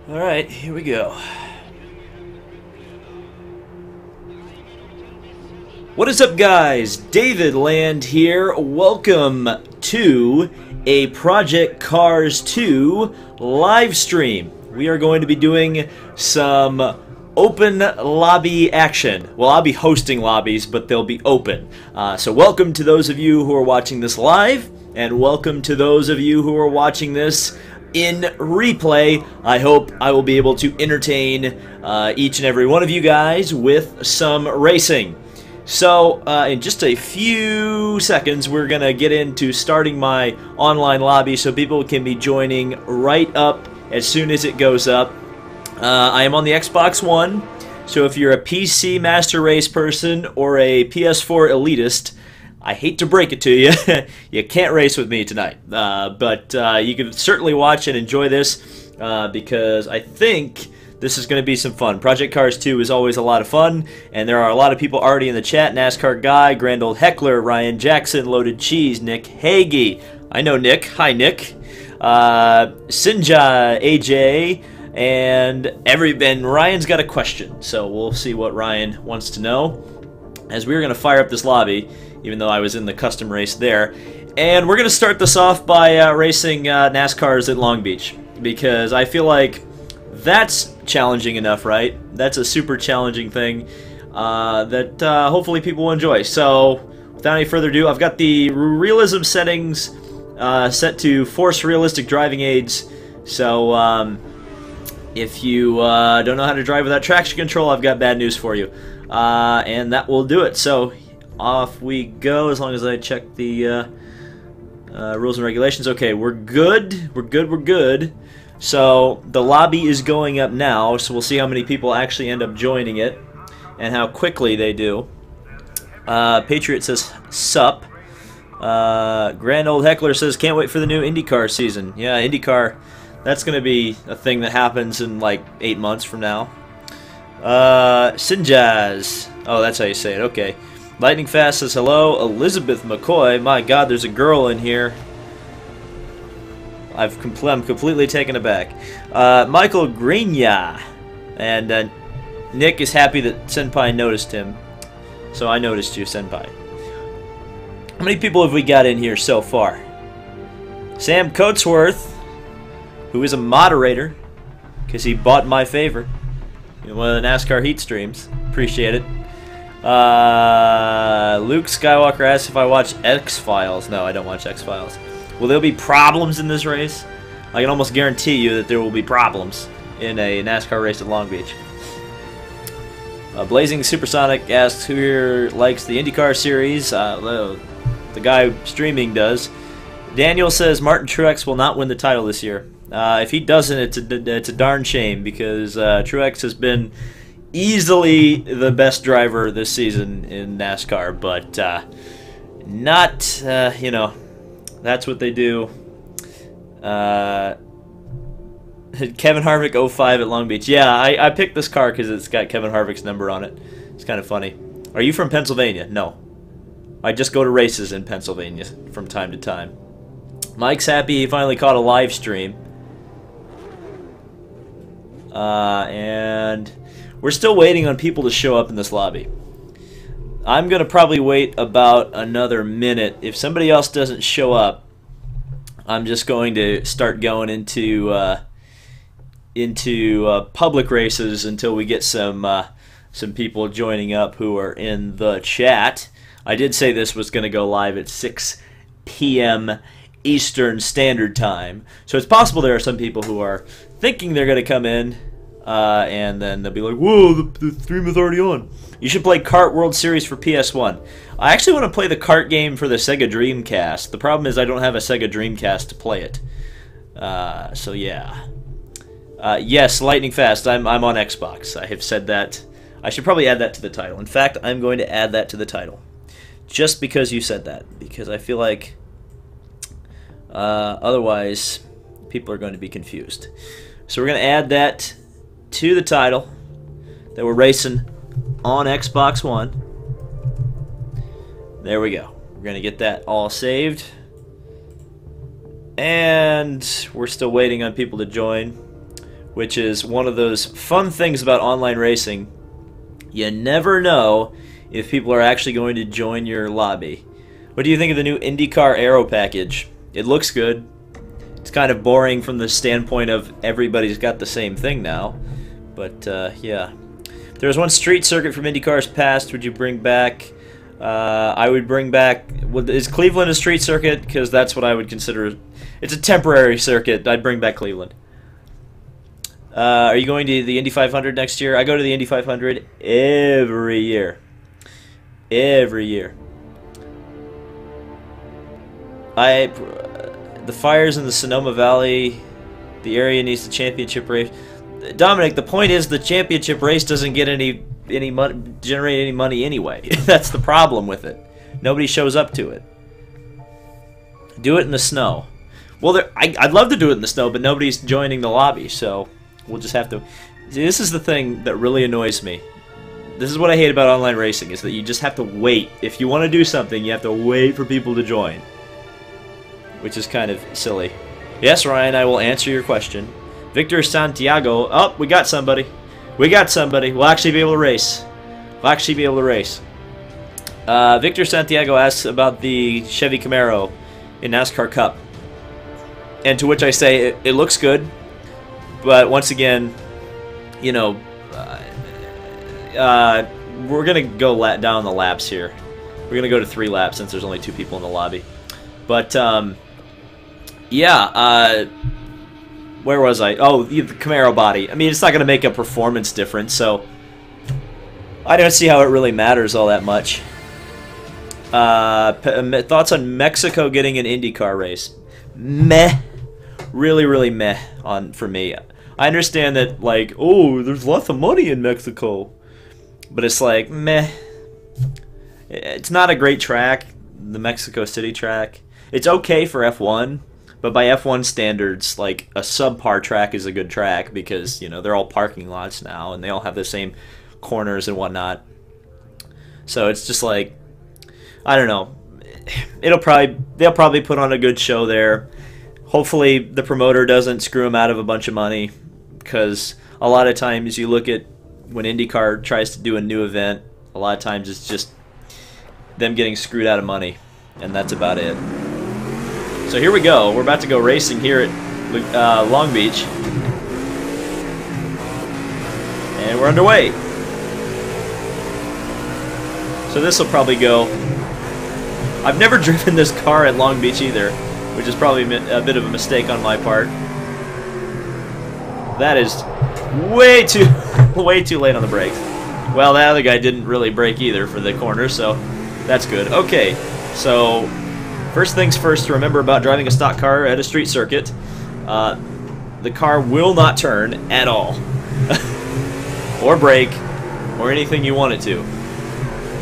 Alright, here we go. What is up, guys? David Land here. Welcome to a Project Cars 2 live stream. We are going to be doing some open lobby action. Well, I'll be hosting lobbies, but they'll be open. So welcome to those of you who are watching this live, and welcome to those of you who are watching this in replay. I hope I will be able to entertain each and every one of you guys with some racing. So, in just a few seconds, we're going to get into starting my online lobby so people can be joining right up as soon as it goes up. I am on the Xbox One, so if you're a PC Master Race person or a PS4 elitist, I hate to break it to you, you can't race with me tonight. But you can certainly watch and enjoy this because I think this is going to be some fun. Project Cars 2 is always a lot of fun, and there are a lot of people already in the chat. NASCAR Guy, Grand Old Heckler, Ryan Jackson, Loaded Cheese, Nick Hagee. I know Nick. Hi, Nick. Sinja, AJ, and Ryan's got a question, so we'll see what Ryan wants to know as we're going to fire up this lobby, even though I was in the custom race there. And we're going to start this off by racing NASCARs at Long Beach, because I feel like that's challenging enough, right? That's a super challenging thing that hopefully people will enjoy. So, without any further ado, I've got the realism settings set to force realistic driving aids. So, if you don't know how to drive without traction control, I've got bad news for you. And that will do it. So, off we go, as long as I check the rules and regulations. Okay, we're good. We're good. So, the lobby is going up now, so we'll see how many people actually end up joining it and how quickly they do. Patriot says, sup. Grand Old Heckler says, can't wait for the new IndyCar season. Yeah, IndyCar, that's going to be a thing that happens in like 8 months from now. Sinjaz. Oh, that's how you say it. Okay. Lightning Fast says hello. Elizabeth McCoy. My God, there's a girl in here. I'm completely taken aback. Michael Greenya. And Nick is happy that Senpai noticed him. So I noticed you, Senpai. How many people have we got in here so far? Sam Coatsworth, who is a moderator, because he bought my favorite in one of the NASCAR heat streams. Appreciate it. Luke Skywalker asks if I watch X-Files. No, I don't watch X-Files. Will there be problems in this race? I can almost guarantee you that there will be problems in a NASCAR race at Long Beach. Blazing Supersonic asks who here likes the IndyCar series. The guy streaming does. Daniel says Martin Truex will not win the title this year. If he doesn't, it's a darn shame, because Truex has been easily the best driver this season in NASCAR, but not, you know, that's what they do. Kevin Harvick 05 at Long Beach. Yeah, I picked this car because it's got Kevin Harvick's number on it. It's kind of funny. Are you from Pennsylvania? No. I just go to races in Pennsylvania from time to time. Mike's happy he finally caught a live stream. And we're still waiting on people to show up in this lobby. I'm going to probably wait about another minute. If somebody else doesn't show up, I'm just going to start going into public races until we get some people joining up who are in the chat. I did say this was going to go live at 6 p.m. Eastern Standard Time, so it's possible there are some people who are thinking they're going to come in, and then they'll be like, whoa, the stream is already on. You should play Kart World Series for PS1. I actually want to play the kart game for the Sega Dreamcast. The problem is I don't have a Sega Dreamcast to play it. So yeah. Yes, Lightning Fast, I'm on Xbox. I have said that. I should probably add that to the title. In fact, I'm going to add that to the title. Just because you said that. Because I feel like otherwise people are going to be confused. So we're going to add that to the title that we're racing on Xbox One. There we go. We're going to get that all saved. And we're still waiting on people to join. which is one of those fun things about online racing. You never know if people are actually going to join your lobby. What do you think of the new IndyCar Aero package? It looks good. It's kind of boring from the standpoint of everybody's got the same thing now. But, yeah. If there was one street circuit from IndyCar's past, would you bring back? I would bring back... Is Cleveland a street circuit? Because that's what I would consider... It's a temporary circuit. I'd bring back Cleveland. Are you going to the Indy 500 next year? I go to the Indy 500 every year. Every year. The fires in the Sonoma Valley, the area needs the championship race. Dominic, the point is the championship race doesn't get generate any money anyway. That's the problem with it. Nobody shows up to it. Do it in the snow. Well, I'd love to do it in the snow, but nobody's joining the lobby, so we'll just have to... See, this is the thing that really annoys me. This is what I hate about online racing, is that you just have to wait. If you want to do something, you have to wait for people to join. Which is kind of silly. Yes, Ryan, I will answer your question. Victor Santiago. Oh, we got somebody. We got somebody. We'll actually be able to race. We'll actually be able to race. Victor Santiago asks about the Chevy Camaro in NASCAR Cup. And to which I say, it looks good. But once again, you know, we're going to go down the laps here. We're going to go to 3 laps since there's only 2 people in the lobby. But, yeah, where was I? Oh, the Camaro body. I mean, it's not going to make a performance difference, so I don't see how it really matters all that much. Thoughts on Mexico getting an IndyCar race? Meh. Really, really meh for me. I understand that, like, oh, there's lots of money in Mexico. But it's like, meh. It's not a great track, the Mexico City track. It's okay for F1, but by F1 standards, like, a subpar track is a good track because, you know, they're all parking lots now and they all have the same corners and whatnot. So it's just like, I don't know. They'll probably put on a good show there. Hopefully the promoter doesn't screw them out of a bunch of money, because a lot of times you look at when IndyCar tries to do a new event, a lot of times it's just them getting screwed out of money, and that's about it. So here we go. We're about to go racing here at Long Beach, and we're underway. So this will probably go. I've never driven this car at Long Beach either, which is probably a bit of a mistake on my part. That is way too late on the brakes. Well, the other guy didn't really brake either for the corner, so that's good. Okay, so first things first to remember about driving a stock car at a street circuit. The car will not turn at all. Or brake, or anything you want it to.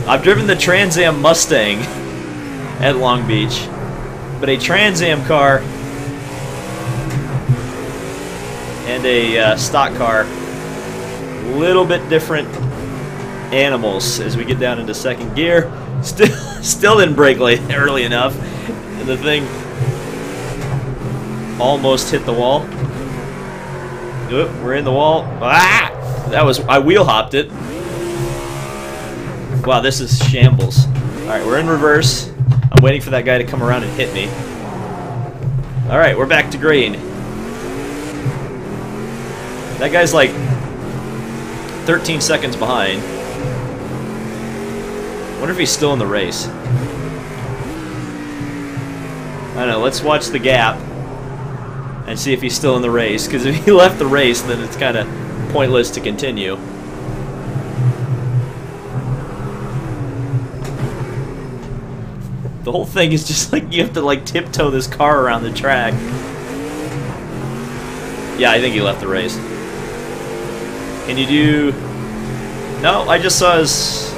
I've driven the Trans Am Mustang at Long Beach, but a Trans Am car and a stock car, little bit different animals. As we get down into second gear, still didn't brake early enough, and the thing almost hit the wall. Oop, we're in the wall. Ah! I wheel hopped it. Wow, this is shambles. Alright, we're in reverse. I'm waiting for that guy to come around and hit me. Alright, we're back to green. That guy's like 13 seconds behind. Wonder if he's still in the race. I don't know, let's watch the gap and see if he's still in the race, because if he left the race, then it's kind of pointless to continue. The whole thing is just like you have to like tiptoe this car around the track. Yeah, I think he left the race. Can you do... No, I just saw his...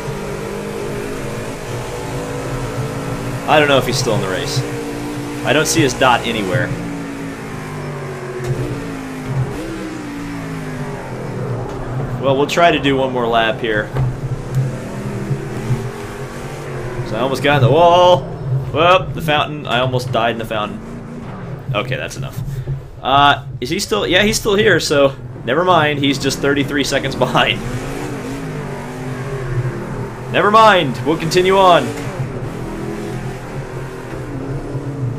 I don't know if he's still in the race. I don't see his dot anywhere. Well, we'll try to do one more lap here. So I almost got in the wall. Whoop, the fountain. I almost died in the fountain. Okay, that's enough. Is he still? Yeah, he's still here, so never mind. He's just 33 seconds behind. Never mind. We'll continue on.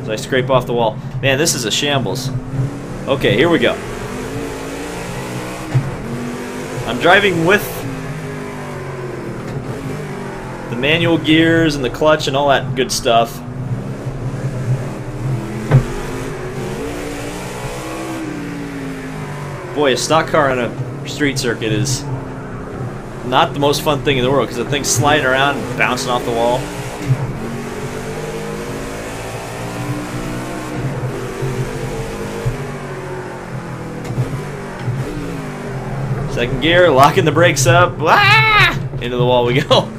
As I scrape off the wall. Man, this is a shambles. Okay, here we go. I'm driving with the manual gears and the clutch and all that good stuff. Boy, a stock car on a street circuit is not the most fun thing in the world because the thing's sliding around and bouncing off the wall. Second gear, locking the brakes up. Ah! Into the wall we go.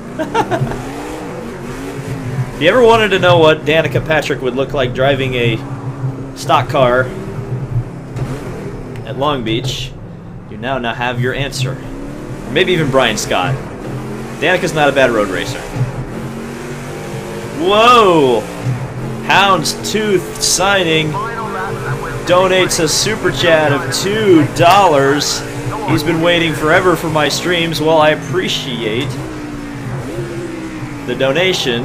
If you ever wanted to know what Danica Patrick would look like driving a stock car at Long Beach, you now have your answer. Or maybe even Brian Scott. Danica's not a bad road racer. Whoa! Houndstooth signing donates a super chat of $2. He's been waiting forever for my streams. Well, I appreciate the donation.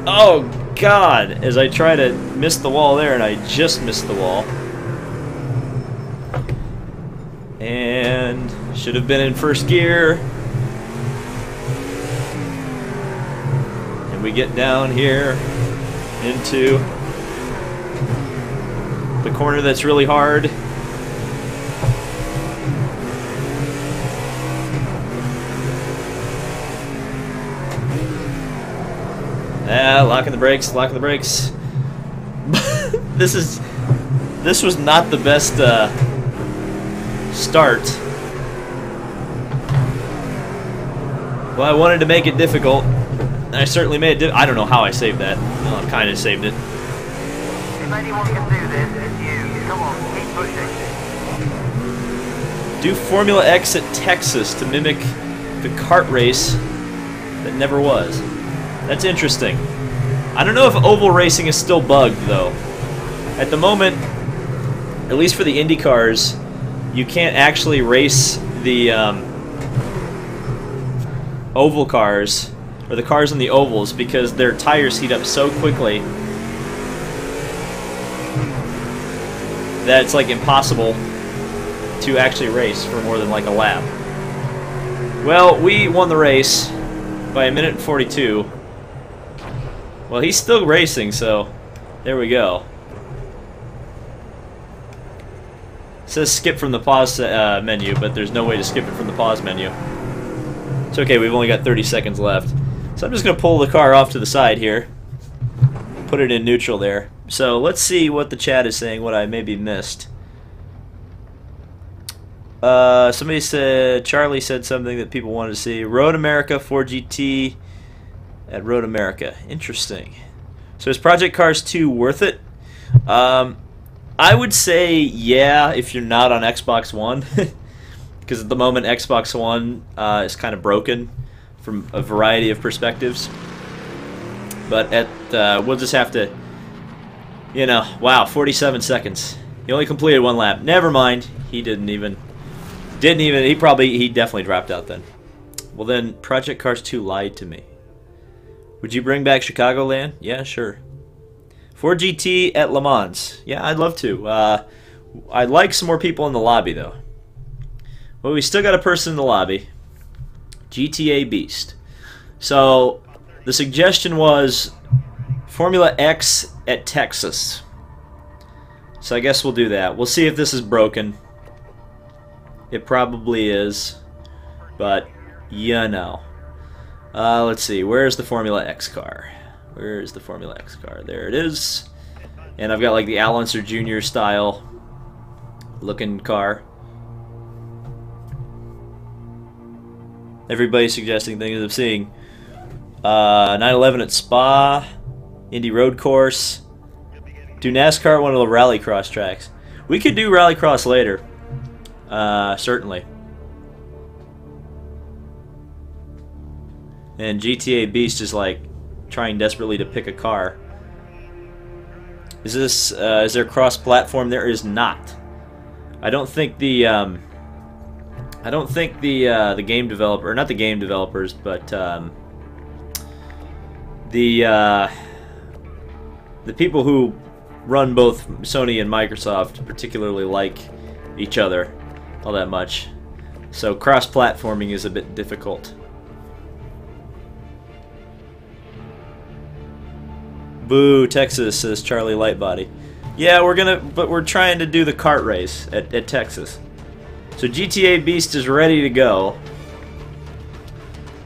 Oh God! As I try to miss the wall there, and I just missed the wall. And should have been in first gear. And we get down here into the corner that's really hard. Locking the brakes, locking the brakes. This was not the best start. Well, I wanted to make it difficult, and I certainly made it. I don't know how I saved that. Well, I kind of saved it. If anyone can do this, it's you. Come on, keep pushing. Do Formula X at Texas to mimic the kart race that never was. That's interesting. I don't know if oval racing is still bugged, though. At the moment, at least for the IndyCars, you can't actually race the oval cars, or the cars in the ovals, because their tires heat up so quickly that it's like impossible to actually race for more than like a lap. Well, we won the race by 1 minute and 42. Well, he's still racing, so there we go. It says skip from the pause menu, but there's no way to skip it from the pause menu. It's okay, we've only got 30 seconds left. So I'm just going to pull the car off to the side here. Put it in neutral there. So let's see what the chat is saying, what I maybe missed. Somebody said, Charlie said something that people wanted to see. Road America 4GT at Road America. Interesting. So is Project Cars 2 worth it? I would say yeah, if you're not on Xbox One. Because at the moment Xbox One is kind of broken from a variety of perspectives. But we'll just have to, you know, wow, 47 seconds. He only completed one lap. Never mind. He he definitely dropped out then. Well then, Project Cars 2 lied to me. Would you bring back Chicagoland? Yeah, sure. 4GT at Le Mans. Yeah, I'd love to. I'd like some more people in the lobby, though. Well, we still got a person in the lobby. GTA Beast. So, the suggestion was Formula X at Texas. So I guess we'll do that. We'll see if this is broken. It probably is. But, you know. Let's see. Where's the Formula X car? Where is the Formula X car? There it is. And I've got like the Al Unser Jr. style looking car. Everybody's suggesting things I'm seeing. 911 at Spa. Indy Road Course. Do NASCAR at one of the rallycross tracks. We could do rallycross later. Certainly. And GTA Beast is like trying desperately to pick a car. is there cross-platform? There is not. I don't think the the game developer, or not the game developers, but the people who run both Sony and Microsoft particularly like each other all that much. So cross-platforming is a bit difficult. Boo, Texas, says Charlie Lightbody. Yeah, we're trying to do the kart race at Texas. So GTA Beast is ready to go.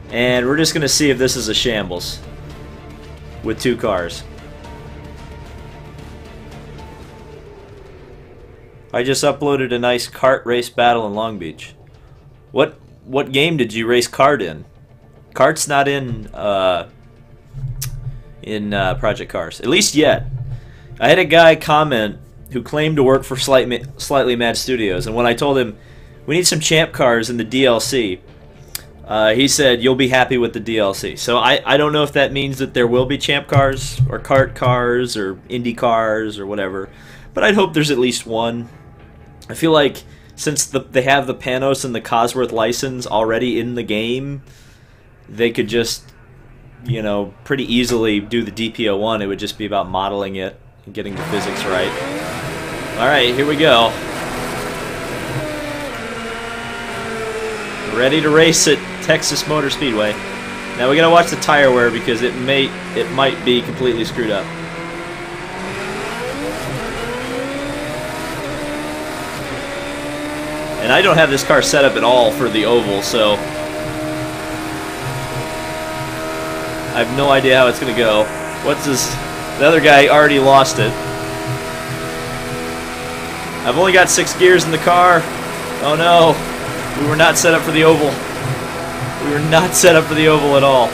And we're just gonna see if this is a shambles with 2 cars. I just uploaded a nice kart race battle in Long Beach. What game did you race kart in? Kart's not in Project Cars, at least yet. I had a guy comment who claimed to work for Slightly Mad Studios, and when I told him we need some champ cars in the DLC, he said you'll be happy with the DLC. So I don't know if that means that there will be champ cars or kart cars or Indy cars or whatever, but I'd hope there's at least one. I feel like since they have the Panos and the Cosworth license already in the game, they could just, you know, pretty easily do the DP01. It would just be about modeling it and getting the physics right. Alright, here we go. Ready to race at Texas Motor Speedway. Now we gotta watch the tire wear because it might be completely screwed up. And I don't have this car set up at all for the oval, so I have no idea how it's gonna go. What's this? The other guy already lost it. I've only got 6 gears in the car. Oh no. We were not set up for the oval. We were not set up for the oval at all.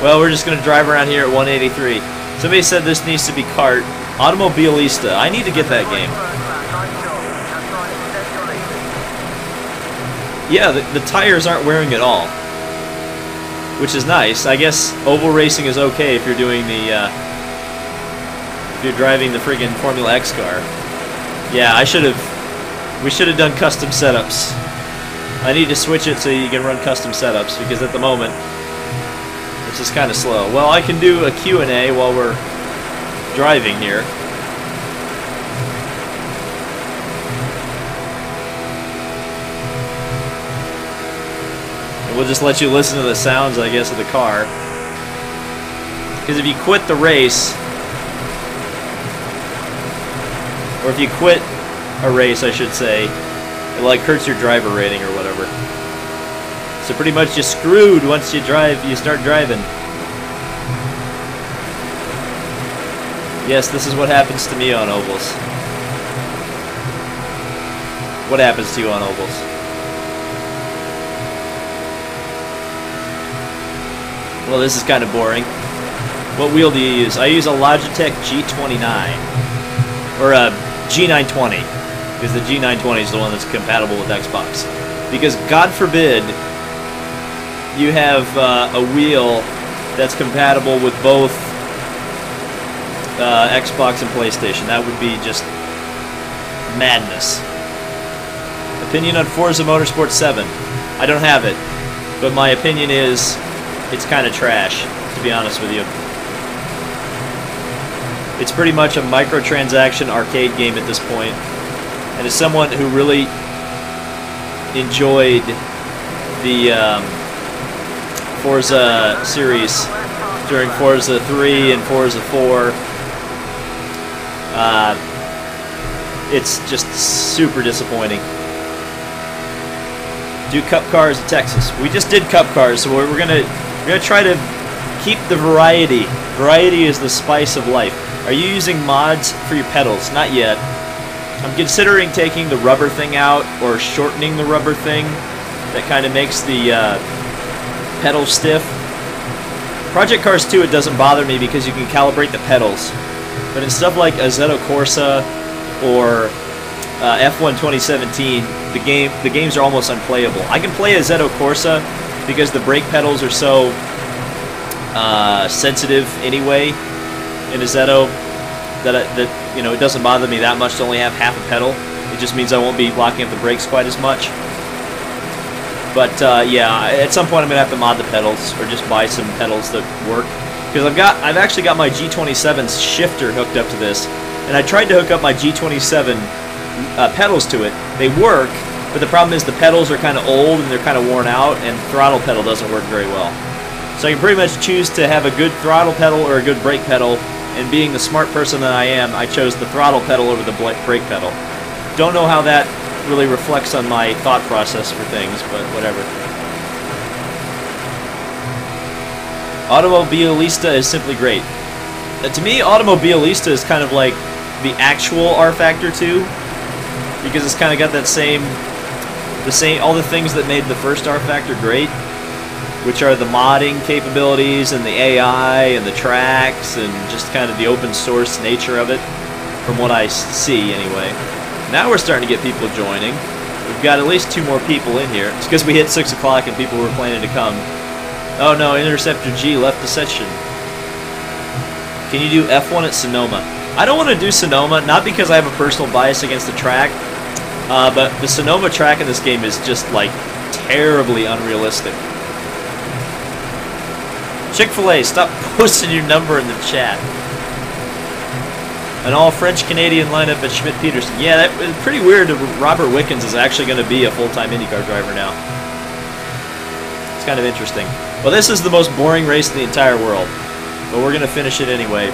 Well, we're just gonna drive around here at 183. Somebody said this needs to be kart. Automobilista. I need to get that game. Yeah, the tires aren't wearing at all, which is nice. I guess oval racing is okay if you're doing the if you're driving the friggin' Formula X car. Yeah, we should have done custom setups. I need to switch it so you can run custom setups because at the moment it's just kind of slow. Well, I can do a Q&A while we're driving here. We'll just let you listen to the sounds, I guess, of the car. Because if you quit the race, or if you quit a race, I should say, it like hurts your driver rating or whatever. So pretty much you're screwed once you start driving. Yes, this is what happens to me on ovals. What happens to you on ovals? Well, this is kind of boring. What wheel do you use? I use a Logitech G29. Or a G920. Because the G920 is the one that's compatible with Xbox. Because, God forbid, you have a wheel that's compatible with both Xbox and PlayStation. That would be just madness. Opinion on Forza Motorsport 7. I don't have it. But my opinion is it's kind of trash, to be honest with you. It's pretty much a microtransaction arcade game at this point. And as someone who really enjoyed the Forza series during Forza 3 and Forza 4, it's just super disappointing. Do Cup Cars in Texas. We just did Cup Cars, so we're gonna try to keep the variety. Variety is the spice of life. Are you using mods for your pedals? Not yet. I'm considering taking the rubber thing out or shortening the rubber thing that kind of makes the pedal stiff. Project Cars 2, it doesn't bother me because you can calibrate the pedals. But in stuff like Assetto Corsa or F1 2017, the games are almost unplayable. I can play Assetto Corsa because the brake pedals are so sensitive anyway in Azzetto that you know, it doesn't bother me that much to only have half a pedal. It just means I won't be locking up the brakes quite as much. But yeah, at some point I'm gonna have to mod the pedals or just buy some pedals that work. Because I've actually got my G27's shifter hooked up to this, and I tried to hook up my G27 pedals to it. They work, but the problem is the pedals are kind of old and they're kind of worn out, and throttle pedal doesn't work very well. So I can pretty much choose to have a good throttle pedal or a good brake pedal, and being the smart person that I am, I chose the throttle pedal over the brake pedal. Don't know how that really reflects on my thought process for things, but whatever. Automobilista is simply great. To me, Automobilista is kind of like the actual R Factor 2, because it's kind of got that same, all the things that made the first R Factor great, which are the modding capabilities and the AI and the tracks and just kind of the open source nature of it, from what I see anyway. Now we're starting to get people joining. We've got at least 2 more people in here. It's because we hit 6 o'clock and people were planning to come. Oh no, Interceptor G left the session. Can you do F1 at Sonoma? I don't want to do Sonoma, not because I have a personal bias against the track, but the Sonoma track in this game is just like terribly unrealistic. Chick-fil-A, stop posting your number in the chat. An all-French-Canadian lineup at Schmidt-Peterson. Yeah, that was pretty weird that Robert Wickens is actually going to be a full-time IndyCar driver now. It's kind of interesting. Well, this is the most boring race in the entire world, but we're going to finish it anyway,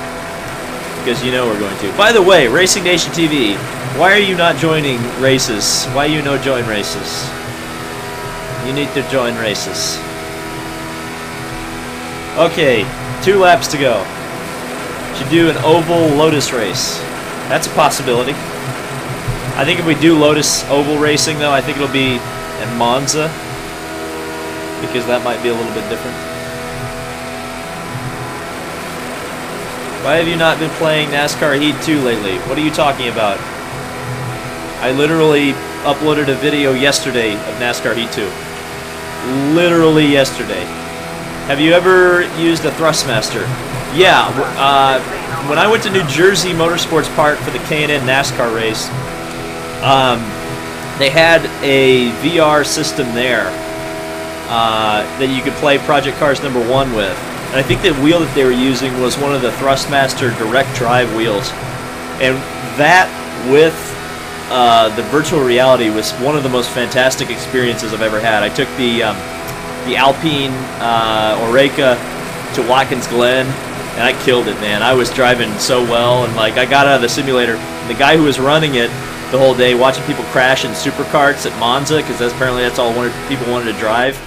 because you know we're going to. By the way, Racing Nation TV, why are you not joining races? Why you no join races? You need to join races. Okay, 2 laps to go. Should do an oval Lotus race. That's a possibility. I think if we do Lotus oval racing, though, I think it'll be in Monza, because that might be a little bit different. Why have you not been playing NASCAR Heat 2 lately? What are you talking about? I literally uploaded a video yesterday of NASCAR Heat 2. Literally yesterday. Have you ever used a Thrustmaster? Yeah, when I went to New Jersey Motorsports Park for the K&N NASCAR race, they had a VR system there that you could play Project Cars #1 with. And I think the wheel that they were using was one of the Thrustmaster direct drive wheels. And that with the virtual reality was one of the most fantastic experiences I've ever had. I took the Alpine Oreca to Watkins Glen, and I killed it, man. I was driving so well, and like I got out of the simulator. The guy who was running it the whole day, watching people crash in supercarts at Monza, because apparently that's all people wanted to drive.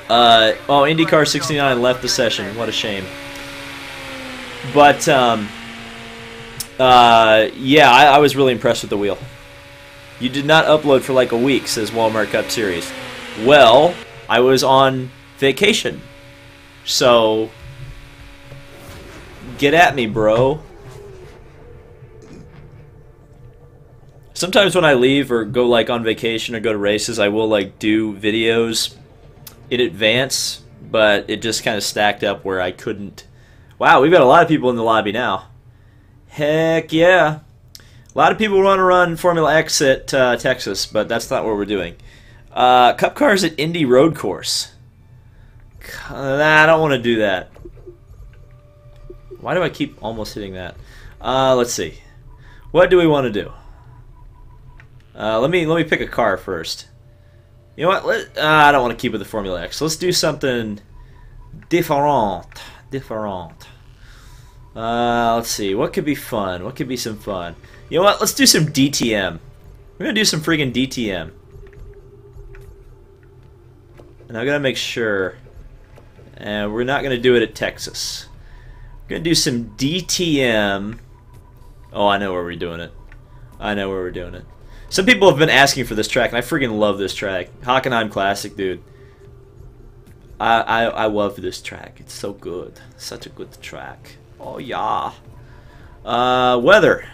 Oh, IndyCar 69 left the session. What a shame. But yeah, I was really impressed with the wheel. You did not upload for like a week, says Walmart Cup Series. Well, I was on vacation, so get at me, bro. Sometimes when I leave or go like on vacation or go to races, I will like do videos in advance, but it just kind of stacked up where I couldn't. Wow, we've got a lot of people in the lobby now. Heck yeah. A lot of people want to run Formula X at Texas, but that's not what we're doing. Cup cars at Indy Road Course. Nah, I don't want to do that. Why do I keep almost hitting that? Let's see. What do we want to do? Let me pick a car first. You know what? I don't want to keep with the Formula X. Let's do something different. Let's see. What could be fun? What could be some fun? You know what? Let's do some DTM. We're gonna do some friggin' DTM. And I gotta make sure. And we're not gonna do it at Texas. We're gonna do some DTM. Oh, I know where we're doing it. I know where we're doing it. Some people have been asking for this track, and I freaking love this track. Hockenheim Classic, dude. I love this track. It's so good. Such a good track. Oh, yeah. Weather.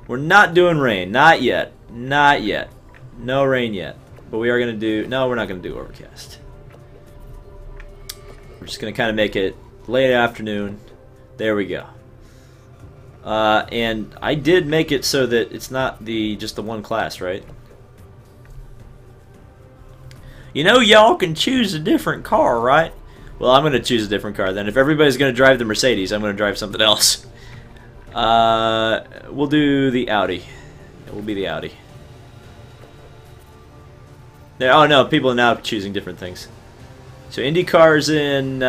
We're not doing rain. Not yet. Not yet. No rain yet. But we are going to do... No, we're not going to do overcast. We're just going to kind of make it late afternoon. There we go. And I did make it so that it's not just the one class, right? You know, y'all can choose a different car, right? Well, I'm going to choose a different car then. If everybody's going to drive the Mercedes, I'm going to drive something else. We'll do the Audi. It will be the Audi. There, oh no, people are now choosing different things. So IndyCar's in,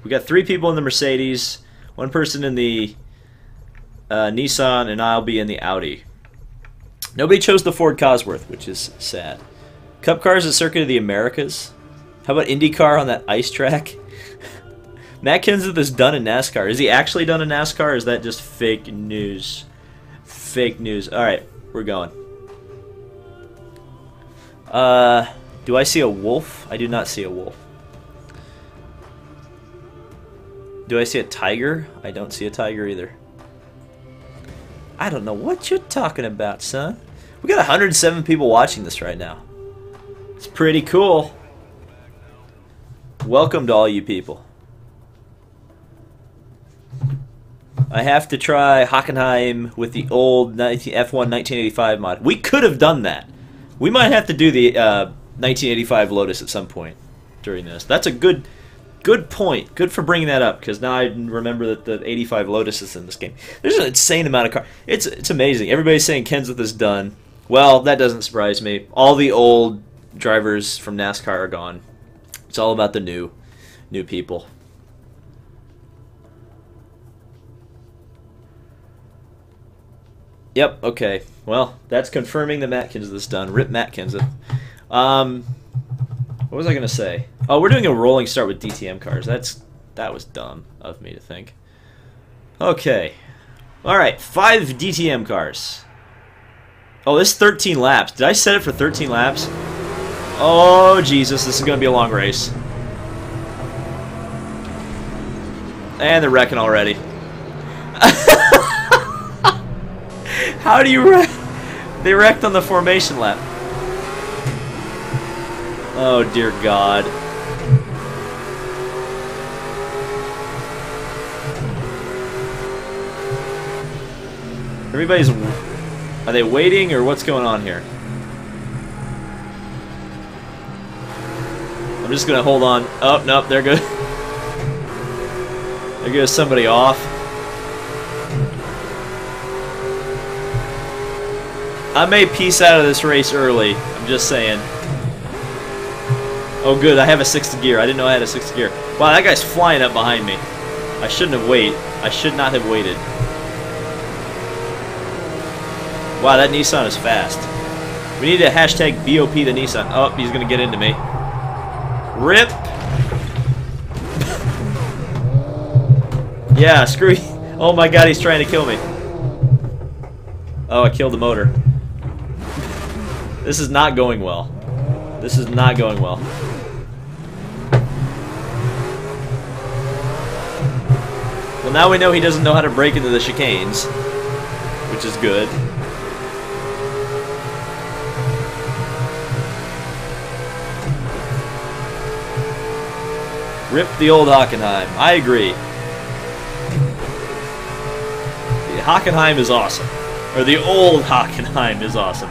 we got 3 people in the Mercedes, 1 person in the Nissan, and I'll be in the Audi. Nobody chose the Ford Cosworth, which is sad. Cup cars at Circuit of the Americas. How about IndyCar on that ice track? Matt Kenseth is done in NASCAR. Is he actually done in NASCAR, or is that just fake news? Fake news. Alright, we're going. Do I see a wolf? I do not see a wolf. Do I see a tiger? I don't see a tiger either. I don't know what you're talking about, son. We got 107 people watching this right now. It's pretty cool. Welcome to all you people. I have to try Hockenheim with the old F1 1985 mod. We could have done that. We might have to do the 1985 Lotus at some point during this. That's a good point. Good for bringing that up, because now I remember that the 85 Lotus is in this game. There's an insane amount of cars. It's amazing. Everybody's saying Kenseth is done. Well, that doesn't surprise me. All the old drivers from NASCAR are gone. It's all about the new people. Yep, okay. Well, that's confirming that Matt Kenseth is done. Rip Matt Kenseth. What was I going to say? Oh, we're doing a rolling start with DTM cars. That was dumb of me to think. Okay. Alright, 5 DTM cars. Oh, this is 13 laps. Did I set it for 13 laps? Oh, Jesus, this is going to be a long race. And they're wrecking already. How do you wreck? They wrecked on the formation lap. Oh, dear God. Everybody's... Are they waiting, or what's going on here? I'm just gonna hold on. Oh, nope, there goes... There goes somebody off. I may peace out of this race early. I'm just saying. Oh, good. I have a 6th gear. I didn't know I had a 6th gear. Wow, that guy's flying up behind me. I shouldn't have waited. I should not have waited. Wow, that Nissan is fast. We need to hashtag BOP the Nissan. Oh, he's going to get into me. Rip. Yeah, screw you. Oh my God, he's trying to kill me. Oh, I killed the motor. This is not going well. This is not going well. Well, now we know he doesn't know how to break into the chicanes, which is good. Rip the old Hockenheim. I agree. The Hockenheim is awesome. Or the old Hockenheim is awesome.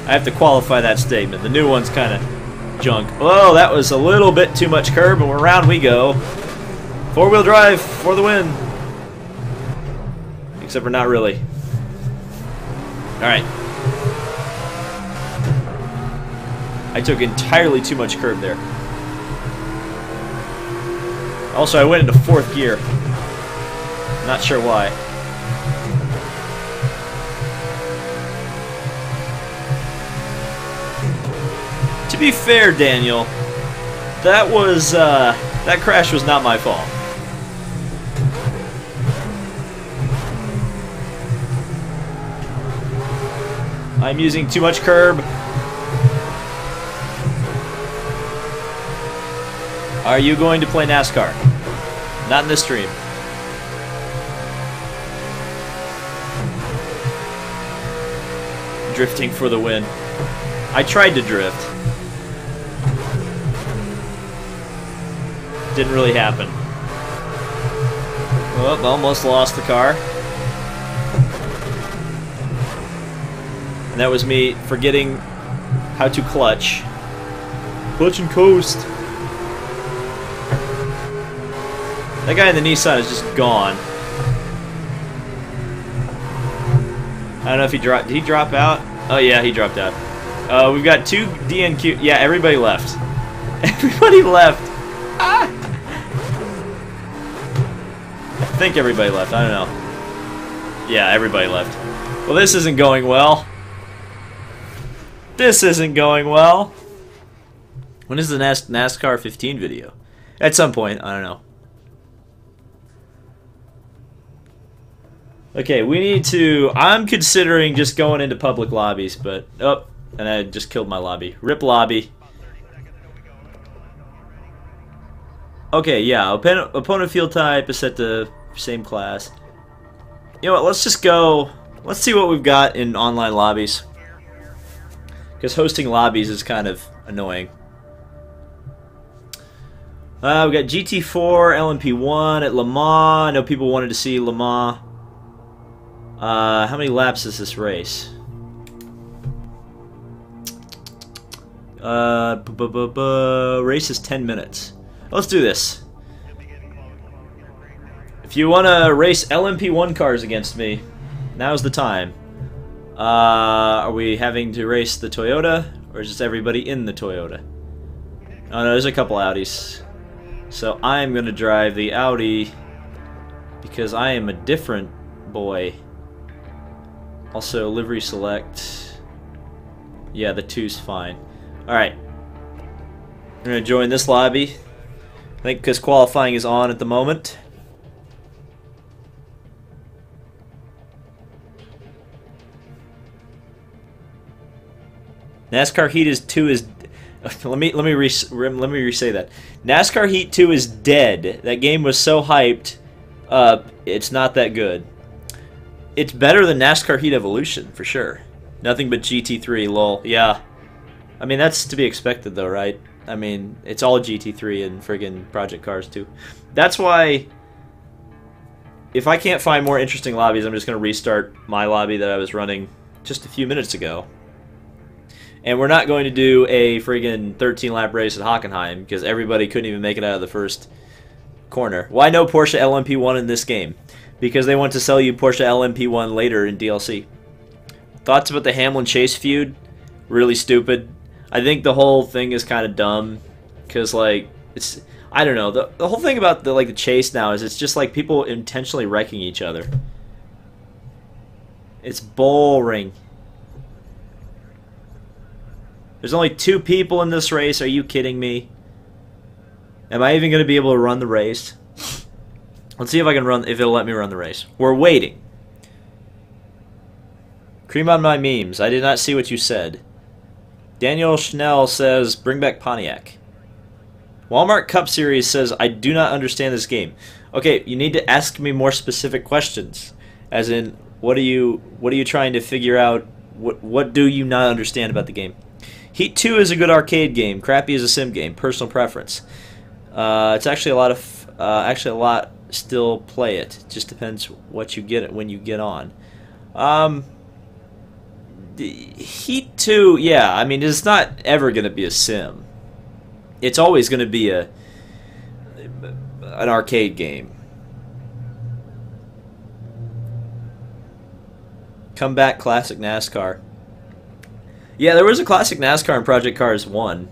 I have to qualify that statement. The new one's kind of junk. Oh, that was a little bit too much curb, and around we go. 4-wheel drive for the win. Except for not really. Alright. I took entirely too much curb there. Also, I went into 4th gear. Not sure why. To be fair, Daniel, that was, that crash was not my fault. I'm using too much curb. Are you going to play NASCAR? Not in this stream. Drifting for the win. I tried to drift. Didn't really happen. Oh, almost lost the car. And that was me forgetting how to clutch. Clutch and coast. That guy in the Nissan is just gone. I don't know if he dropped. Did he drop out? Oh yeah, he dropped out. We've got 2 DNQ. Yeah, everybody left. Everybody left. Ah! I think everybody left. I don't know. Yeah, everybody left. Well, this isn't going well. This isn't going well. When is the NASCAR 15 video? At some point. I don't know. Okay, we need to... I'm considering just going into public lobbies, but... Oh, and I just killed my lobby. RIP lobby. Okay, yeah. Opponent field type is set to same class. You know what, let's just go... Let's see what we've got in online lobbies. Because hosting lobbies is kind of annoying. We've got GT4, LMP1 at Le Mans. I know people wanted to see Le Mans. How many laps is this race? Race is 10 minutes. Let's do this. If you want to race LMP1 cars against me, now's the time. Are we having to race the Toyota, or is just everybody in the Toyota? Oh no, there's a couple Audis. So I'm going to drive the Audi because I am a different boy. Also, livery select. Yeah, the 2's fine. Alright. I'm going to join this lobby. I think because qualifying is on at the moment. NASCAR Heat is 2 is... Let me re-say that. NASCAR Heat 2 is dead. That game was so hyped. It's not that good. It's better than NASCAR Heat Evolution, for sure. Nothing but GT3, lol. Yeah. I mean, that's to be expected, though, right? I mean, it's all GT3 and friggin' Project Cars, too. That's why... If I can't find more interesting lobbies, I'm just going to restart my lobby that I was running just a few minutes ago. And we're not going to do a friggin' 13-lap race at Hockenheim, because everybody couldn't even make it out of the first corner. Why no Porsche LMP1 in this game? Because they want to sell you Porsche LMP1 later in DLC. Thoughts about the Hamlin-Chase feud? Really stupid. I think the whole thing is kind of dumb. Because, like, it's... I don't know. The whole thing about the chase now is it's just like people intentionally wrecking each other. It's boring. There's only 2 people in this race. Are you kidding me? Am I even going to be able to run the race? Let's see if I can run, if it'll let me run the race. We're waiting. Cream on my memes. I did not see what you said. Daniel Schnell says, bring back Pontiac. Walmart Cup Series says, I do not understand this game. Okay, you need to ask me more specific questions. As in, what are you trying to figure out? What do you not understand about the game? Heat 2 is a good arcade game. Crappy is a sim game. Personal preference. It's actually a lot still play it. Just depends what you get when you get on. Heat 2, yeah, I mean, it's not ever going to be a sim. It's always going to be an arcade game. Come back classic NASCAR. Yeah, there was a classic NASCAR in Project Cars 1.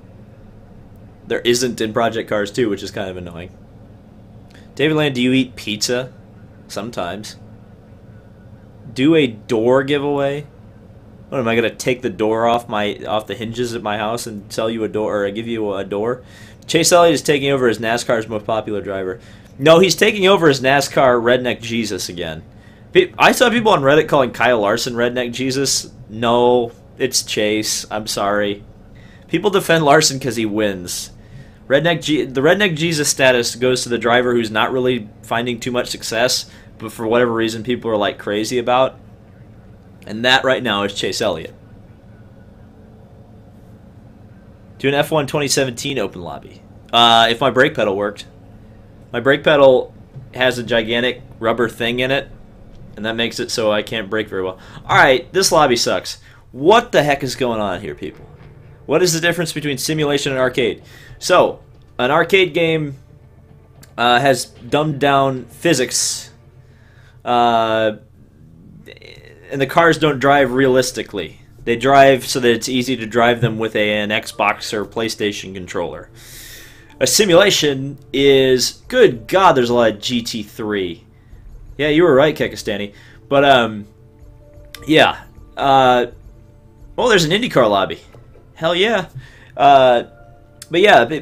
There isn't in Project Cars 2, which is kind of annoying. David Land, do you eat pizza? Sometimes. Do a door giveaway? What, am I going to take the door off the hinges at my house and sell you a door, or give you a door? Chase Elliott is taking over as NASCAR's most popular driver. No, he's taking over as NASCAR Redneck Jesus again. I saw people on Reddit calling Kyle Larson Redneck Jesus. No, it's Chase. I'm sorry. People defend Larson because he wins. The Redneck Jesus status goes to the driver who's not really finding too much success, but for whatever reason people are like crazy about. And that right now is Chase Elliott. Do an F1 2017 open lobby. If my brake pedal worked. My brake pedal has a gigantic rubber thing in it, and that makes it so I can't brake very well. Alright, this lobby sucks. What the heck is going on here, people? What is the difference between simulation and arcade? So, an arcade game has dumbed down physics, and the cars don't drive realistically. They drive so that it's easy to drive them with an Xbox or PlayStation controller. A simulation is, good God, there's a lot of GT3. Yeah, you were right, Kekistani. But, yeah. Well, there's an IndyCar lobby. Hell yeah. But yeah,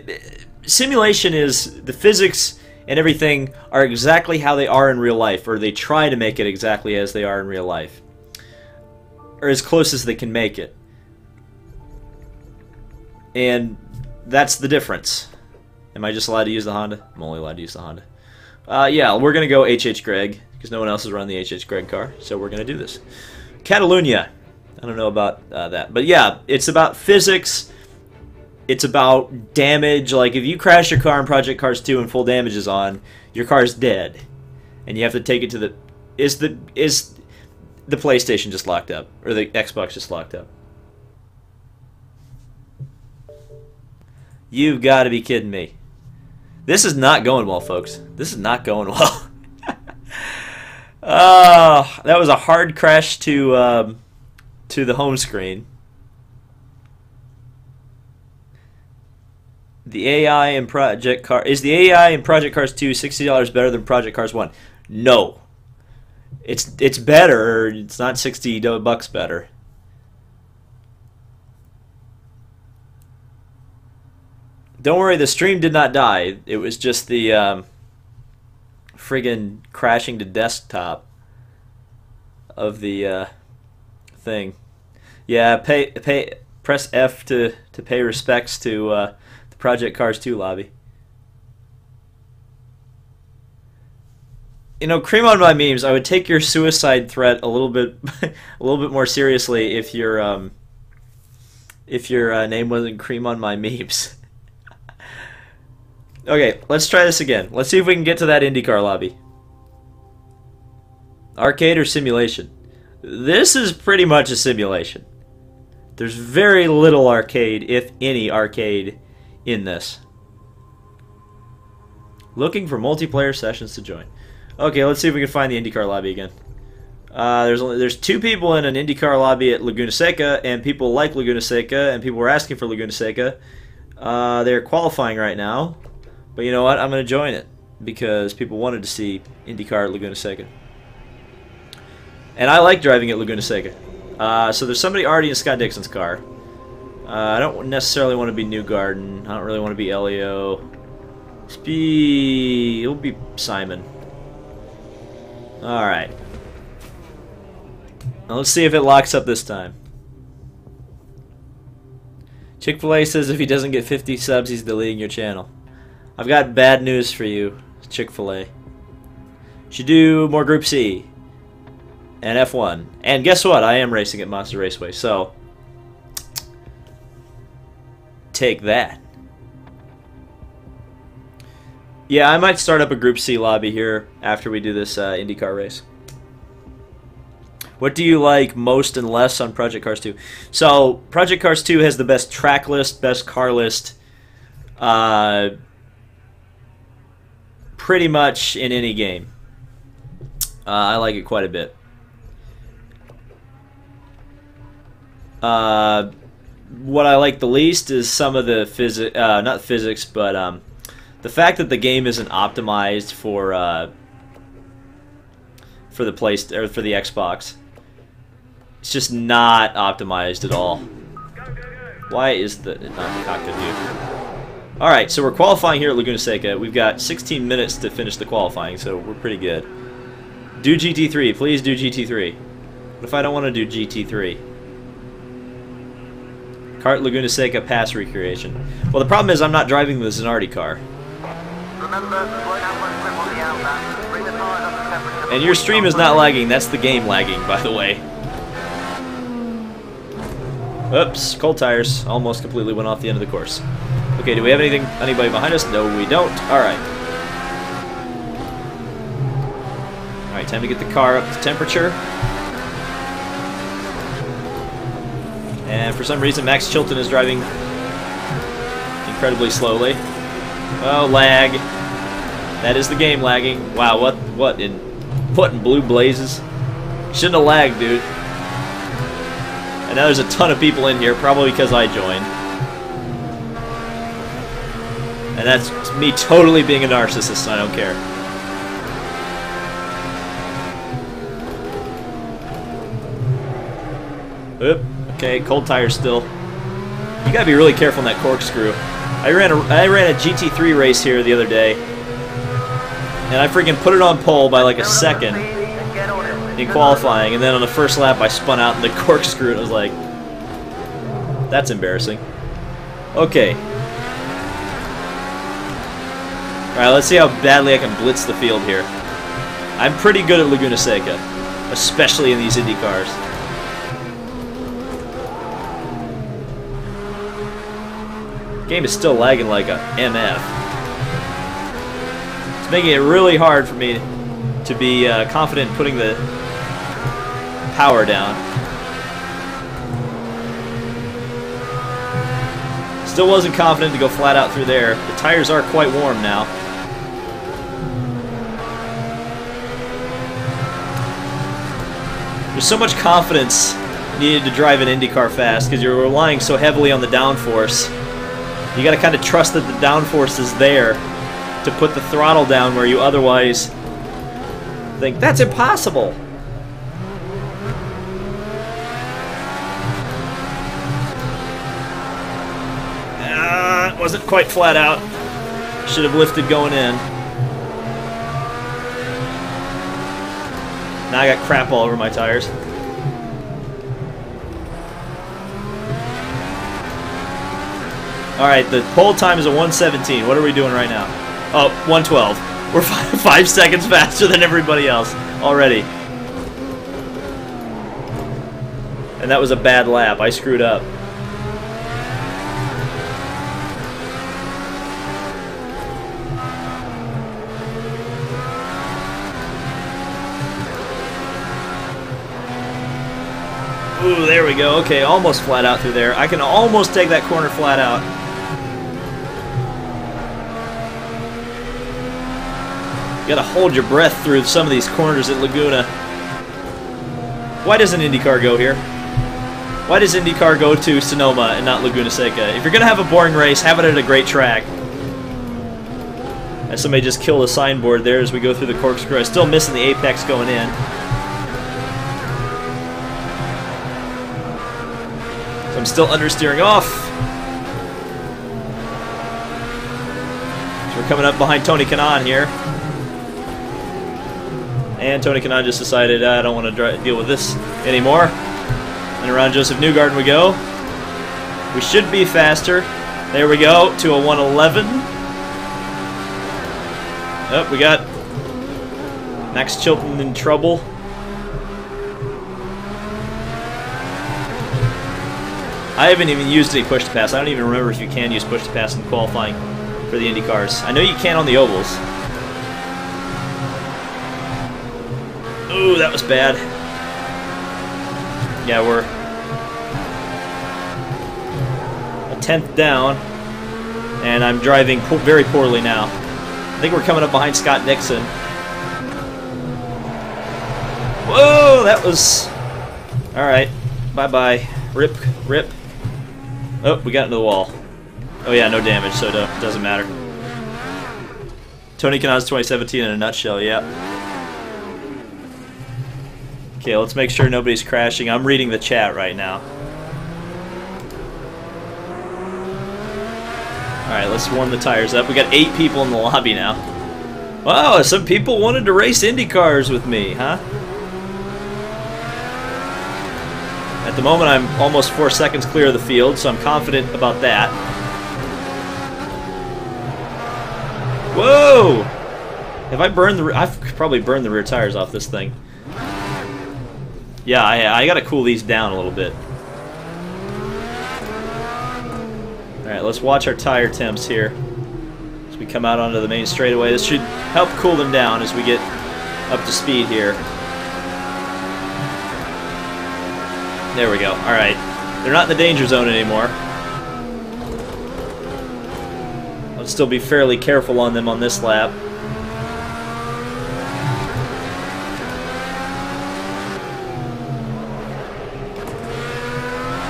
simulation is the physics and everything are exactly how they are in real life, or they try to make it exactly as they are in real life. Or as close as they can make it. And that's the difference. Am I just allowed to use the Honda? I'm only allowed to use the Honda. Yeah, we're going to go H.H. Gregg, because no one else is running the H.H. Gregg car, so we're going to do this. Catalunya. I don't know about that. But yeah, it's about physics. It's about damage. Like, if you crash your car in Project Cars 2 and full damage is on, your car's dead. And you have to take it to the... Is the PlayStation just locked up? Or the Xbox just locked up? You've got to be kidding me. This is not going well, folks. This is not going well. That was a hard crash to the home screen. The AI in Project Car is the AI in Project Cars 2 $60 better than Project Cars 1? No. It's better. It's not $60 better. Don't worry, the stream did not die. It was just the friggin' crashing to desktop of the thing. Yeah, press F to pay respects to the Project Cars 2 lobby. You know, cream on my memes. I would take your suicide threat a little bit more seriously if your name wasn't cream on my memes. Okay, let's try this again. Let's see if we can get to that IndyCar lobby. Arcade or simulation? This is pretty much a simulation. There's very little arcade, if any arcade, in this. Looking for multiplayer sessions to join. Okay, let's see if we can find the IndyCar lobby again. There's 2 people in an IndyCar lobby at Laguna Seca, and people like Laguna Seca, and people were asking for Laguna Seca. They're qualifying right now. But you know what? I'm going to join it because people wanted to see IndyCar at Laguna Seca. And I like driving at Laguna Seca. So there's somebody already in Scott Dixon's car. I don't necessarily want to be Newgarden. I don't really want to be Elio. It'll be Simon. Alright. Now let's see if it locks up this time. Chick-fil-A says if he doesn't get 50 subs, he's deleting your channel. I've got bad news for you, Chick-fil-A. Should do more Group C and F1. And guess what? I am racing at Monster Raceway, so take that. Yeah, I might start up a Group C lobby here after we do this IndyCar race. What do you like most and less on Project Cars 2? So, Project Cars 2 has the best track list, best car list, pretty much in any game. I like it quite a bit. What I like the least is some of the not physics, but the fact that the game isn't optimized for the for the Xbox. It's just not optimized at all. Why is the not the cockpit view? Alright, so we're qualifying here at Laguna Seca. We've got 16 minutes to finish the qualifying, so we're pretty good. Do GT3. Please do GT3. What if I don't want to do GT3? Kart Laguna Seca Pass Recreation. Well, the problem is I'm not driving the Zanardi car. And your stream is not lagging. That's the game lagging, by the way. Oops, cold tires. Almost completely went off the end of the course. Okay, do we have anybody behind us? No, we don't. Alright. time to get the car up to temperature. And for some reason, Max Chilton is driving incredibly slowly. Oh, lag. That is the game lagging. Wow, what in blue blazes? Shouldn't have lagged, dude. And now there's a ton of people in here, probably because I joined. And that's me totally being a narcissist, I don't care. Oop. Okay, cold tires still. You gotta be really careful in that corkscrew. I ran a GT3 race here the other day, and I freaking put it on pole by like a second in qualifying, and then on the first lap I spun out in the corkscrew, and I was like, that's embarrassing. Okay. Alright, let's see how badly I can blitz the field here. I'm pretty good at Laguna Seca, especially in these Indy cars. The game is still lagging like a MF. It's making it really hard for me to be confident in putting the power down. Still wasn't confident to go flat out through there. The tires are quite warm now. There's so much confidence needed to drive an IndyCar fast because you're relying so heavily on the downforce. You gotta kind of trust that the downforce is there to put the throttle down where you otherwise think, that's impossible! It wasn't quite flat out. Should have lifted going in. Now I got crap all over my tires. Alright, the pole time is a 1:17. What are we doing right now? Oh, 1:12. We're 5 seconds faster than everybody else already. And that was a bad lap. I screwed up. Ooh, there we go. Okay, almost flat out through there. I can almost take that corner flat out. You gotta hold your breath through some of these corners at Laguna. Why doesn't IndyCar go here? Why does IndyCar go to Sonoma and not Laguna Seca? If you're gonna have a boring race, have it at a great track. And somebody just killed a signboard there as we go through the corkscrew. I'm still missing the apex going in. I'm still understeering off. So we're coming up behind Tony Kanaan here. And Tony Kanaan just decided, I don't want to deal with this anymore. And around Joseph Newgarden we go. We should be faster. There we go, to a 1:11. Oh, we got Max Chilton in trouble. I haven't even used any push to pass. I don't even remember if you can use push to pass in qualifying for the Indy cars. I know you can on the ovals. Ooh, that was bad. Yeah, we're a 10th down, and I'm driving very poorly now. I think we're coming up behind Scott Dixon. Whoa, that was... Alright, bye-bye. Rip, rip. Oh, we got into the wall. Oh yeah, no damage, so it doesn't matter. Tony Kanaan's 2017 in a nutshell, yeah. Okay, let's make sure nobody's crashing. I'm reading the chat right now. Alright, let's warm the tires up. We got 8 people in the lobby now. Wow, some people wanted to race Indy cars with me, huh? At the moment, I'm almost 4 seconds clear of the field, so I'm confident about that. Whoa! Have I burned the... I've probably burned the rear tires off this thing. Yeah, I gotta cool these down a little bit. Alright, let's watch our tire temps here as we come out onto the main straightaway. This should help cool them down as we get up to speed here. There we go. Alright. They're not in the danger zone anymore. I'll still be fairly careful on them on this lap.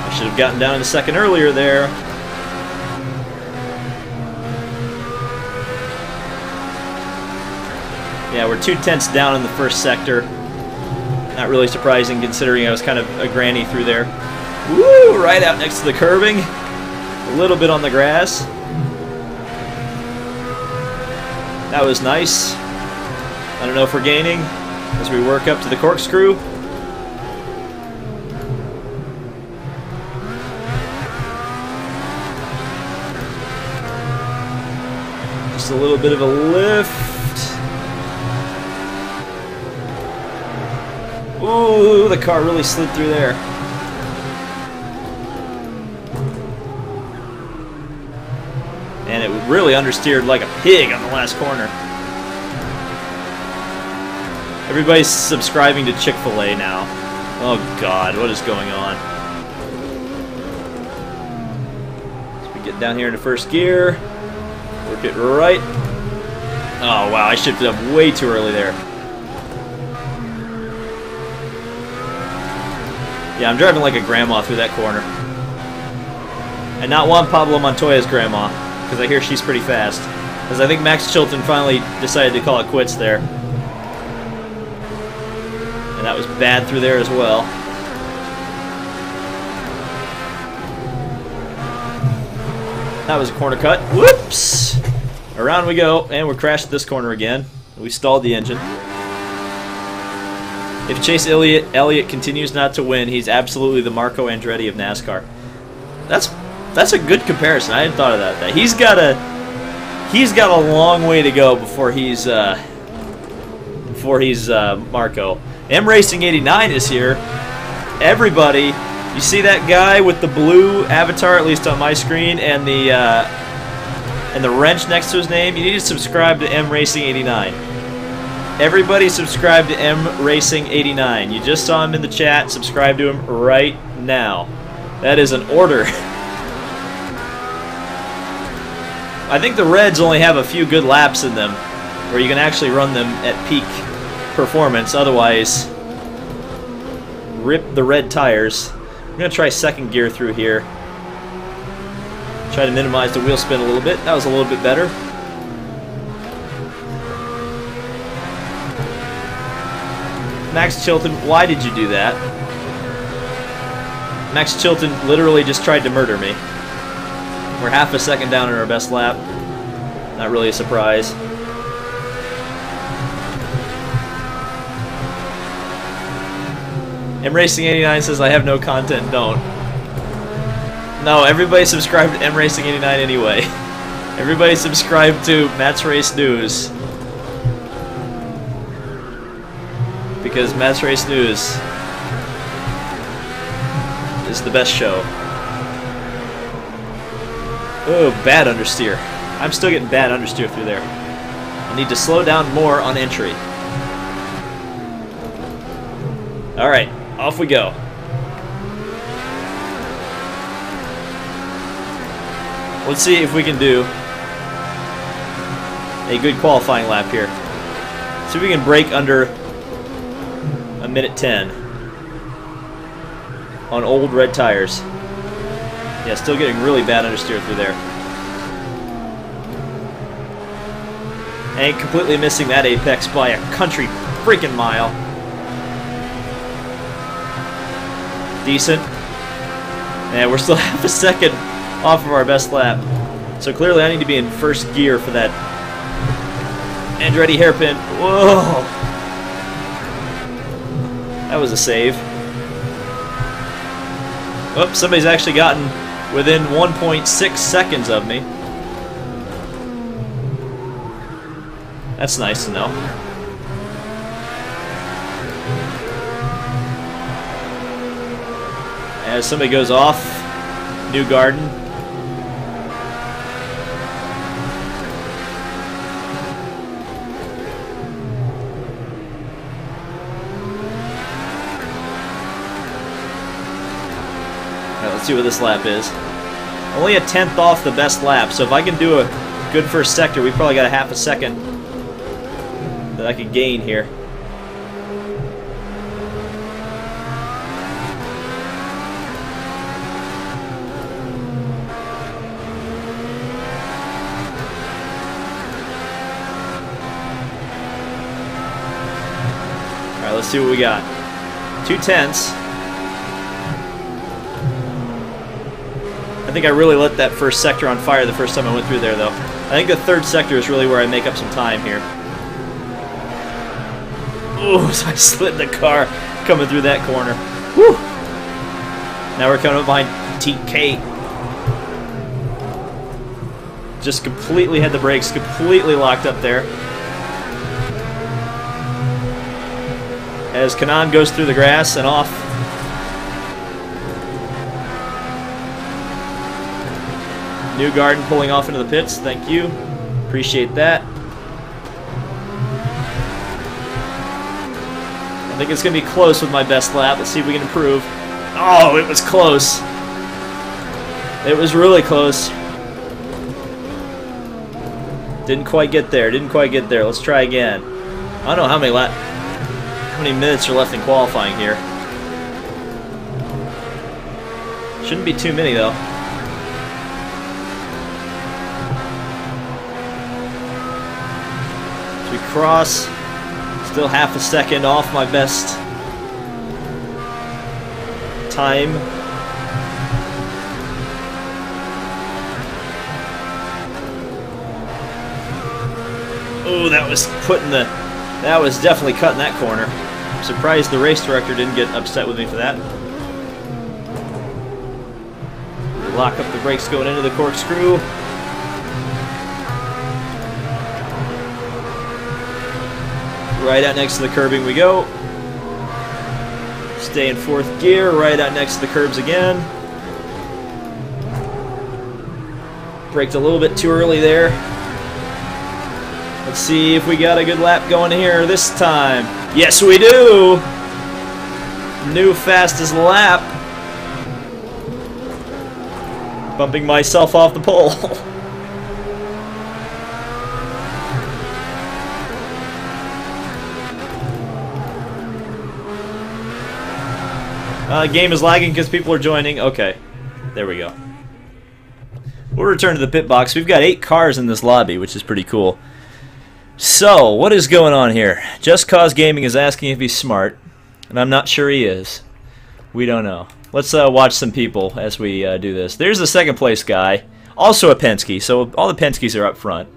I should have gotten down in the second earlier there. Yeah, we're 2/10 down in the first sector. Not really surprising considering I was kind of a granny through there. Woo! Right out next to the curbing. A little bit on the grass. That was nice. I don't know if we're gaining as we work up to the corkscrew. Just a little bit of a lift. Ooh, the car really slid through there. And it really understeered like a pig on the last corner. Everybody's subscribing to Chick-fil-A now. Oh God, what is going on? So we get down here into first gear. Work it right. Oh wow, I shifted up way too early there. Yeah, I'm driving like a grandma through that corner. And not Juan Pablo Montoya's grandma, because I hear she's pretty fast. Because I think Max Chilton finally decided to call it quits there. And that was bad through there as well. That was a corner cut. Whoops! Around we go, and we're crashed this corner again. We stalled the engine. If Chase Elliott continues not to win, he's absolutely the Marco Andretti of NASCAR. That's a good comparison. I hadn't thought of that. He's got a long way to go before he's Marco. M Racing 89 is here. Everybody, you see that guy with the blue avatar, at least on my screen, and the wrench next to his name? You need to subscribe to M Racing 89. Everybody subscribe to M Racing 89. You just saw him in the chat. Subscribe to him right now. That is an order. I think the Reds only have a few good laps in them where you can actually run them at peak performance. Otherwise, rip the red tires. I'm going to try second gear through here. Try to minimize the wheel spin a little bit. That was a little bit better. Max Chilton, why did you do that? Max Chilton literally just tried to murder me. We're half a second down in our best lap. Not really a surprise. M Racing 89 says I have no content, don't. No, everybody subscribe to M Racing 89 anyway. Everybody subscribe to Matt's Race News. Because Matt's Race News is the best show. Oh, bad understeer. I'm still getting bad understeer through there. I need to slow down more on entry. Alright, off we go. Let's see if we can do a good qualifying lap here. See if we can break under a minute 10 on old red tires. Yeah, still getting really bad understeer through there. And completely missing that apex by a country freaking mile. Decent. And we're still half a second off of our best lap. So clearly I need to be in first gear for that Andretti hairpin. Whoa! That was a save. Oh, somebody's actually gotten within 1.6 seconds of me. That's nice to know. As somebody goes off, New Garden. Alright, let's see what this lap is. Only a 10th off the best lap, so if I can do a good first sector, we probably got a half a second that I could gain here. Alright, let's see what we got. 2/10. I think I really lit that first sector on fire the first time I went through there, though. I think the third sector is really where I make up some time here. Ooh, so I slid the car coming through that corner. Whew! Now we're coming up behind TK. Just completely had the brakes completely locked up there. As Kanan goes through the grass and off. New Garden pulling off into the pits. Thank you. Appreciate that. I think it's going to be close with my best lap. Let's see if we can improve. Oh, it was close. It was really close. Didn't quite get there. Didn't quite get there. Let's try again. I don't know how many minutes are left in qualifying here. Shouldn't be too many, though. As we cross, still half a second off my best time. Oh, that was definitely cutting that corner. I'm surprised the race director didn't get upset with me for that. Lock up the brakes going into the corkscrew. Right out next to the curbing we go. Stay in fourth gear, right out next to the curbs again. Braked a little bit too early there. Let's see if we got a good lap going here this time. Yes, we do! New fastest lap. Bumping myself off the pole. Game is lagging because people are joining. Okay, there we go. We'll return to the pit box. We've got 8 cars in this lobby, which is pretty cool. So, what is going on here? Just Cause Gaming is asking if he's smart, and I'm not sure he is. We don't know. Let's watch some people as we do this. There's the second place guy, also a Penske, so all the Penskes are up front.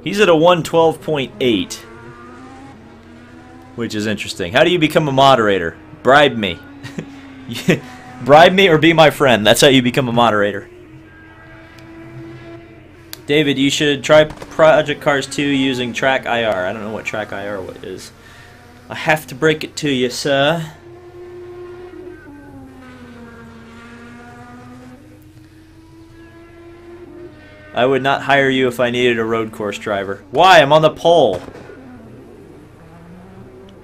He's at a 112.8, which is interesting. How do you become a moderator? Bribe me. Bribe me or be my friend. That's how you become a moderator. David, you should try Project Cars 2 using Track IR. I don't know what Track IR is. I have to break it to you, sir. I would not hire you if I needed a road course driver. Why? I'm on the pole.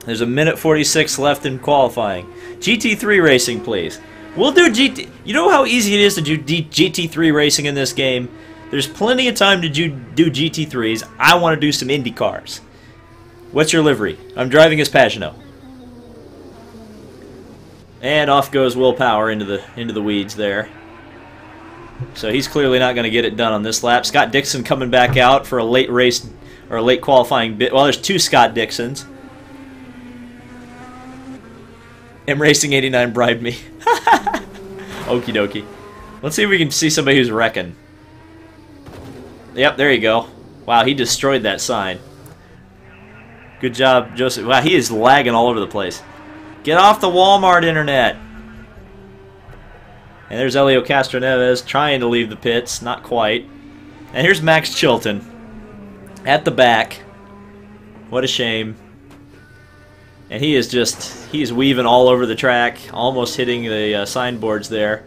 There's a minute 46 left in qualifying. GT3 racing, please. We'll do GT... You know how easy it is to do GT3 racing in this game? There's plenty of time to do GT3s. I want to do some IndyCars. What's your livery? I'm driving as Pagano. And off goes Will Power into the weeds there. So he's clearly not going to get it done on this lap. Scott Dixon coming back out for a late race or a late qualifying bit. Well, there's 2 Scott Dixons. M Racing 89 bribed me. Okie dokie. Let's see if we can see somebody who's wrecking. Yep, there you go. Wow, he destroyed that sign. Good job, Joseph. Wow, he is lagging all over the place. Get off the Walmart internet. And there's Elio Castroneves trying to leave the pits. Not quite. And here's Max Chilton at the back. What a shame. And he is weaving all over the track, almost hitting the signboards there.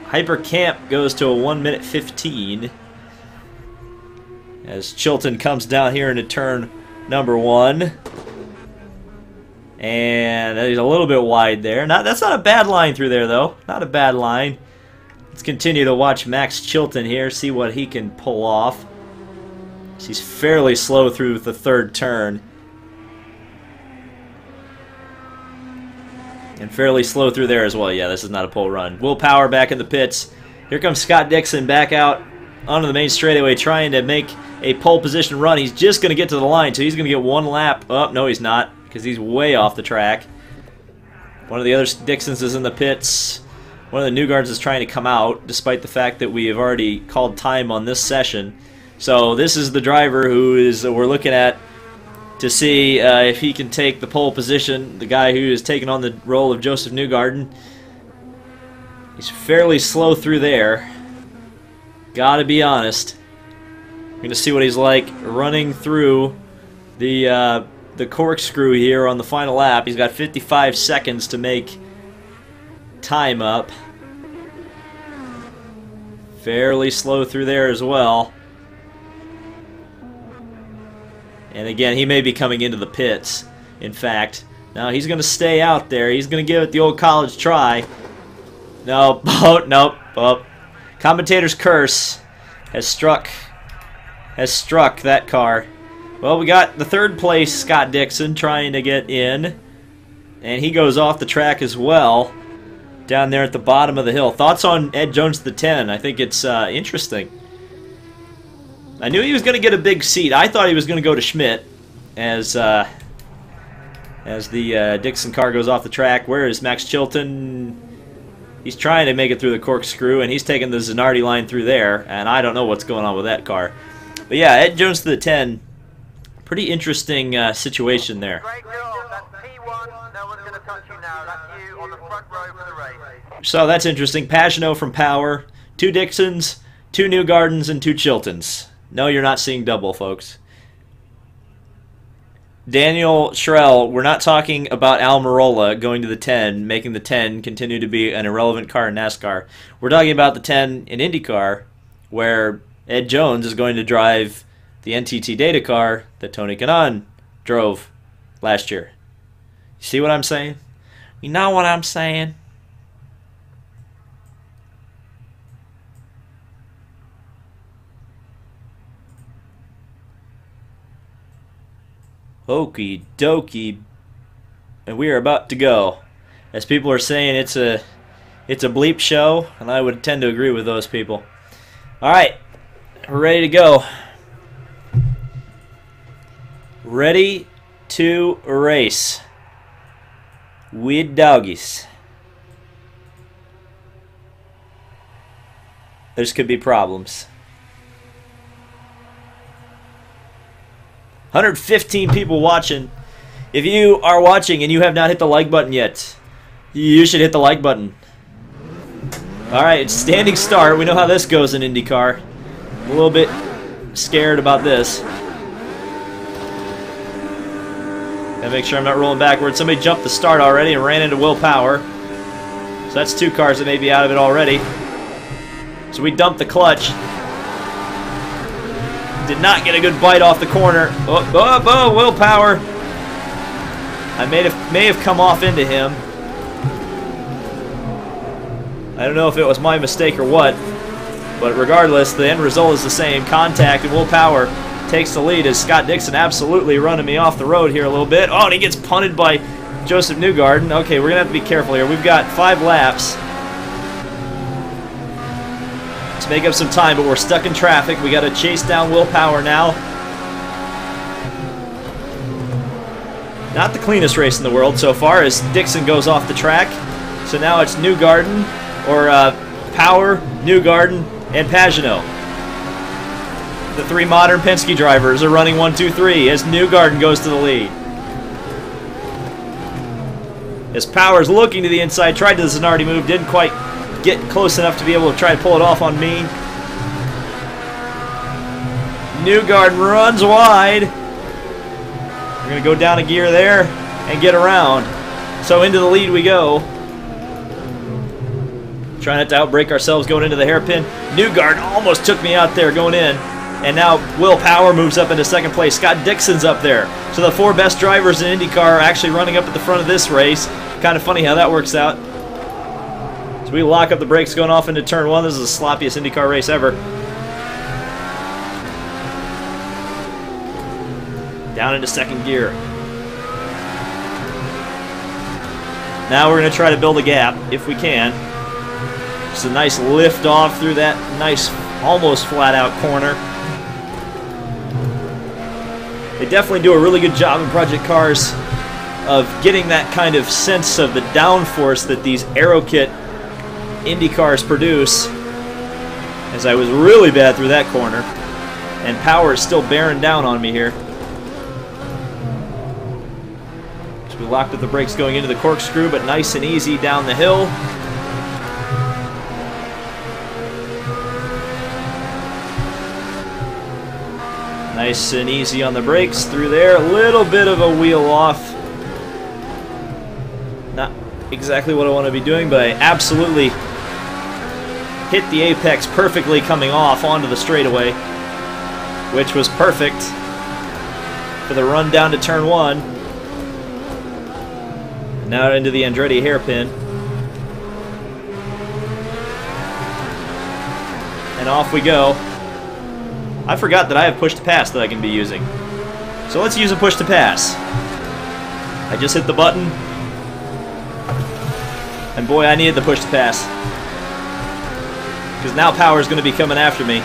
Hyper Camp goes to a 1 minute 15 as Chilton comes down here into turn number 1. And he's a little bit wide there. That's not a bad line through there, though. Not a bad line. Let's continue to watch Max Chilton here, see what he can pull off. He's fairly slow through the third turn. And fairly slow through there as well. Yeah, this is not a pole run. Will Power back in the pits. Here comes Scott Dixon back out onto the main straightaway trying to make a pole position run. He's just going to get to the line, so he's going to get one lap. Oh, no, he's not, because he's way off the track. One of the other Dixons is in the pits. One of the Newgards is trying to come out, despite the fact that we have already called time on this session. So this is the driver who is we're looking at to see if he can take the pole position. The guy who is taking on the role of Joseph Newgarden. He's fairly slow through there. Gotta be honest. We're going to see what he's like running through the corkscrew here on the final lap. He's got 55 seconds to make time up. Fairly slow through there as well. And again, he may be coming into the pits, in fact. Now he's going to stay out there. He's going to give it the old college try. No, oh, nope. Oh. Commentator's curse has struck that car. Well, we got the third place Scott Dixon trying to get in. And he goes off the track as well. Down there at the bottom of the hill. Thoughts on Ed Jones the 10? I think it's interesting. I knew he was going to get a big seat. I thought he was going to go to Schmidt as the Dixon car goes off the track. Where is Max Chilton? He's trying to make it through the corkscrew, and he's taking the Zanardi line through there, and I don't know what's going on with that car. But yeah, Ed Jones to the 10. Pretty interesting situation there. Great job. That's P1. No one's going to touch you now. That's you on the front row for the race. So that's interesting. Pagano from Power. 2 Dixons, 2 Newgardens, and 2 Chiltons. No, you're not seeing double, folks. Daniel Shrell, we're not talking about Almirola going to the 10, making the 10 continue to be an irrelevant car in NASCAR. We're talking about the 10 in IndyCar, where Ed Jones is going to drive the NTT Data car that Tony Kanaan drove last year. You see what I'm saying? You know what I'm saying? Okie dokie, and we are about to go. As people are saying, it's a bleep show, and I would tend to agree with those people. All right, we're ready to go. Ready to race with doggies. There's could be problems. 115 people watching. If you are watching and you have not hit the like button yet, you should hit the like button. Alright, standing start. We know how this goes in IndyCar. A little bit scared about this. Gotta make sure I'm not rolling backwards. Somebody jumped the start already and ran into Will Power. So that's 2 cars that may be out of it already. So we dumped the clutch. Did not get a good bite off the corner. Oh, Will Power. I may have come off into him. I don't know if it was my mistake or what, but regardless, the end result is the same. Contact, and Will Power takes the lead as Scott Dixon absolutely running me off the road here a little bit. Oh, and he gets punted by Joseph Newgarden. Okay, we're going to have to be careful here. We've got 5 laps to make up some time, but we're stuck in traffic. We got to chase down Will Power now. Not the cleanest race in the world so far as Dixon goes off the track. So now it's Newgarden, or Power, Newgarden, and Pagano. The 3 modern Penske drivers are running 1, 2, 3 as Newgarden goes to the lead. As Power's looking to the inside, tried the Zanardi move, didn't quite get close enough to be able to try to pull it off on me. Newgarden runs wide. We're going to go down a gear there and get around. So into the lead we go. Trying not to outbrake ourselves going into the hairpin. Newgarden almost took me out there going in. And now Will Power moves up into second place. Scott Dixon's up there. So the 4 best drivers in IndyCar are actually running up at the front of this race. Kind of funny how that works out. So we lock up the brakes going off into turn 1. This is the sloppiest IndyCar race ever. Down into second gear. Now we're going to try to build a gap, if we can. Just a nice lift off through that nice, almost flat out corner. They definitely do a really good job in Project Cars of getting that kind of sense of the downforce that these AeroKit IndyCars produce. As I was really bad through that corner. And Power is still bearing down on me here. So we locked up the brakes going into the corkscrew, but nice and easy down the hill. Nice and easy on the brakes through there. A little bit of a wheel off. Not exactly what I want to be doing, but I absolutely hit the apex perfectly coming off onto the straightaway, which was perfect for the run down to turn 1. And now into the Andretti hairpin. And off we go. I forgot that I have push to pass that I can be using. So let's use a push to pass. I just hit the button. And boy, I needed the push to pass. Because now Power's going to be coming after me.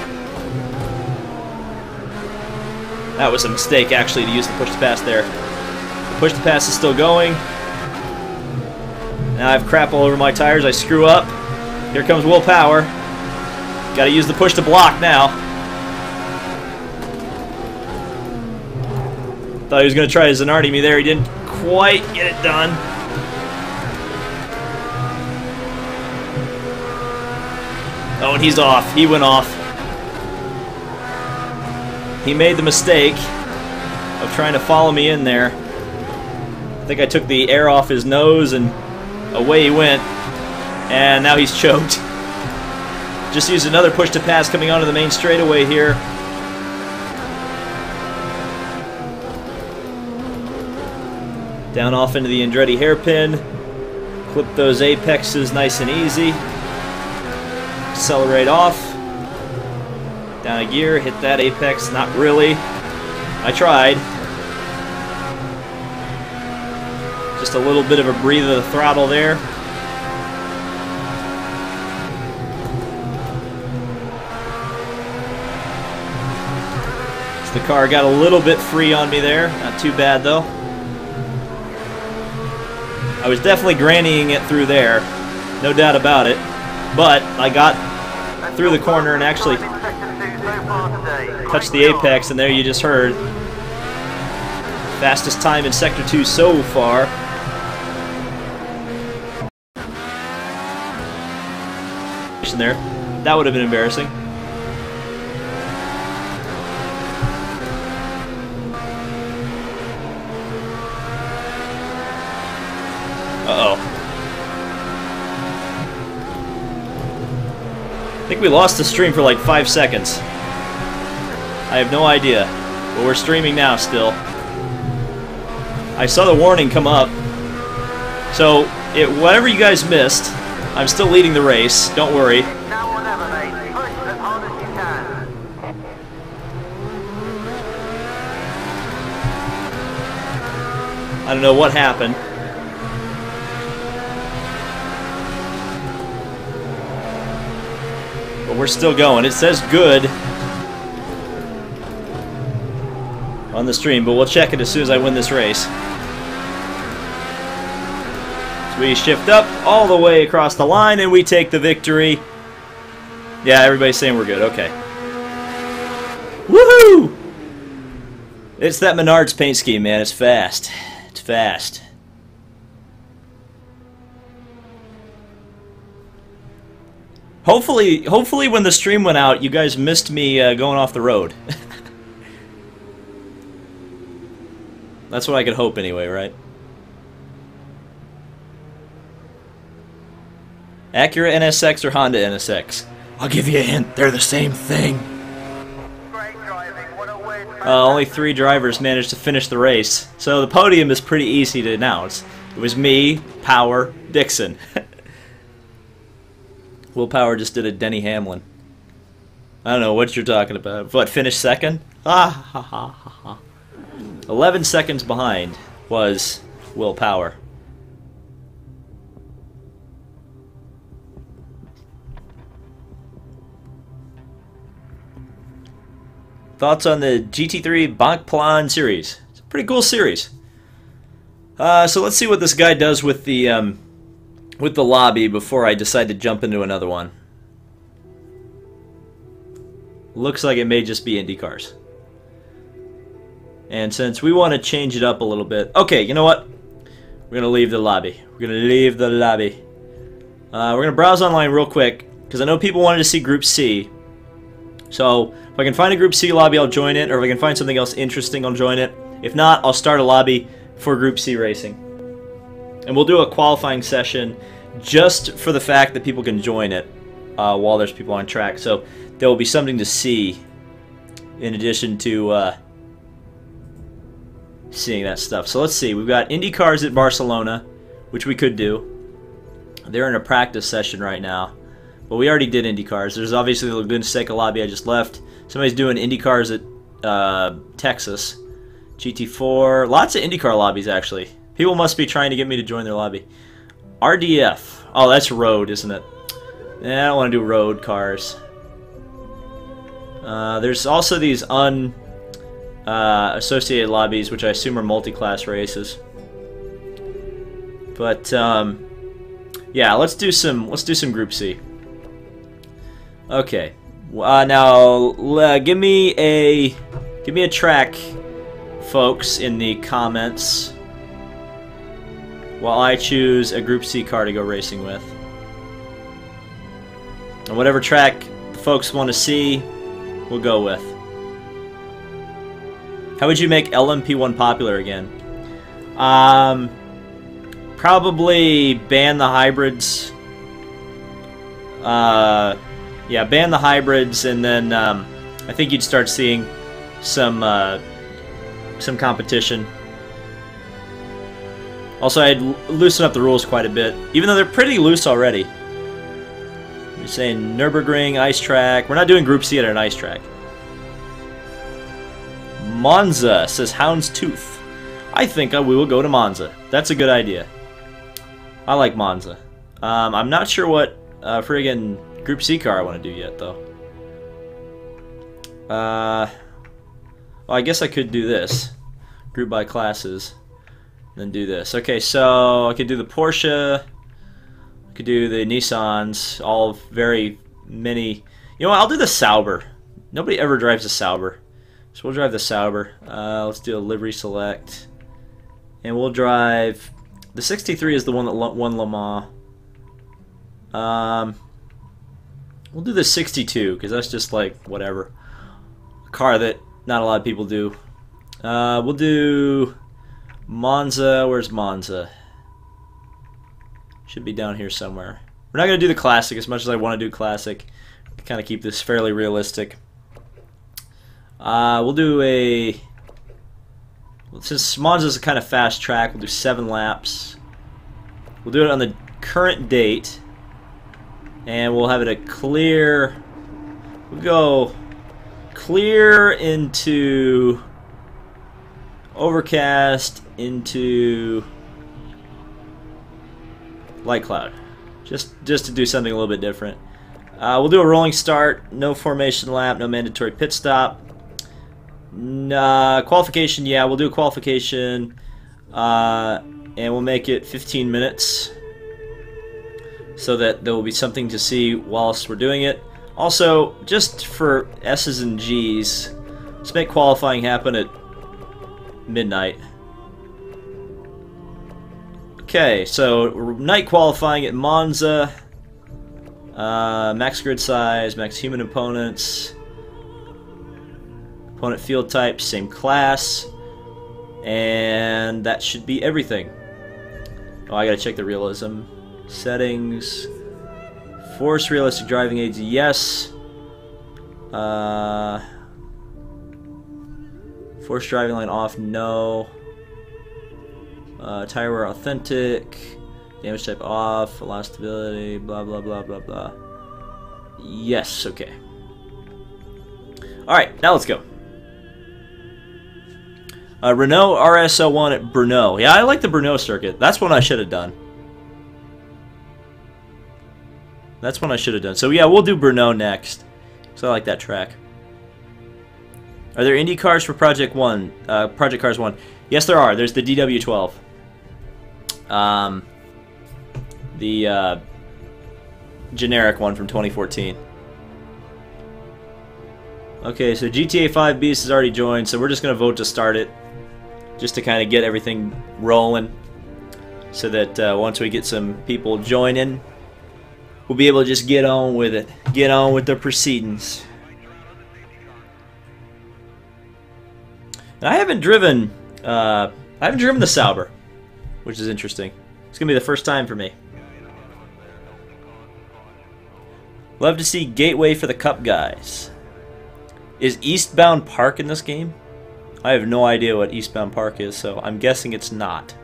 That was a mistake, actually, to use the push to pass there. The push to pass is still going. Now I have crap all over my tires. I screw up. Here comes Will Power. Got to use the push to block now. Thought he was going to try to Zanardi me there. He didn't quite get it done. Oh, and he's off. He went off. He made the mistake of trying to follow me in there. I think I took the air off his nose and away he went. And now he's choked. Just used another push to pass coming onto the main straightaway here. Down off into the Andretti hairpin. Clip those apexes nice and easy. Accelerate off. Down a gear, hit that apex. Not really. I tried. Just a little bit of a breather of the throttle there. So the car got a little bit free on me there. Not too bad though. I was definitely grannying it through there, no doubt about it, but I got through the corner and actually touched the apex, and there you just heard. Fastest time in Sector 2 so far. There, that would have been embarrassing. Uh-oh. I think we lost the stream for like 5 seconds. I have no idea. But we're streaming now still. I saw the warning come up. So, whatever you guys missed, I'm still leading the race. Don't worry. Now or never, mate. Push as hard as you can. I don't know what happened. But we're still going. It says good on the stream, but we'll check it as soon as I win this race. So we shift up all the way across the line and we take the victory. Yeah, everybody's saying we're good. Okay. Woohoo! It's that Menards paint scheme, man. It's fast. It's fast. Hopefully when the stream went out, you guys missed me going off the road. That's what I could hope anyway, right? Acura NSX or Honda NSX? I'll give you a hint. They're the same thing. Great job. Only 3 drivers managed to finish the race. So the podium is pretty easy to announce. It was me, Power, Dixon. Will Power just did a Denny Hamlin. I don't know what you're talking about. What, finished second? Ah, ha, ha, ha, ha. 11 seconds behind was Will Power. Thoughts on the GT3 Bank Plan series? It's a pretty cool series. So let's see what this guy does with the lobby before I decide to jump into another one. Looks like it may just be IndyCars. And since we want to change it up a little bit, okay, you know what? We're gonna leave the lobby. We're gonna leave the lobby. We're gonna browse online real quick because I know people wanted to see Group C. So if I can find a Group C lobby, I'll join it, or if I can find something else interesting, I'll join it. If not, I'll start a lobby for Group C racing. And we'll do a qualifying session just for the fact that people can join it while there's people on track. So there will be something to see in addition to seeing that stuff. So let's see. We've got IndyCars at Barcelona, which we could do. They're in a practice session right now. But we already did IndyCars. There's obviously the Laguna Seca lobby I just left. Somebody's doing IndyCars at Texas. GT4. Lots of IndyCar lobbies, actually. People must be trying to get me to join their lobby. RDF. Oh, that's road, isn't it? I don't want to do road cars. There's also these associated lobbies, which I assume are multi-class races. But yeah, let's do some Group C. Okay, now give me a track, folks, in the comments while I choose a Group C car to go racing with. And whatever track the folks want to see, we'll go with. How would you make LMP1 popular again? Probably ban the hybrids. Yeah, ban the hybrids, and then I think you'd start seeing some competition. Also, I'd loosen up the rules quite a bit, even though they're pretty loose already. You're saying Nürburgring, ice track. We're not doing Group C at an ice track. Monza, says Houndstooth. I think we will go to Monza. That's a good idea. I like Monza. I'm not sure what friggin' Group C car I want to do yet, though. Well, I guess I could do this. Group by classes. Then do this. Okay, so I could do the Porsche. I could do the Nissans. All very many. You know what? I'll do the Sauber. Nobody ever drives a Sauber. So we'll drive the Sauber. Let's do a livery select. And we'll drive... The 63 is the one that won Le Mans. We'll do the 62, because that's just like, whatever. A car that not a lot of people do. We'll do Monza. Where's Monza? Should be down here somewhere. We're not going to do the Classic as much as I want to do Classic. Kind of keep this fairly realistic. We'll do a... Since Monza's a kind of fast track, we'll do 7 laps. We'll do it on the current date. And we'll have it a clear... We'll go clear into... Overcast into... Light cloud. Just to do something a little bit different. We'll do a rolling start, no formation lap, no mandatory pit stop. Qualification, yeah, we'll do a qualification, and we'll make it 15 minutes so that there will be something to see whilst we're doing it. Also, just for S's and G's, let's make qualifying happen at midnight. Okay, so night qualifying at Monza. Max grid size, max human opponents. Opponent field type, same class. And that should be everything. Oh, I gotta check the realism. Settings. Force realistic driving aids, yes. Force driving line off, no. Tire wear authentic. Damage type off. Allow stability. Blah blah blah blah blah. Yes. Okay. All right. Now let's go. Renault RS01 at Brno. Yeah, I like the Brno circuit. That's what I should have done. That's what I should have done. So yeah, we'll do Brno next. So I like that track. Are there Indy cars for Project Cars 1? Yes, there are. There's the DW12. The generic one from 2014. Okay, so GTA 5 Beast has already joined, so we're just going to vote to start it. Just to kind of get everything rolling. So that once we get some people joining, we'll be able to just get on with it. Get on with the proceedings. And I haven't driven the Sauber, which is interesting. It's gonna be the first time for me. Love to see Gateway for the Cup guys. Is Eastbound Park in this game? I have no idea what Eastbound Park is, so I'm guessing it's not.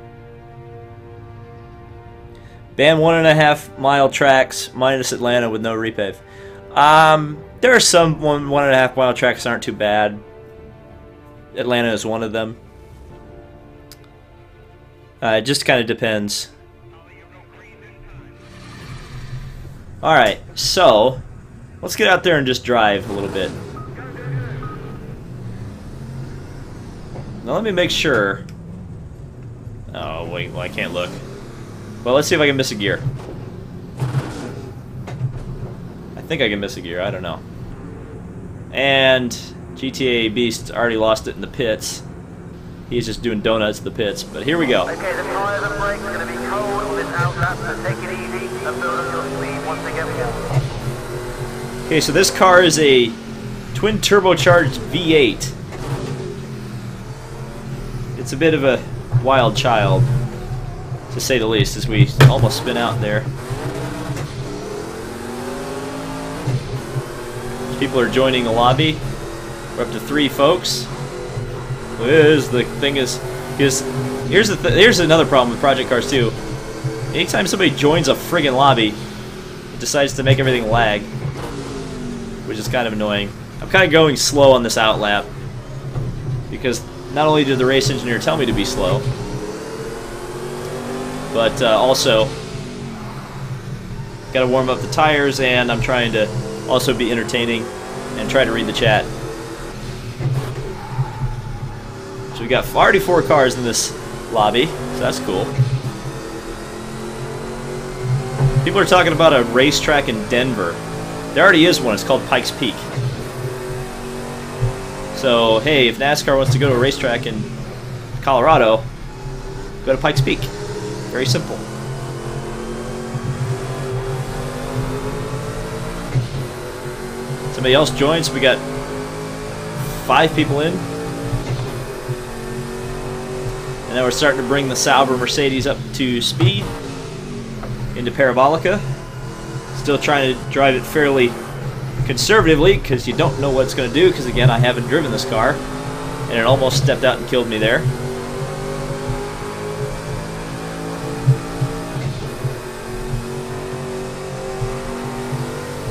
Ban 1.5 mile tracks minus Atlanta with no repave. There are some 1.5 mile tracks that aren't too bad. Atlanta is one of them. It just kind of depends. Alright, so let's get out there and just drive a little bit. Now let me make sure. Oh wait, well I can't look. Well, let's see if I can miss a gear. I think I can miss a gear, I don't know. And GTA Beast already lost it in the pits. He's just doing donuts in the pits, but here we go. Okay, the tyres and brakes are going to be cold on this outlap, so take it easy and build up your speed once they get warm. Okay, so this car is a twin turbocharged V8. It's a bit of a wild child, to say the least, as we almost spin out there. People are joining the lobby. We're up to 3 folks. Here's another problem with Project Cars 2. Anytime somebody joins a friggin' lobby, it decides to make everything lag, which is kind of annoying. I'm kind of going slow on this outlap because not only did the race engineer tell me to be slow, but also got to warm up the tires, and I'm trying to also be entertaining and try to read the chat. So we got already 4 cars in this lobby, so that's cool. People are talking about a racetrack in Denver. There already is one. It's called Pikes Peak. So, hey, if NASCAR wants to go to a racetrack in Colorado, go to Pikes Peak. Very simple. Somebody else joins. We got 5 people in. And now we're starting to bring the Sauber Mercedes up to speed into Parabolica. Still trying to drive it fairly conservatively because you don't know what it's going to do, because again, I haven't driven this car and it almost stepped out and killed me there.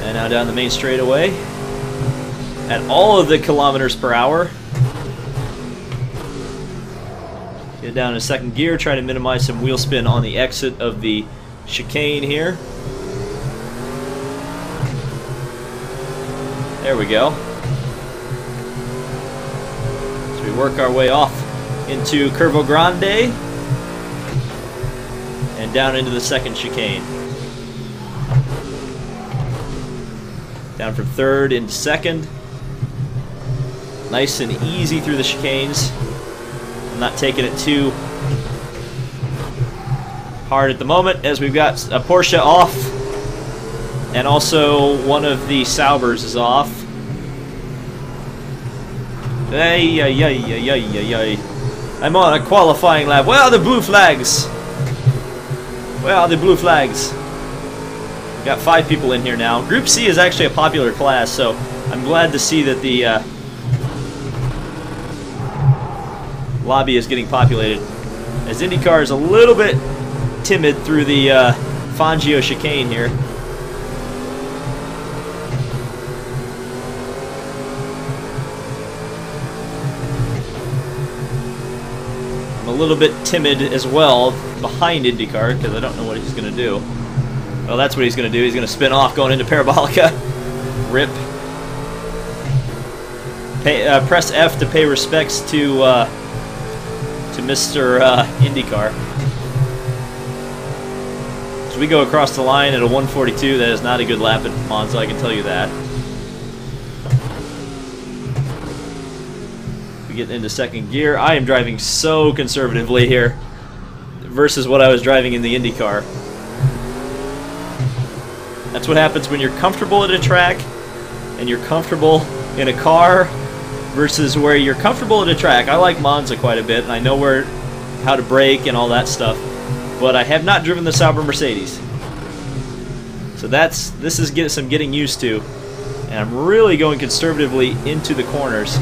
And now down the main straightaway at all of the kilometers per hour. Get down to second gear, trying to minimize some wheel spin on the exit of the chicane here. There we go. So we work our way off into Curvo Grande and down into the second chicane. Down from third into second. Nice and easy through the chicanes. I'm not taking it too hard at the moment, as we've got a Porsche off, and also one of the Saubers is off. I'm on a qualifying lap. Where are the blue flags? Where are the blue flags? We've got 5 people in here now. Group C is actually a popular class, so I'm glad to see that the lobby is getting populated. As IndyCar is a little bit timid through the Fangio chicane here. I'm a little bit timid as well behind IndyCar because I don't know what he's going to do. Well, that's what he's going to do. He's going to spin off going into Parabolica. Rip. Press F to pay respects to Mr. IndyCar. So we go across the line at a 142. That is not a good lap at Monza, I can tell you that. We get into second gear. I am driving so conservatively here versus what I was driving in the IndyCar. That's what happens when you're comfortable at a track and you're comfortable in a car versus where you're comfortable at a track. I like Monza quite a bit, and I know how to brake and all that stuff, but I have not driven the Sauber Mercedes. So this is some getting used to, and I'm really going conservatively into the corners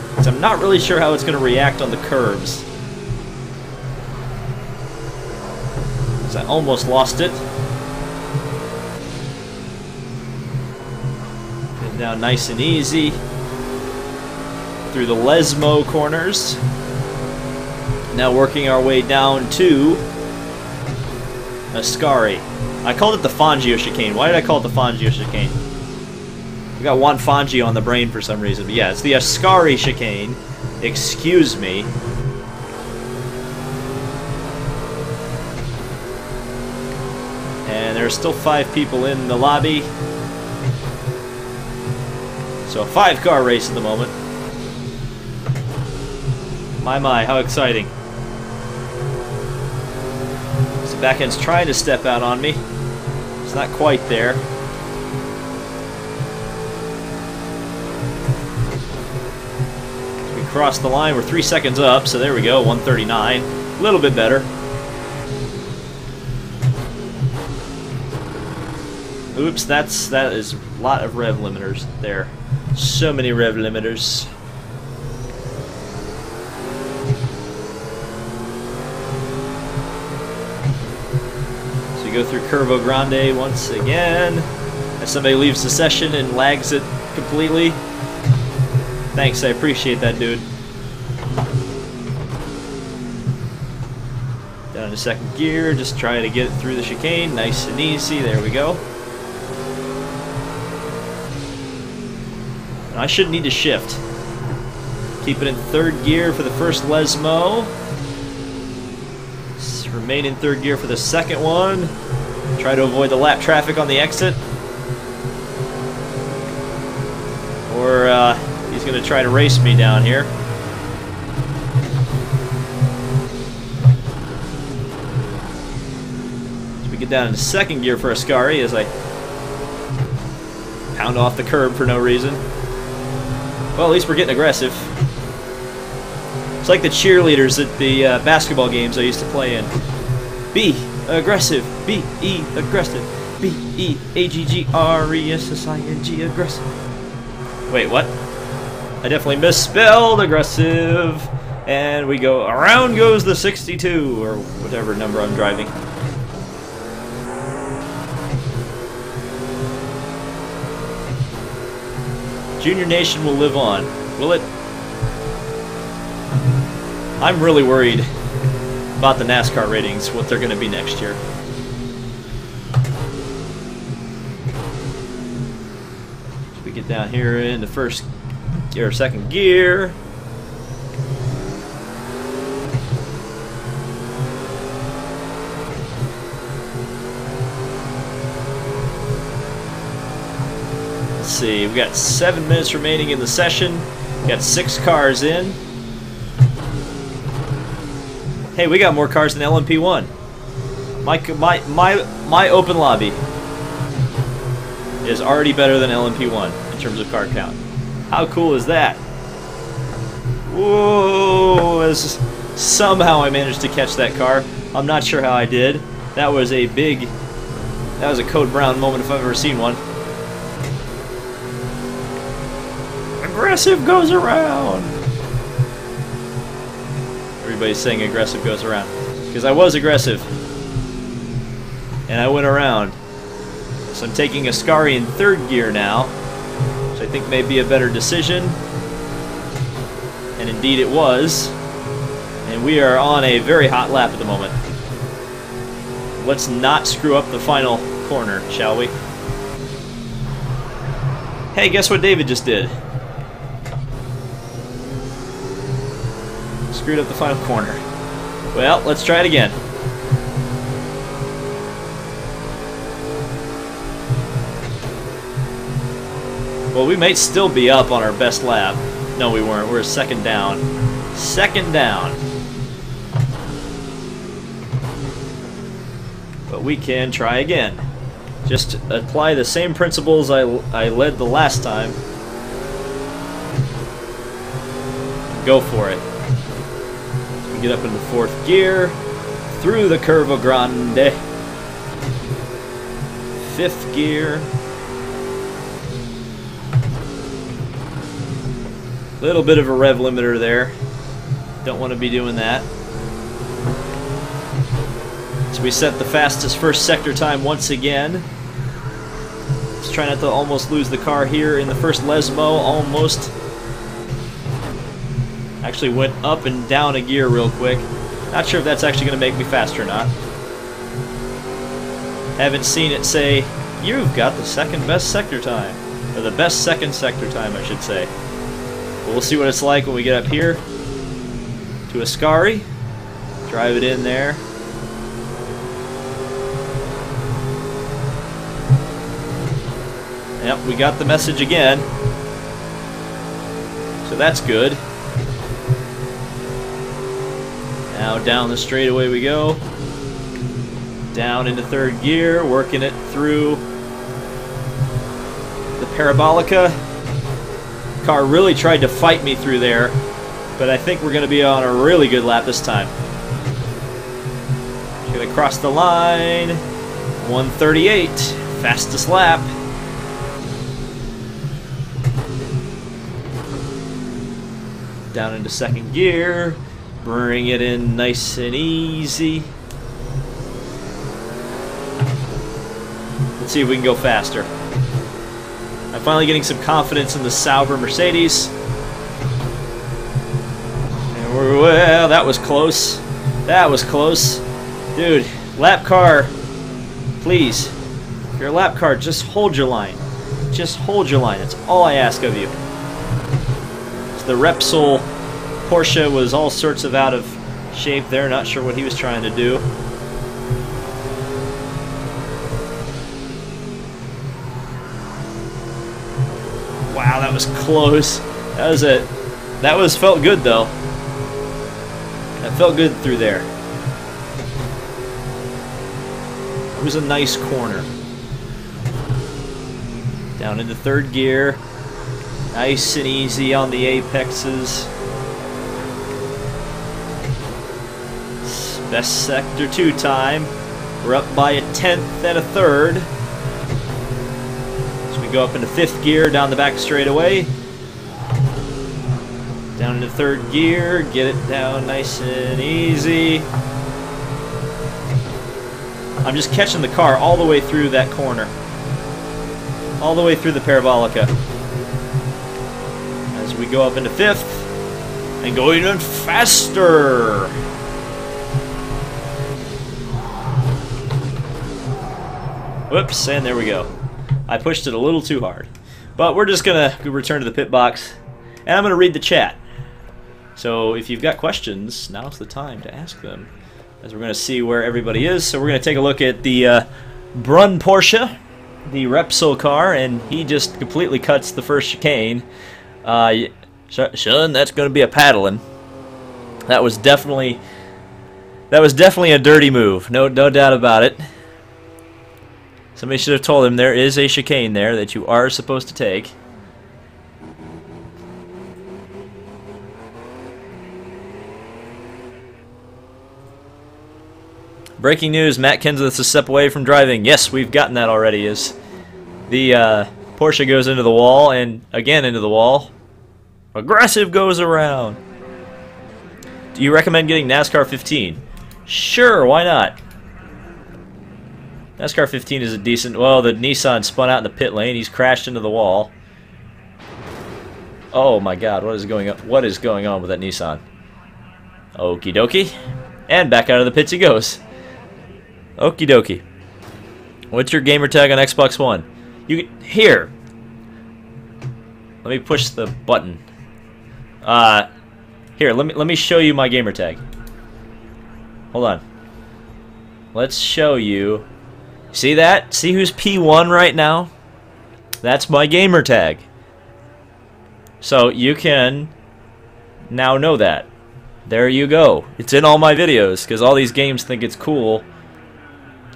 because I'm not really sure how it's going to react on the curves. Because I almost lost it. Getting down nice and easy through the Lesmo corners. Now working our way down to Ascari. I called it the Fangio chicane. Why did I call it the Fangio chicane? We got Juan Fangio on the brain for some reason. But yeah, it's the Ascari chicane. Excuse me. And there are still 5 people in the lobby. So a 5-car race at the moment. My, how exciting. So back end's trying to step out on me. It's not quite there. So we crossed the line. We're 3 seconds up, so there we go, 139. A little bit better. Oops, that is a lot of rev limiters there. So many rev limiters. Go through Curvo Grande once again as somebody leaves the session and lags it completely. Thanks, I appreciate that, dude. Down to second gear, just trying to get it through the chicane, nice and easy. There we go. And I shouldn't need to shift. Keep it in third gear for the first Lesmo. Remain in third gear for the second one. Try to avoid the lap traffic on the exit. Or he's going to try to race me down here. So we get down into second gear for Ascari as I pound off the curb for no reason. Well, at least we're getting aggressive. It's like the cheerleaders at the basketball games I used to play in. Be aggressive. B-E aggressive. B-E-A-G-G-R-E-S-S-I-N-G aggressive. Wait, what? I definitely misspelled aggressive. And we go, around goes the 62, or whatever number I'm driving. Junior Nation will live on. Will it? I'm really worried about the NASCAR ratings, what they're going to be next year. We get down here in the first or second gear. Let's see, we got 7 minutes remaining in the session. We got 6 cars in. Hey, we got more cars than LMP1. My open lobby is already better than LMP1 in terms of car count. How cool is that? Whoa! Somehow I managed to catch that car. I'm not sure how I did. That was a Code Brown moment if I've ever seen one. Aggressive goes around. Everybody's saying aggressive goes around. Because I was aggressive. And I went around. So I'm taking Ascari in third gear now, which I think may be a better decision. And indeed it was. And we are on a very hot lap at the moment. Let's not screw up the final corner, shall we? Hey, guess what David just did? Screwed up the final corner. Well, let's try it again. Well, we may still be up on our best lap. No, we weren't. We're a second down. Second down. But we can try again. Just apply the same principles I led the last time. Go for it. We get up into fourth gear. Through the Curva Grande. Fifth gear. Little bit of a rev limiter there. Don't want to be doing that. So we set the fastest first sector time once again. Let's try not to almost lose the car here in the first Lesmo. Almost. Actually went up and down a gear real quick. Not sure if that's actually going to make me faster or not. Haven't seen it say, you've got the second best sector time. Or the best second sector time, I should say. We'll see what it's like when we get up here to Ascari. Drive it in there. Yep, we got the message again. So that's good. Now down the straightaway we go. Down into third gear, working it through the Parabolica. Car really tried to fight me through there, but I think we're going to be on a really good lap this time. Going to cross the line. 138, fastest lap. Down into second gear, bring it in nice and easy. Let's see if we can go faster. I'm finally getting some confidence in the Sauber Mercedes. And well, that was close. That was close. Dude, lap car, please. If you're a lap car, just hold your line. Just hold your line. That's all I ask of you. The Repsol Porsche was all sorts of out of shape there. Not sure what he was trying to do. Wow, that was close. That was it. Felt good though. That felt good through there. It was a nice corner. Down into third gear. Nice and easy on the apexes. Best sector 2 time. We're up by a 10th and a third. So we go up into 5th gear down the back straightaway. Down into 3rd gear. Get it down nice and easy. I'm just catching the car all the way through that corner. All the way through the Parabolica. As we go up into 5th and go even faster. Whoops, and there we go. I pushed it a little too hard. But we're just going to return to the pit box, and I'm going to read the chat. So if you've got questions, now's the time to ask them, as we're going to see where everybody is. So we're going to take a look at the Brunn Porsche, the Repsol car, and he just completely cuts the first chicane. Son, that's going to be a paddling. That was definitely a dirty move. No doubt about it. Somebody should have told him there is a chicane there that you are supposed to take. Breaking news, Matt Kenseth is step away from driving. Yes, we've gotten that already. As the Porsche goes into the wall, and again into the wall. Aggressive goes around. Do you recommend getting NASCAR 15? Sure, why not? NASCAR 15 is a decent... Well, the Nissan spun out in the pit lane. He's crashed into the wall. Oh my god, what is going on? What is going on with that Nissan? Okie dokie. And back out of the pits he goes. Okie dokie. What's your gamer tag on Xbox One? You here. Let me push the button. Here, let me show you my gamer tag. Hold on. Let's show you. See that? See who's P1 right now? That's my gamer tag. So you can now know that. There you go. It's in all my videos because all these games think it's cool,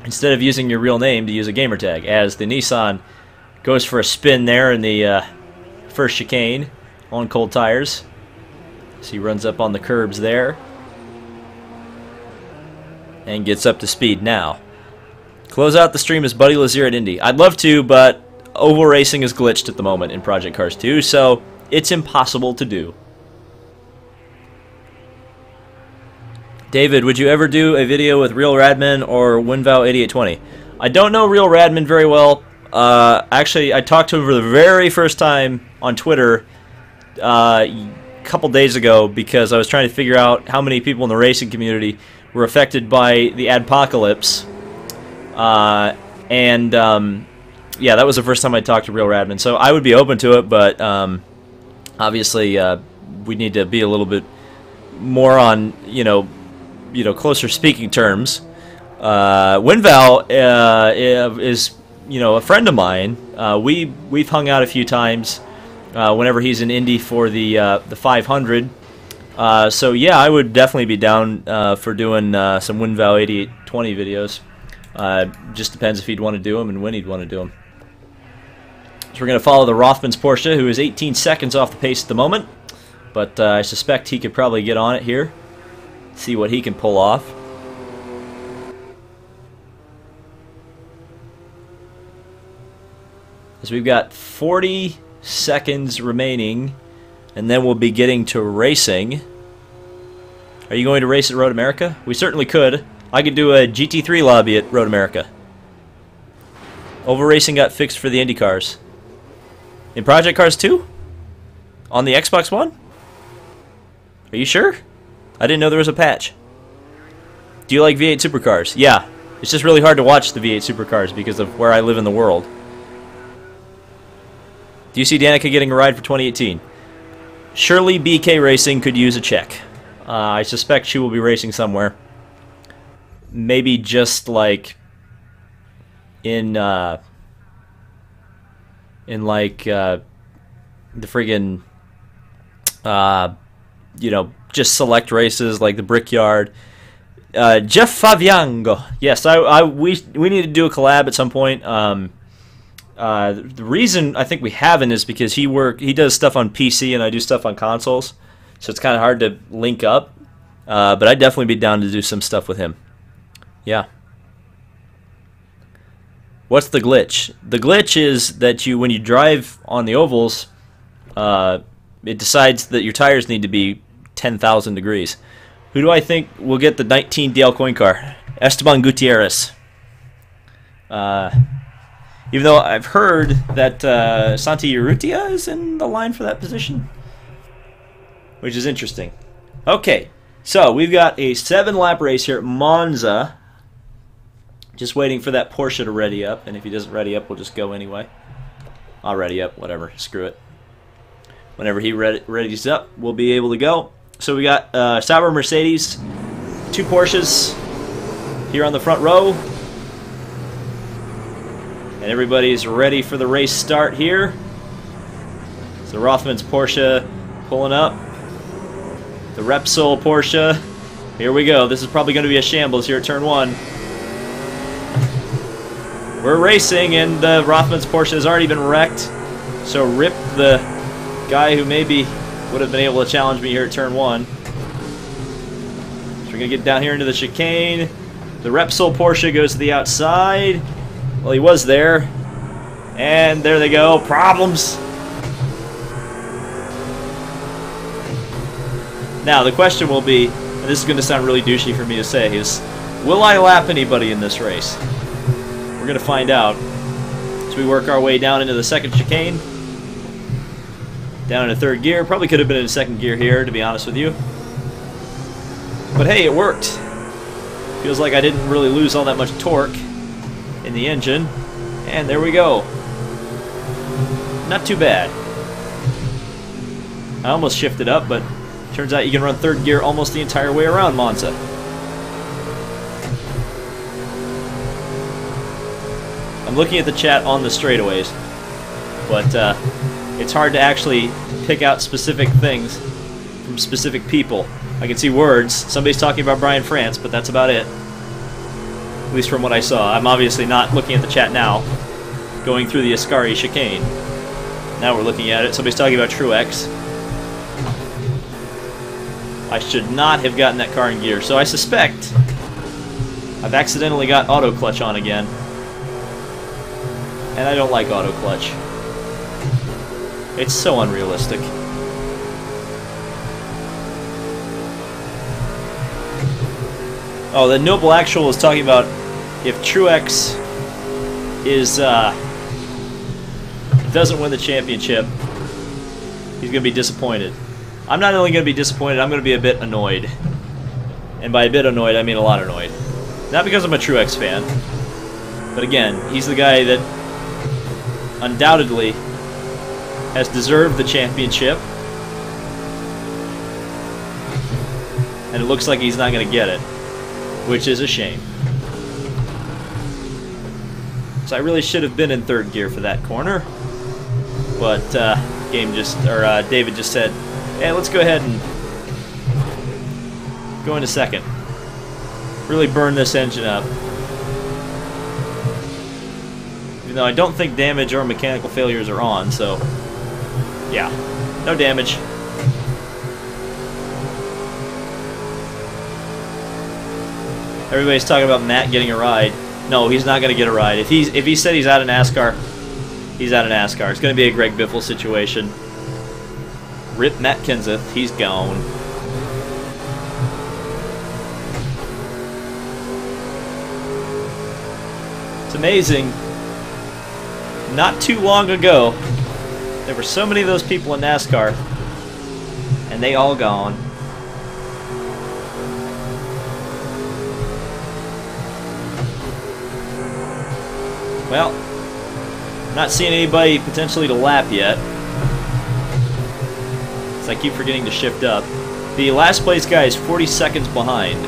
instead of using your real name, to use a gamer tag. As the Nissan goes for a spin there in the first chicane on cold tires. So he runs up on the curbs there and gets up to speed now. Close out the stream as Buddy Lazier at Indy. I'd love to, but oval racing is glitched at the moment in Project Cars 2, so it's impossible to do. David, would you ever do a video with Real Radman or WinVal 8820? I don't know Real Radman very well. Actually, I talked to him for the very first time on Twitter a couple days ago because I was trying to figure out how many people in the racing community were affected by the adpocalypse. Yeah, that was the first time I talked to Real Radman. So I would be open to it, but obviously we need to be a little bit more on, closer speaking terms. WinVal is, a friend of mine. We've hung out a few times whenever he's in Indy for the 500. So yeah, I would definitely be down for doing some WinVal 8820 videos. Just depends if he'd want to do them and when he'd want to do them. So we're going to follow the Rothmans Porsche, who is 18 seconds off the pace at the moment. But I suspect he could probably get on it here. See what he can pull off. So we've got 40 seconds remaining, and then we'll be getting to racing. Are you going to race at Road America? We certainly could. I could do a GT3 lobby at Road America. Oval racing got fixed for the IndyCars. In Project Cars 2? On the Xbox One? Are you sure? I didn't know there was a patch. Do you like V8 supercars? Yeah. It's just really hard to watch the V8 supercars because of where I live in the world. Do you see Danica getting a ride for 2018? Surely BK Racing could use a check. I suspect she will be racing somewhere. Maybe just like in the friggin' just select races like the Brickyard. Jeff Faviango. Yes, we need to do a collab at some point. The reason I think we haven't is because he does stuff on PC and I do stuff on consoles, so it's kind of hard to link up. But I'd definitely be down to do some stuff with him. Yeah. What's the glitch? The glitch is that when you drive on the ovals, it decides that your tires need to be 10,000 degrees. Who do I think will get the 19 DL coin car? Esteban Gutierrez. Even though I've heard that Santi Urrutia is in the line for that position, which is interesting. Okay, so we've got a 7-lap race here at Monza. Just waiting for that Porsche to ready up, and if he doesn't ready up, we'll just go anyway. I'll ready up, whatever, screw it. Whenever he readies up, we'll be able to go. So we got Sauber Mercedes, 2 Porsches here on the front row. And everybody's ready for the race start here. So Rothman's Porsche pulling up. The Repsol Porsche. Here we go. This is probably going to be a shambles here at turn 1. We're racing, and Rothman's Porsche has already been wrecked. So rip the guy who maybe would have been able to challenge me here at turn 1. So we're going to get down here into the chicane. The Repsol Porsche goes to the outside. Well, he was there. And there they go. Problems. Now, the question will be, and this is going to sound really douchey for me to say, is will I lap anybody in this race? We're going to find out. So we work our way down into the second chicane. Down into third gear. Probably could have been in second gear here, to be honest with you. But hey, it worked. Feels like I didn't really lose all that much torque in the engine. And there we go. Not too bad. I almost shifted up, but turns out you can run third gear almost the entire way around Monza. I'm looking at the chat on the straightaways, but it's hard to actually pick out specific things from specific people. I can see words. Somebody's talking about Brian France, but that's about it. At least from what I saw. I'm obviously not looking at the chat now, going through the Ascari chicane. Now we're looking at it. Somebody's talking about Truex. I should not have gotten that car in gear, so I suspect I've accidentally got auto clutch on again. And I don't like auto clutch. It's so unrealistic. Oh, the Noble Actual is talking about if Truex is doesn't win the championship, he's going to be disappointed. I'm not only going to be disappointed, I'm going to be a bit annoyed. And by a bit annoyed, I mean a lot annoyed. Not because I'm a Truex fan, but again, he's the guy that undoubtedly has deserved the championship. And it looks like he's not going to get it, which is a shame. So I really should have been in third gear for that corner. But David just said, hey, let's go ahead and go into second. Really burn this engine up. Even though I don't think damage or mechanical failures are on, so yeah, no damage. Everybody's talking about Matt getting a ride. No, he's not going to get a ride. If he said he's out of NASCAR, he's out of NASCAR. It's going to be a Greg Biffle situation. Rip Matt Kenseth, he's gone. It's amazing. Not too long ago, there were so many of those people in NASCAR, and they all gone. Well, not seeing anybody potentially to lap yet. I keep forgetting to shift up. The last place guy is 40 seconds behind.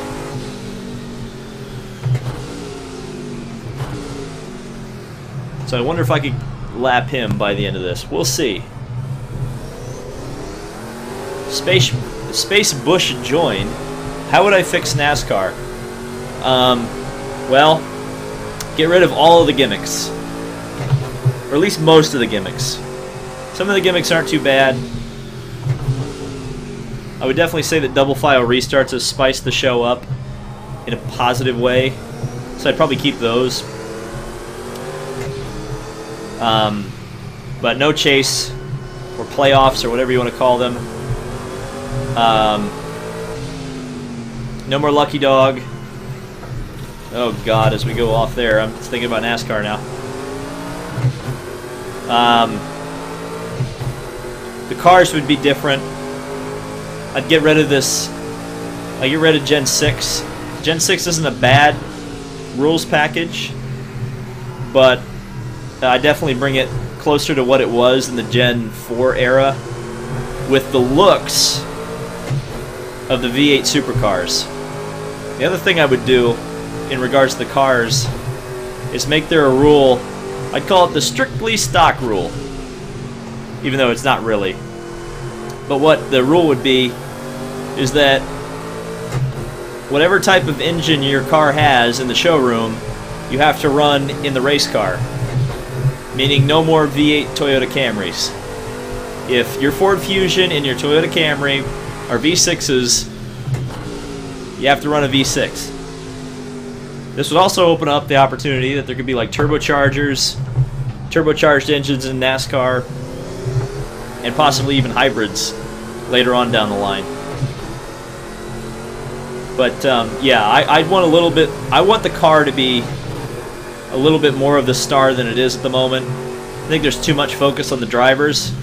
So I wonder if I could lap him by the end of this. We'll see. Space Bush joined. How would I fix NASCAR? Well, get rid of all of the gimmicks. Or at least most of the gimmicks. Some of the gimmicks aren't too bad. I would definitely say that double file restarts have spiced the show up in a positive way, so I'd probably keep those. But no chase, or playoffs, or whatever you want to call them. No more Lucky Dog. Oh God, as we go off there, I'm thinking about NASCAR now. The cars would be different. I'd get rid of this. I'd get rid of Gen 6. Gen 6 isn't a bad rules package, but I definitely bring it closer to what it was in the Gen 4 era with the looks of the V8 supercars. The other thing I would do in regards to the cars is make there a rule. I'd call it the strictly stock rule, even though it's not really. But what the rule would be is that whatever type of engine your car has in the showroom, you have to run in the race car. Meaning no more V8 Toyota Camrys. If your Ford Fusion and your Toyota Camry are V6s, you have to run a V6. This would also open up the opportunity that there could be like turbochargers, turbocharged engines in NASCAR, and possibly even hybrids later on down the line. But yeah, I'd want a little bit. I want the car to be a little bit more of the star than it is at the moment. I think there's too much focus on the drivers,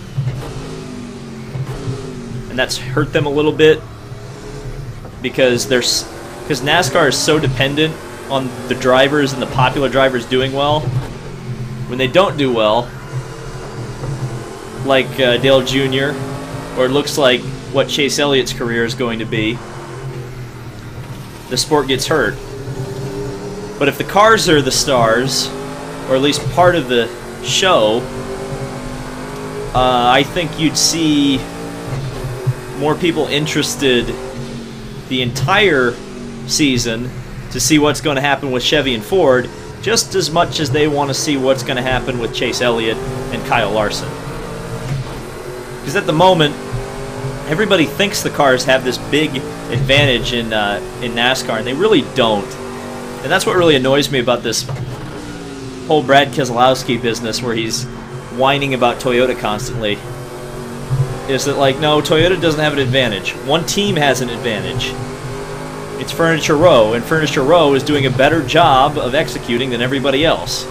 and that's hurt them a little bit because NASCAR is so dependent on the drivers and the popular drivers doing well. When they don't do well, like Dale Jr., or it looks like what Chase Elliott's career is going to be, the sport gets hurt. But if the cars are the stars, or at least part of the show, I think you'd see more people interested the entire season to see what's going to happen with Chevy and Ford, just as much as they want to see what's going to happen with Chase Elliott and Kyle Larson. Because at the moment, everybody thinks the cars have this big advantage in NASCAR, and they really don't. And that's what really annoys me about this whole Brad Keselowski business, where he's whining about Toyota constantly. Is that like, no, Toyota doesn't have an advantage. One team has an advantage. It's Furniture Row, and Furniture Row is doing a better job of executing than everybody else.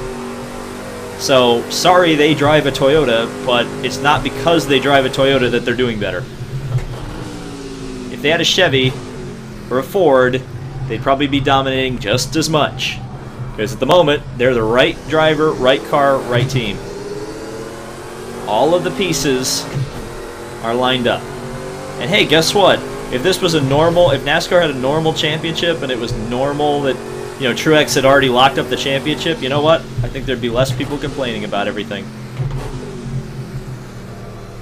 So, sorry they drive a Toyota, but it's not because they drive a Toyota that they're doing better. If they had a Chevy or a Ford, they'd probably be dominating just as much. Because at the moment, they're the right driver, right car, right team. All of the pieces are lined up. And hey, guess what? If this was a normal, if NASCAR had a normal championship and it was normal that, you know, Truex had already locked up the championship, you know what? I think there'd be less people complaining about everything.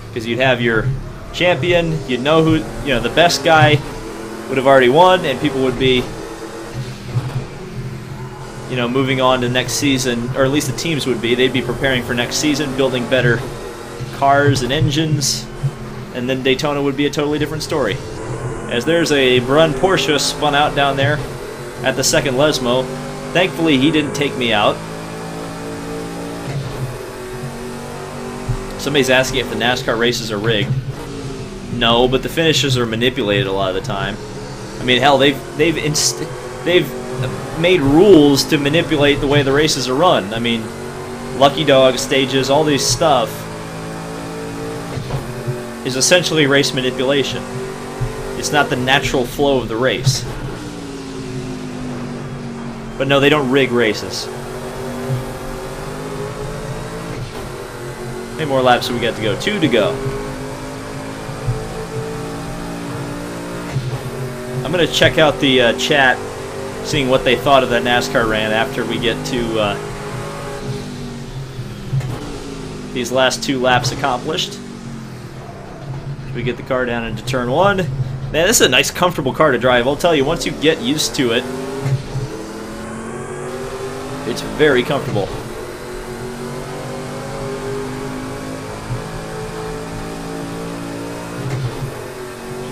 Because you'd have your champion, you'd know who, you know, the best guy would have already won, and people would be, you know, moving on to next season, or at least the teams would be. They'd be preparing for next season, building better cars and engines, and then Daytona would be a totally different story. As there's a Brun Porsche spun out down there at the second Lesmo. Thankfully, he didn't take me out. Somebody's asking if the NASCAR races are rigged. No, but the finishes are manipulated a lot of the time. I mean, hell, they've made rules to manipulate the way the races are run. I mean, lucky dog stages, all these stuff is essentially race manipulation. It's not the natural flow of the race. But no, they don't rig races. How many more laps do we got to go? 2 to go. I'm going to check out the chat, seeing what they thought of that NASCAR ran after we get to these last 2 laps accomplished. We get the car down into turn 1. Man, this is a nice, comfortable car to drive. I'll tell you, once you get used to it, it's very comfortable.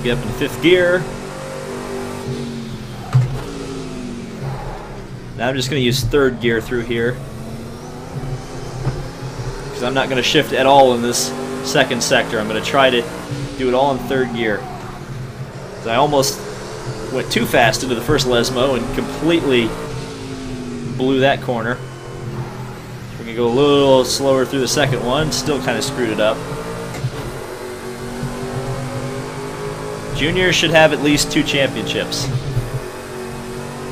Get up in 5th gear. Now I'm just going to use 3rd gear through here, because I'm not going to shift at all in this second sector. I'm going to try to do it all in 3rd gear. I almost went too fast into the first Lesmo and completely blew that corner. We're going to go a little slower through the second one. Still kind of screwed it up. Junior should have at least 2 championships.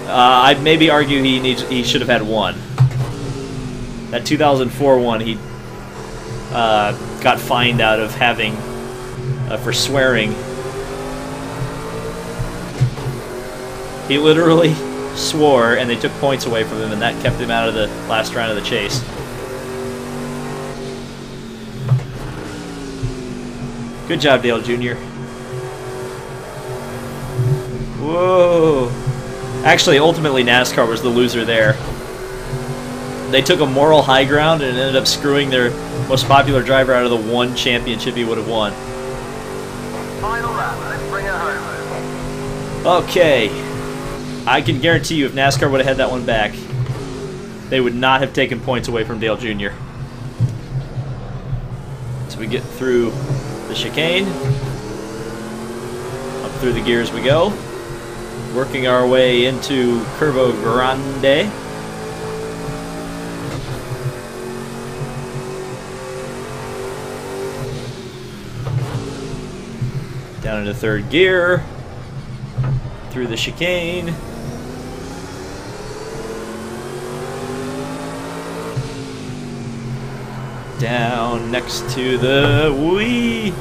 I'd maybe argue he should have had 1. That 2004 one, he got fined out of having for swearing. He literally swore, and they took points away from him, and that kept him out of the last round of the chase. Good job, Dale Jr. Whoa. Actually, ultimately, NASCAR was the loser there. They took a moral high ground and ended up screwing their most popular driver out of the 1 championship he would have won. Final lap, let's bring it home. Okay. I can guarantee you if NASCAR would have had that one back, they would not have taken points away from Dale Jr. So we get through the chicane. Up through the gears we go. Working our way into Curvo Grande. Down into third gear. Through the chicane. Down next to the wee.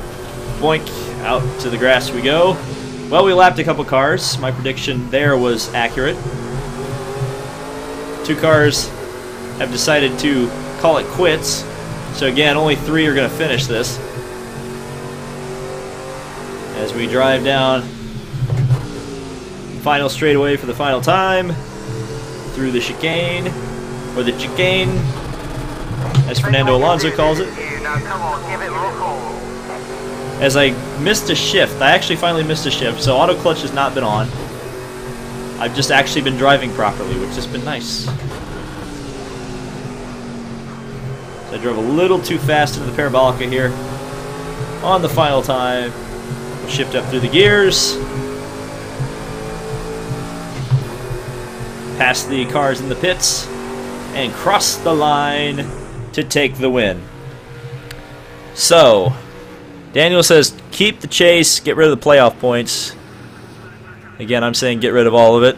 Boink. Out to the grass we go. Well, we lapped a couple cars. My prediction there was accurate. 2 cars have decided to call it quits. So again, only 3 are going to finish this. As we drive down final straightaway for the final time. Through the chicane. Or the chicane, as Fernando Alonso calls it. As I missed a shift, I actually finally missed a shift, so auto clutch has not been on. I've just actually been driving properly, which has been nice. So I drove a little too fast into the Parabolica here. On the final time, we'll shift up through the gears. Past the cars in the pits, and cross the line to take the win. So, Daniel says, keep the chase, get rid of the playoff points. Again, I'm saying get rid of all of it.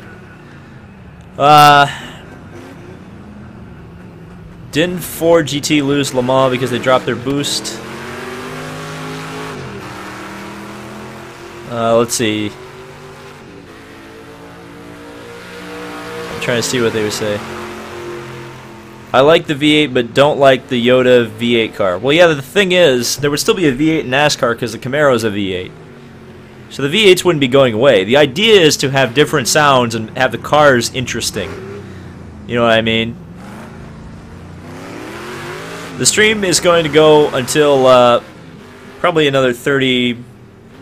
Didn't Ford GT lose Le Mans because they dropped their boost? Let's see. I'm trying to see what they would say. I like the V8, but don't like the Yoda V8 car. Well, yeah, the thing is, there would still be a V8 in NASCAR because the Camaro is a V8. So the V8s wouldn't be going away. The idea is to have different sounds and have the cars interesting. You know what I mean? The stream is going to go until probably another 30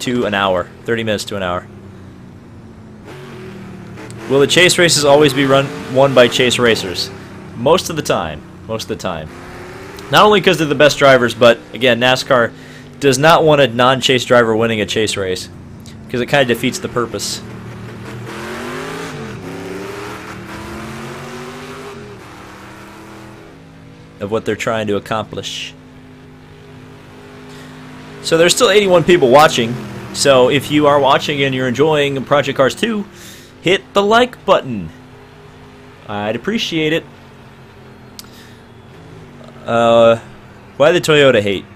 to an hour. 30 minutes to an hour. Will the chase races always be won by chase racers? Most of the time. Most of the time. Not only because they're the best drivers, but, again, NASCAR does not want a non-chase driver winning a chase race. Because it kind of defeats the purpose. Of what they're trying to accomplish. So there's still 81 people watching. So if you are watching and you're enjoying Project Cars 2, hit the like button. I'd appreciate it. Why the Toyota hate?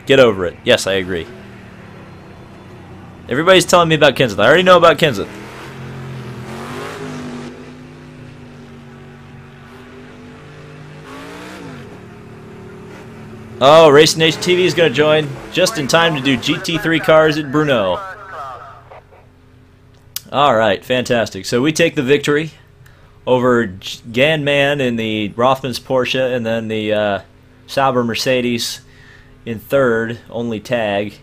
Get over it. Yes, I agree. Everybody's telling me about Kenseth. I already know about Kenseth. Oh, Racing Nation TV is going to join just in time to do GT3 cars at Brno. Alright, fantastic. So we take the victory over Ganman in the Rothmans Porsche, and then the Sauber Mercedes in third, only tag.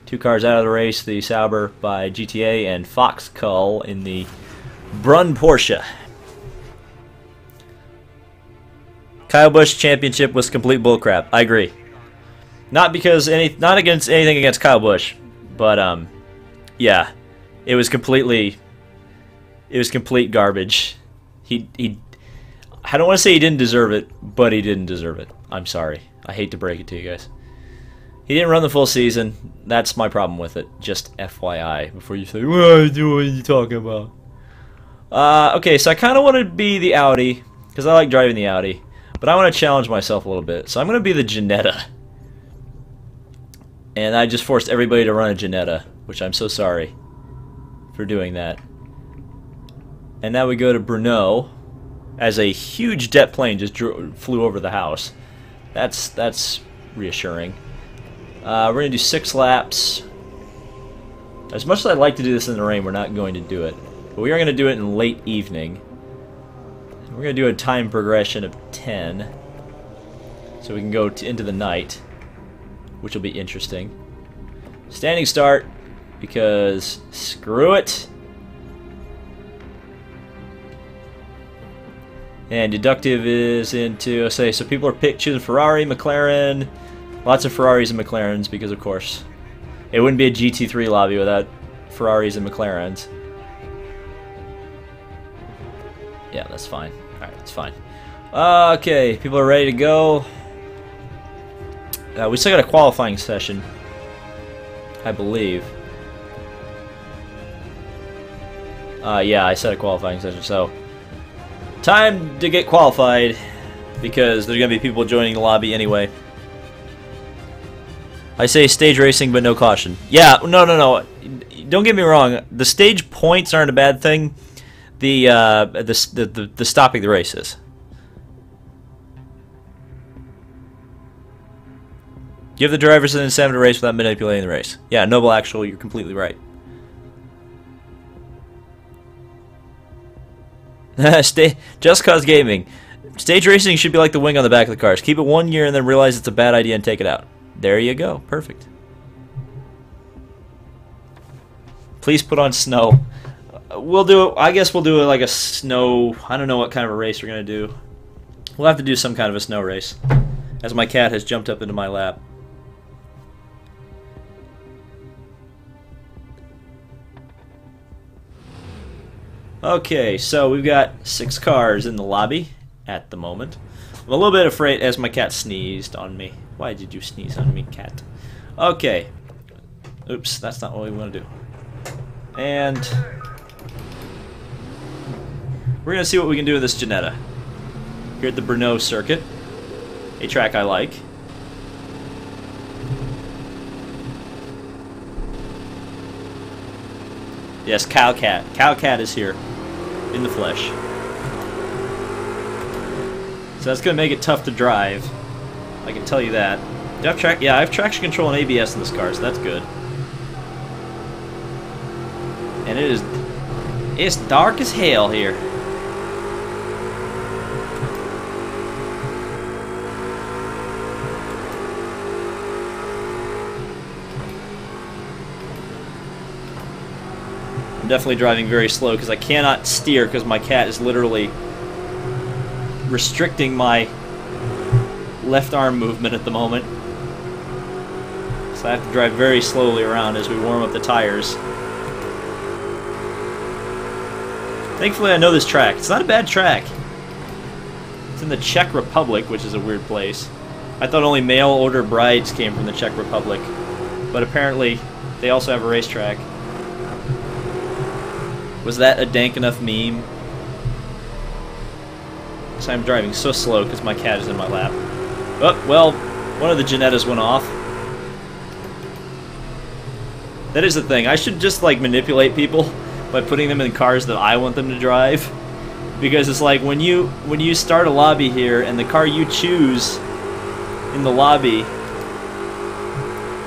2 cars out of the race, the Sauber by GTA and Foxcull in the Brunn Porsche. Kyle Busch championship was complete bullcrap. I agree. Not because not against anything against Kyle Busch, but yeah, it was complete garbage. I don't want to say he didn't deserve it, but he didn't deserve it. I'm sorry. I hate to break it to you guys. He didn't run the full season. That's my problem with it. Just FYI, before you say, what are you talking about? Okay, so I kind of want to be the Audi, because I like driving the Audi. But I want to challenge myself a little bit. So I'm going to be the Ginetta. And I just forced everybody to run a Ginetta, which I'm so sorry for doing that. And now we go to Brno, as a huge jet plane just flew over the house. That's reassuring. We're going to do 6 laps. As much as I'd like to do this in the rain, we're not going to do it. But we are going to do it in late evening. We're going to do a time progression of 10. So we can go into the night, which will be interesting. Standing start, because screw it. And deductive is into, say, so people are choosing Ferrari, McLaren, lots of Ferraris and McLarens, because of course it wouldn't be a GT3 lobby without Ferraris and McLarens. Yeah, that's fine. Alright, that's fine. Okay, people are ready to go. We still got a qualifying session, I believe. Yeah, I said a qualifying session, so time to get qualified because there's gonna be people joining the lobby anyway. I say stage racing, but no caution. Yeah, no. Don't get me wrong. The stage points aren't a bad thing. The stopping the race is. Give the drivers an incentive to race without manipulating the race. Yeah, Noble Actual, you're completely right. Just Cause Gaming. Stage racing should be like the wing on the back of the cars. Keep it 1 year and then realize it's a bad idea and take it out. There you go. Perfect. Please put on snow. We'll do it. I guess we'll do it like a snow. I don't know what kind of a race we're gonna do. We'll have to do some kind of a snow race. As my cat has jumped up into my lap. Okay, so we've got 6 cars in the lobby at the moment. I'm a little bit afraid as my cat sneezed on me. Why did you sneeze on me, cat? Okay. Oops, that's not what we want to do. And we're going to see what we can do with this Ginetta. Here at the Brno circuit. A track I like. Yes, Cowcat. Cowcat is here. In the flesh. So that's going to make it tough to drive. I can tell you that. Do I have I have traction control and ABS in this car, so that's good. And it's dark as hell here. I'm definitely driving very slow because I cannot steer because my cat is literally restricting my left arm movement at the moment. So I have to drive very slowly around as we warm up the tires. Thankfully I know this track. It's not a bad track. It's in the Czech Republic, which is a weird place. I thought only mail-order brides came from the Czech Republic. But apparently they also have a racetrack. Was that a dank enough meme? So I'm driving so slow because my cat is in my lap. Oh, well, one of the Ginettas went off. That is the thing. I should just like manipulate people by putting them in cars that I want them to drive. Because it's like when you start a lobby here and the car you choose in the lobby,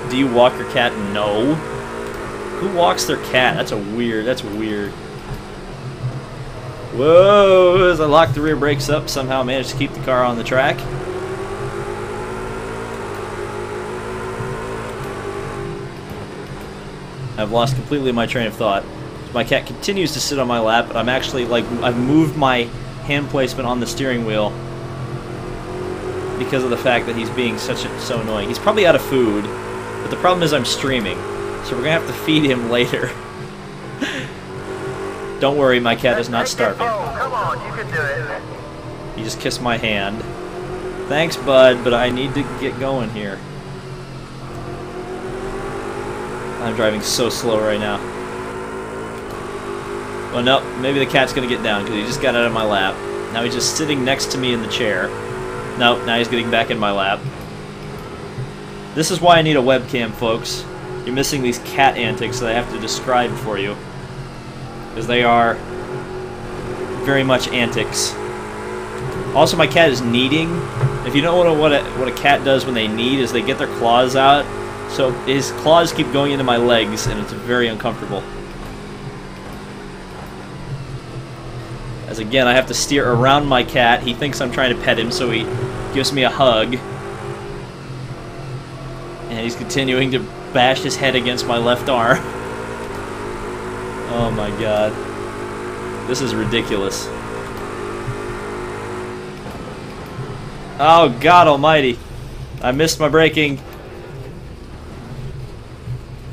do you walk your cat? No. Who walks their cat? That's weird. Whoa, as I lock the rear brakes up, somehow managed to keep the car on the track. I've lost completely my train of thought. My cat continues to sit on my lap, but I'm actually, like, I've moved my hand placement on the steering wheel because of the fact that he's being so annoying. He's probably out of food, but the problem is I'm streaming, so we're going to have to feed him later. Don't worry, my cat is not starving. Come on, you can do it. He just kissed my hand. Thanks, bud, but I need to get going here. I'm driving so slow right now. Well, no, maybe the cat's gonna get down because he just got out of my lap. Now he's just sitting next to me in the chair. No, now he's getting back in my lap. This is why I need a webcam, folks. You're missing these cat antics that I have to describe for you. Because they are very much antics. Also, my cat is kneading. If you don't know what a cat does when they knead, is they get their claws out. So his claws keep going into my legs, and it's very uncomfortable. As again, I have to steer around my cat. He thinks I'm trying to pet him, so he gives me a hug. And he's continuing to bash his head against my left arm. Oh my god. This is ridiculous. Oh god almighty. I missed my braking.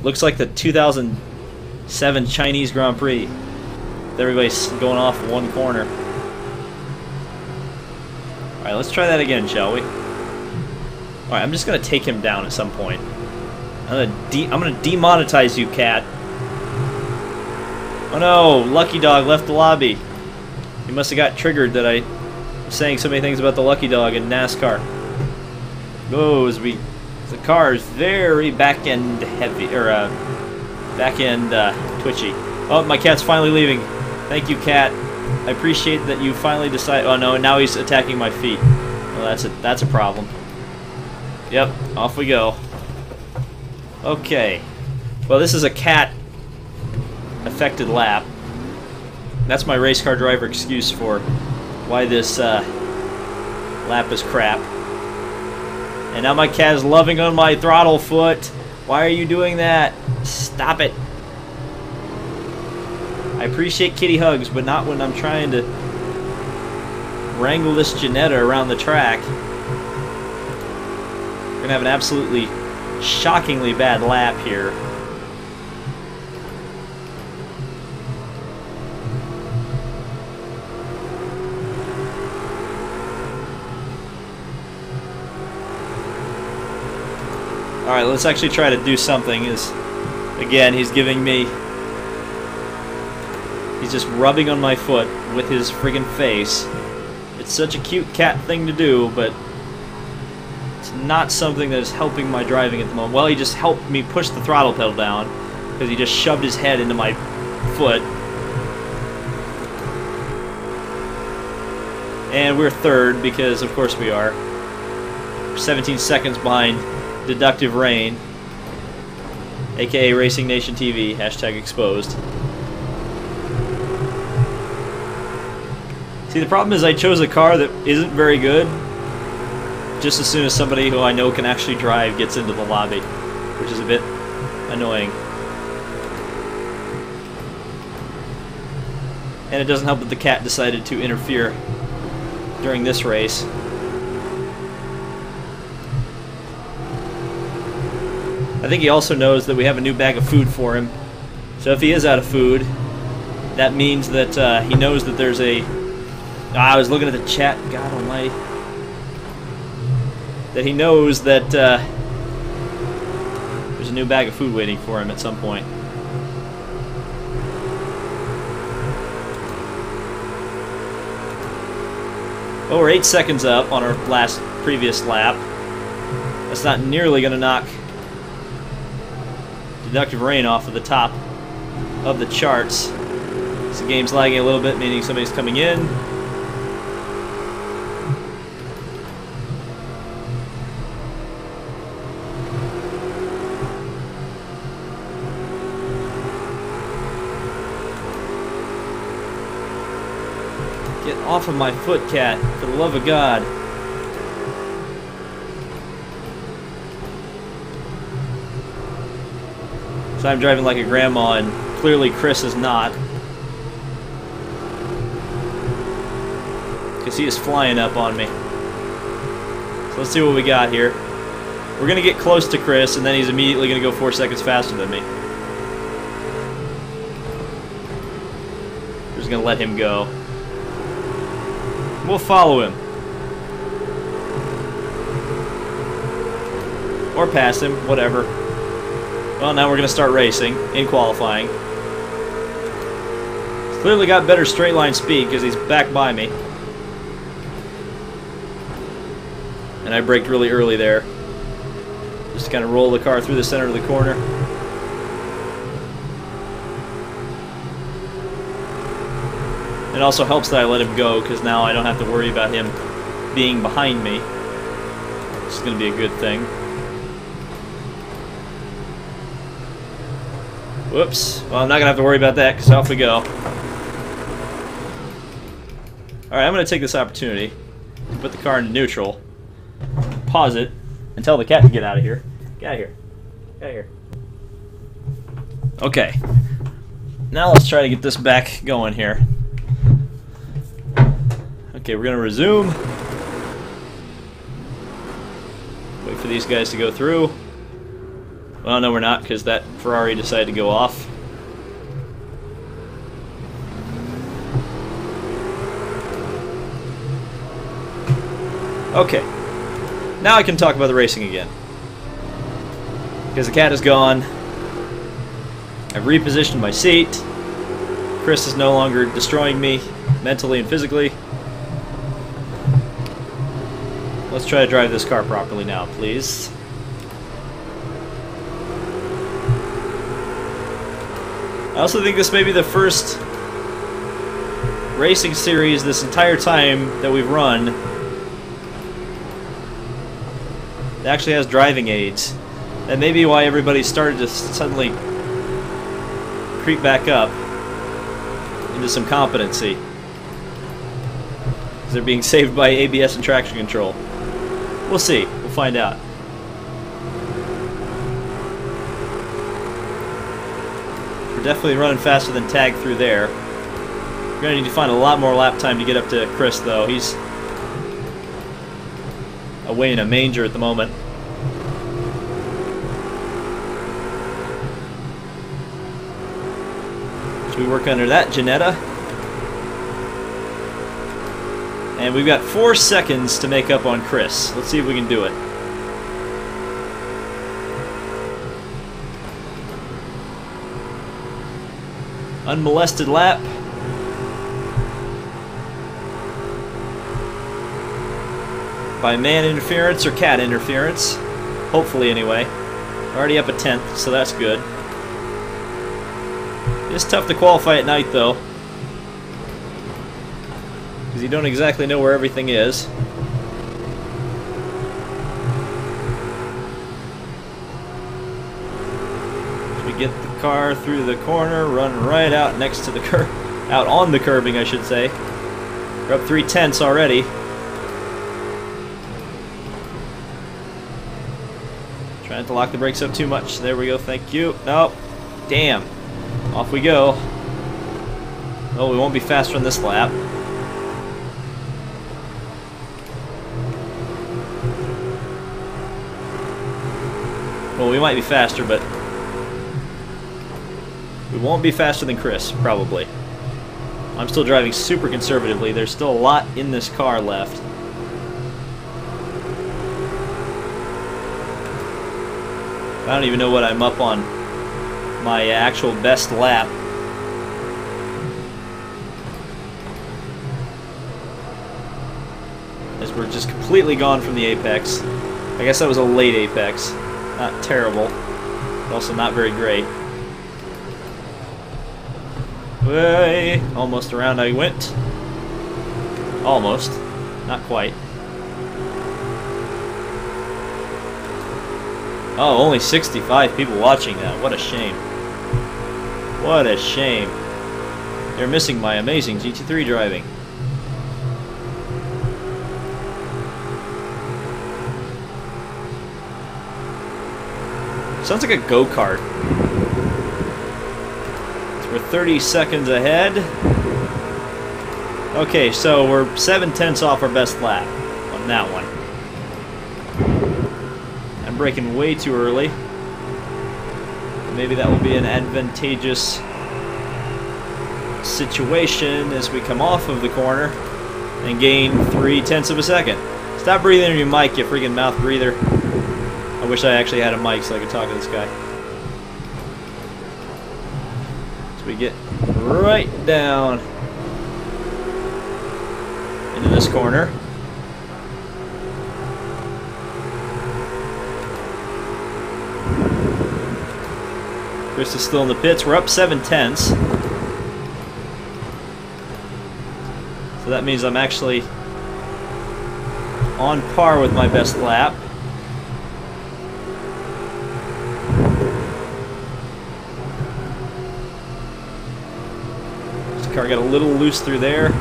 Looks like the 2007 Chinese Grand Prix. Everybody's going off one corner. Alright, let's try that again, shall we? Alright, I'm just gonna take him down at some point. I'm gonna demonetize you, cat. Oh no, Lucky Dog left the lobby. He must have got triggered that I was saying so many things about the Lucky Dog in NASCAR. The car is very back-end heavy, or back-end twitchy. Oh, my cat's finally leaving. Thank you, cat. I appreciate that you finally decided. Oh no, now he's attacking my feet. Well, that's a problem. Yep, off we go. Okay. Well, this is a cat-affected lap. That's my race car driver excuse for why this lap is crap. And now my cat is loving on my throttle foot. Why are you doing that? Stop it. I appreciate kitty hugs, but not when I'm trying to wrangle this Janetta around the track. We're gonna have an absolutely shockingly bad lap here. Alright, let's actually try to do something. Again, he's giving me... He's just rubbing on my foot with his friggin' face. It's such a cute cat thing to do, but it's not something that is helping my driving at the moment. Well, he just helped me push the throttle pedal down because he just shoved his head into my foot. And we're third because, of course, we are. We're 17 seconds behind Deductive Rain, aka Racing Nation TV, hashtag exposed. See, the problem is I chose a car that isn't very good just as soon as somebody who I know can actually drive gets into the lobby, which is a bit annoying. And it doesn't help that the cat decided to interfere during this race. I think he also knows that we have a new bag of food for him. So if he is out of food, that means that he knows that there's a... I was looking at the chat, God almighty. That he knows that there's a new bag of food waiting for him at some point. Well, we're 8 seconds up on our previous lap. That's not nearly going to knock Deductive Rain off of the top of the charts. So the game's lagging a little bit, meaning somebody's coming in. Get off of my foot, cat, for the love of God. So I'm driving like a grandma, and clearly Chris is not. Because he is flying up on me. So let's see what we got here. We're going to get close to Chris, and then he's immediately going to go 4 seconds faster than me. We're just going to let him go. We'll follow him. Or pass him, whatever. Well, now we're going to start racing in qualifying. He's clearly got better straight line speed because he's back by me. And I braked really early there. Just to kind of roll the car through the center of the corner. It also helps that I let him go because now I don't have to worry about him being behind me. This is going to be a good thing. Whoops. Well, I'm not going to have to worry about that because off we go. Alright, I'm going to take this opportunity to put the car into neutral, pause it, and tell the cat to get out of here. Get out of here. Get out of here. Okay. Now let's try to get this back going here. Okay, we're going to resume. Wait for these guys to go through. Well, no, we're not, because that Ferrari decided to go off. Okay. Now I can talk about the racing again. Because the cat is gone. I've repositioned my seat. Chris is no longer destroying me mentally and physically. Let's try to drive this car properly now, please. I also think this may be the first racing series this entire time that we've run that actually has driving aids. That may be why everybody started to suddenly creep back up into some competency. They're being saved by ABS and traction control. We'll see. We'll find out. We're definitely running faster than Tag through there. We're going to need to find a lot more lap time to get up to Chris, though. He's away in a manger at the moment. Should we work under that, Janetta? And we've got 4 seconds to make up on Chris. Let's see if we can do it. Unmolested lap. By man interference or cat interference. Hopefully, anyway. Already up a 10th, so that's good. It's tough to qualify at night, though. Because you don't exactly know where everything is. We get the car through the corner, run right out next to the curb, out on the curbing, I should say. We're up 3/10 already. Trying to lock the brakes up too much. There we go. Thank you. Oh, damn. Off we go. Oh, we won't be faster on this lap. Well, we might be faster, but we won't be faster than Chris, probably. I'm still driving super conservatively. There's still a lot in this car left. I don't even know what I'm up on my actual best lap. As we're just completely gone from the apex. I guess that was a late apex. Not terrible, but also not very great. Way, almost around I went. Almost. Not quite. Oh, only 65 people watching that. What a shame. What a shame. They're missing my amazing GT3 driving. Sounds like a go-kart. So we're 30 seconds ahead. Okay, so we're 7/10 off our best lap on that one. I'm braking way too early. Maybe that will be an advantageous situation as we come off of the corner and gain 3/10 of a second. Stop breathing in your mic, you freaking mouth breather. I wish I actually had a mic so I could talk to this guy. So we get right down into this corner. Chris is still in the pits. We're up 7/10. So that means I'm actually on par with my best lap. Car got a little loose through there.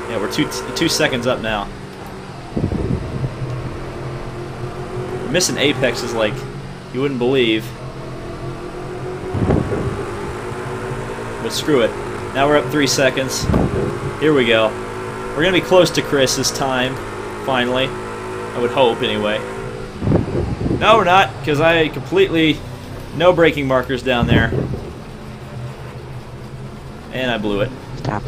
Yeah, we're two seconds up now. We're missing apexes like you wouldn't believe. But screw it. Now we're up 3 seconds. Here we go. We're gonna be close to Chris this time, finally. I would hope, anyway. No, we're not, because I completely no braking markers down there. And I blew it. Stop.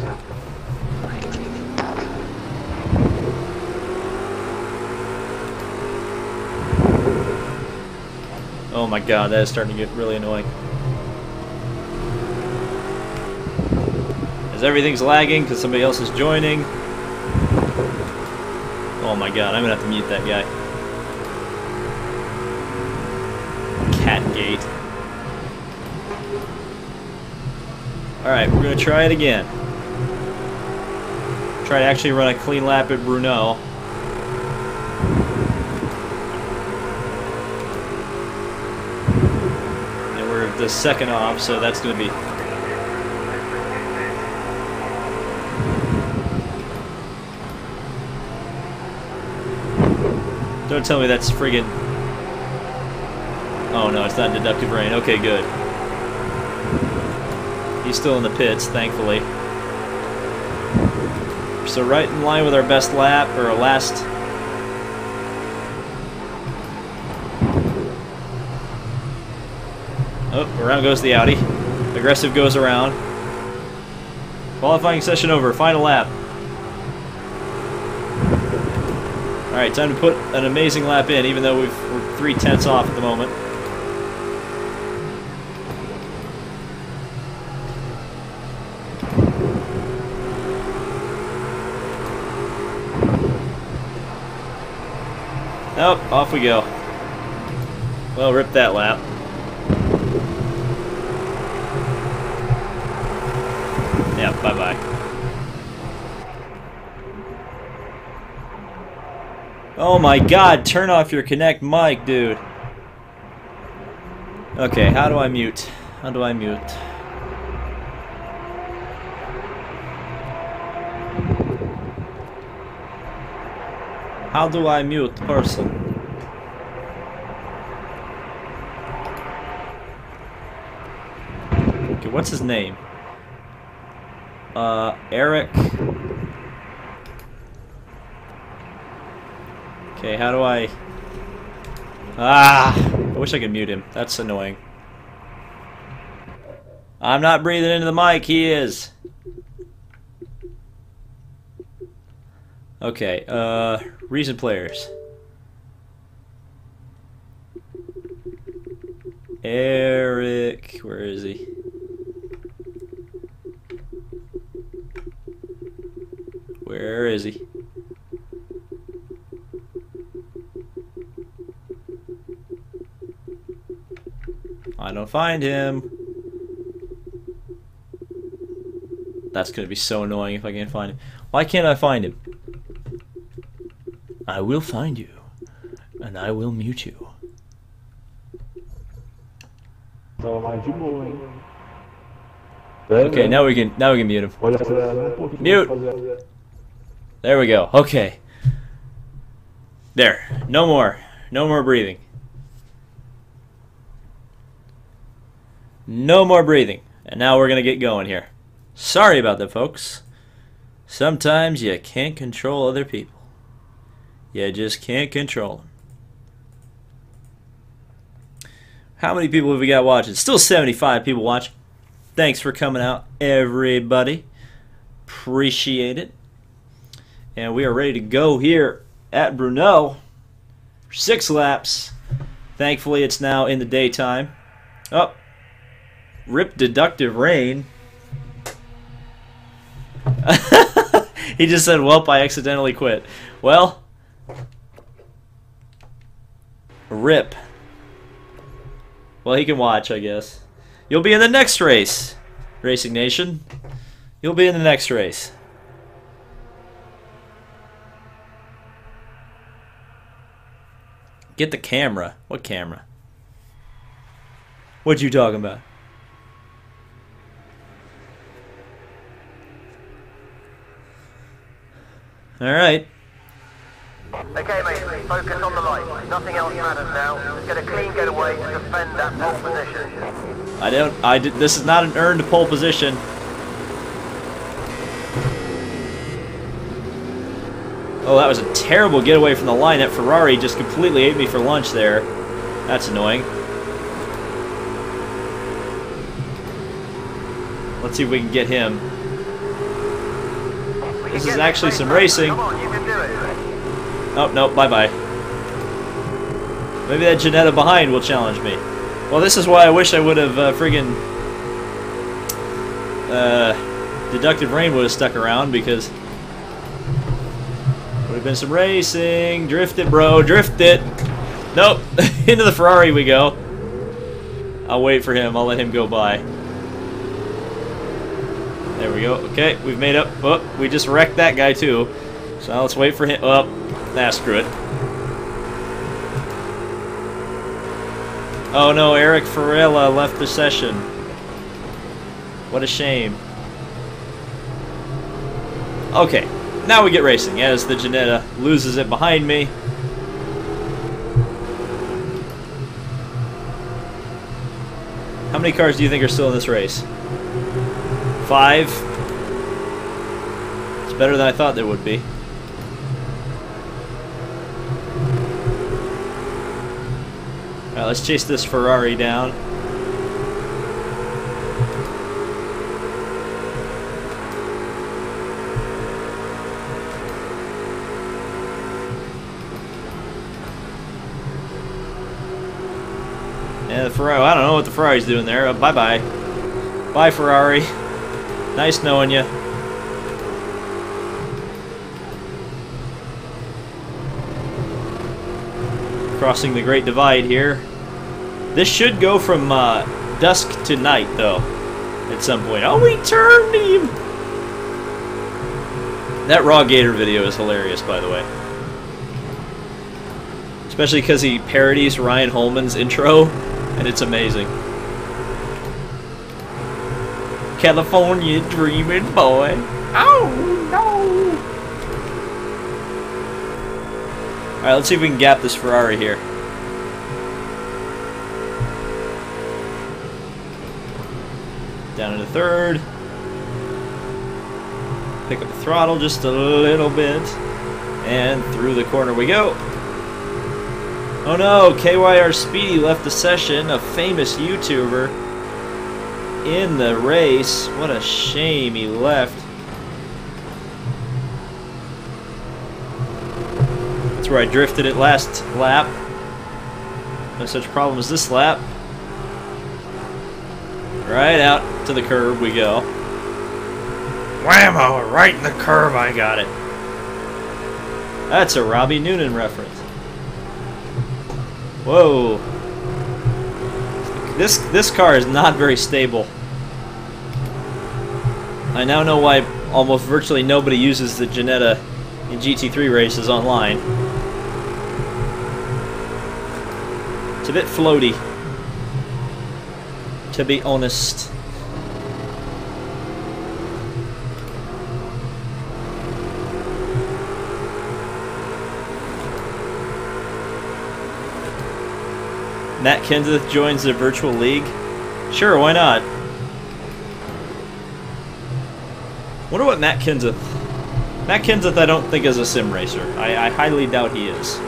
Oh my god, that is starting to get really annoying. As everything's lagging because somebody else is joining. Oh my god, I'm gonna have to mute that guy. Catgate. Alright, we're gonna try it again. Try to actually run a clean lap at Brno. And we're the second off, so that's gonna be... Don't tell me that's friggin'... Oh no, it's not deductive rain. Okay, good. He's still in the pits, thankfully. So right in line with our best lap, or our last... Oh, around goes the Audi. Aggressive goes around. Qualifying session over, final lap. Alright, time to put an amazing lap in, even though we're 3/10 off at the moment. Oh, off we go. Well, rip that lap. Yeah, bye-bye. Oh my god, turn off your Connect mic, dude. Okay, how do I mute? How do I mute? How do I mute person? Okay, what's his name? Eric. Okay, how do I... I wish I could mute him. That's annoying. I'm not breathing into the mic, he is. Okay, recent players. Eric, where is he? Where is he? I don't find him. That's gonna be so annoying if I can't find him. Why can't I find him? I will find you, and I will mute you. Okay, now we can mute him. Mute. There we go. Okay. There. No more breathing. No more breathing. And now we're gonna get going here. Sorry about that, folks. Sometimes you can't control other people. You just can't control them. How many people have we got watching? Still 75 people watching. Thanks for coming out, everybody. Appreciate it. And we are ready to go here at Brno. 6 laps. Thankfully, it's now in the daytime. Oh, rip deductive rain. He just said, "Welp, I accidentally quit." Well, rip. Well, he can watch, I guess. You'll be in the next race, Racing Nation. You'll be in the next race. Get the camera. What camera? What you talking about? All right. Okay, mate, focus on the light. Nothing else matters now. Just get a clean getaway to defend that pole position. This is not an earned pole position. Oh, that was a terrible getaway from the line. That Ferrari just completely ate me for lunch there. That's annoying. Let's see if we can get him. This is actually some racing. Come on, you can do it. Oh, no, bye-bye. Maybe that Janetta behind will challenge me. Well, this is why I wish I would have friggin' deductive rain would have stuck around, because would have been some racing. Drift it, bro. Drift it. Nope. Into the Ferrari we go. I'll wait for him. I'll let him go by. There we go. Okay, we've made up. Oh, we just wrecked that guy too. So now let's wait for him. Oh, nah, screw it. Oh no, Eric Farella left the session. What a shame. Okay, now we get racing as the Ginetta loses it behind me. How many cars do you think are still in this race? 5? It's better than I thought there would be. Alright, let's chase this Ferrari down. Yeah, the Ferrari, I don't know what the Ferrari's doing there. Bye-bye. Bye, Ferrari. Nice knowing you. Crossing the Great Divide here. This should go from dusk to night, though, at some point. Oh, we turned him! That Raw Gator video is hilarious, by the way. Especially because he parodies Ryan Holman's intro, and it's amazing. California dreaming boy. Oh, no! Alright, let's see if we can gap this Ferrari here. Down into third. Pick up the throttle just a little bit. And through the corner we go. Oh no, KYR Speedy left the session, a famous YouTuber, in the race. What a shame he left. That's where I drifted it last lap. No such problem as this lap. Right out to the curb we go. Whammo! Right in the curb, I got it. That's a Robbie Noonan reference. Whoa. This car is not very stable. I now know why almost virtually nobody uses the Ginetta in GT3 races online. It's a bit floaty, to be honest. Matt Kenseth joins the virtual league? Sure, why not? Wonder what Matt Kenseth... Matt Kenseth I don't think is a sim racer. I highly doubt he is.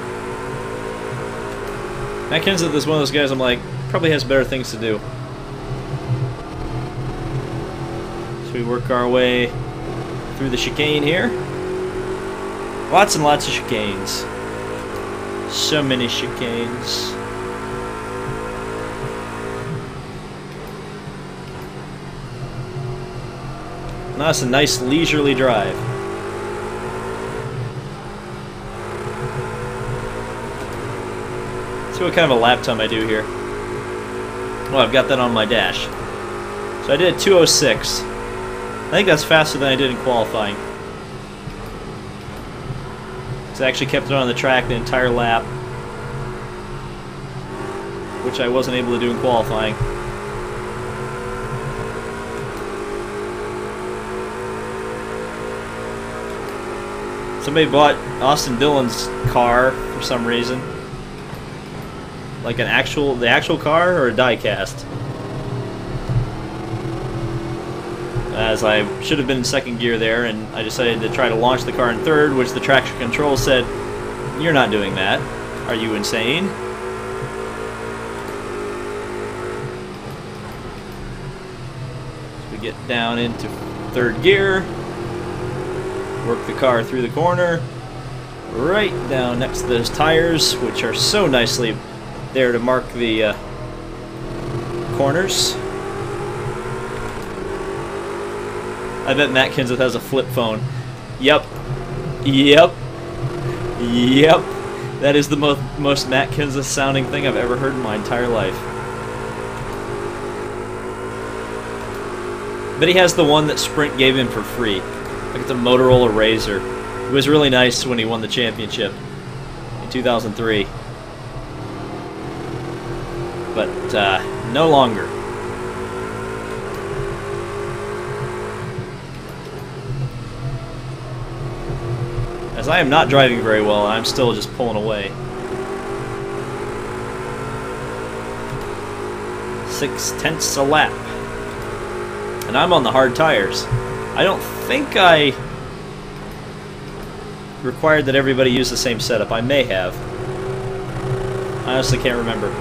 Matt Kenseth is one of those guys I'm like, probably has better things to do. So we work our way through the chicane here. Lots and lots of chicanes. So many chicanes. That's a nice leisurely drive. Let's see what kind of a lap time I do here. Well, I've got that on my dash. So I did 2:06. I think that's faster than I did in qualifying. So I actually kept it on the track the entire lap, which I wasn't able to do in qualifying. Somebody bought Austin Dillon's car for some reason. Like the actual car or a die-cast. As I should have been in second gear there, and I decided to try to launch the car in third, which the traction control said, "You're not doing that. Are you insane?" So we get down into third gear. Work the car through the corner, right down next to those tires, which are so nicely there to mark the corners. I bet Matt Kenseth has a flip phone. Yep. Yep. Yep. That is the most Matt Kenseth sounding thing I've ever heard in my entire life. But he has the one that Sprint gave him for free. Like it's a Motorola Razr. It was really nice when he won the championship in 2003. But no longer. As I am not driving very well, I'm still just pulling away. 6/10 a lap. And I'm on the hard tires. I don't think I required that everybody use the same setup. I may have. I honestly can't remember.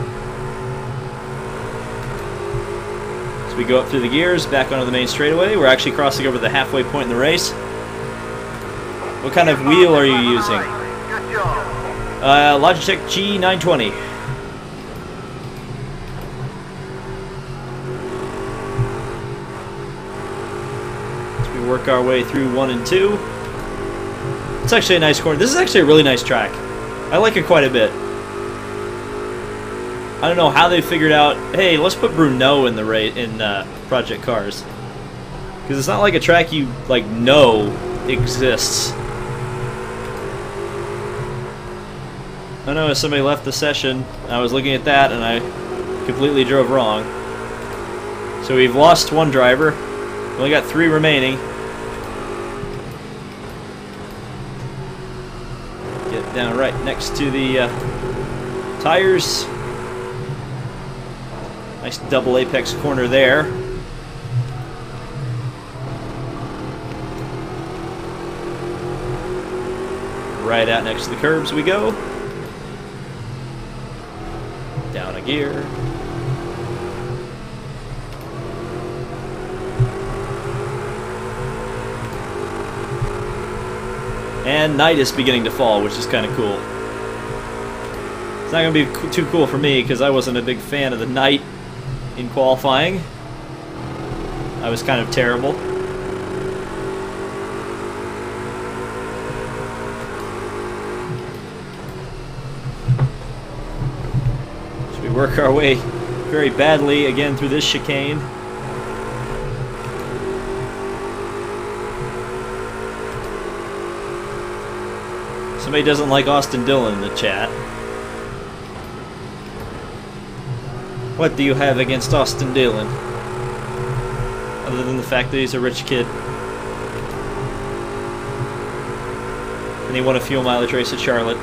So we go up through the gears, back onto the main straightaway. We're actually crossing over the halfway point in the race. What kind of wheel are you using? Logitech G920. So we work our way through 1 and 2. It's actually a nice corner. This is actually a really nice track. I like it quite a bit. I don't know how they figured out, hey, let's put Bruno in the Project Cars. Because it's not like a track you like know exists. I know somebody left the session. I was looking at that and I completely drove wrong. So we've lost one driver. We only got 3 remaining. Get down right next to the tires. Nice double apex corner there. Right out next to the curbs we go. Down a gear. And night is beginning to fall, which is kind of cool. It's not going to be too cool for me because I wasn't a big fan of the night in qualifying. I was kind of terrible. So we work our way very badly again through this chicane. Somebody doesn't like Austin Dillon in the chat. What do you have against Austin Dillon? Other than the fact that he's a rich kid. And he won a fuel mileage race at Charlotte.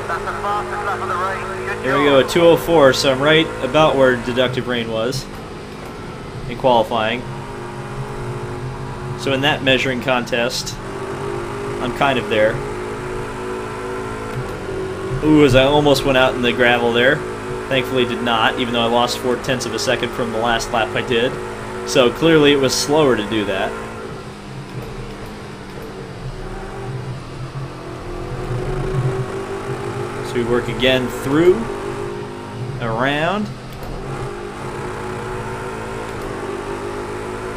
That's the fastest lap of the race. Good Here we go, a 2:04, so I'm right about where deductive rain was in qualifying. So in that measuring contest, I'm kind of there. Ooh, as I almost went out in the gravel there. Thankfully did not, even though I lost 0.4 of a second from the last lap I did. So clearly it was slower to do that. So we work again through, around.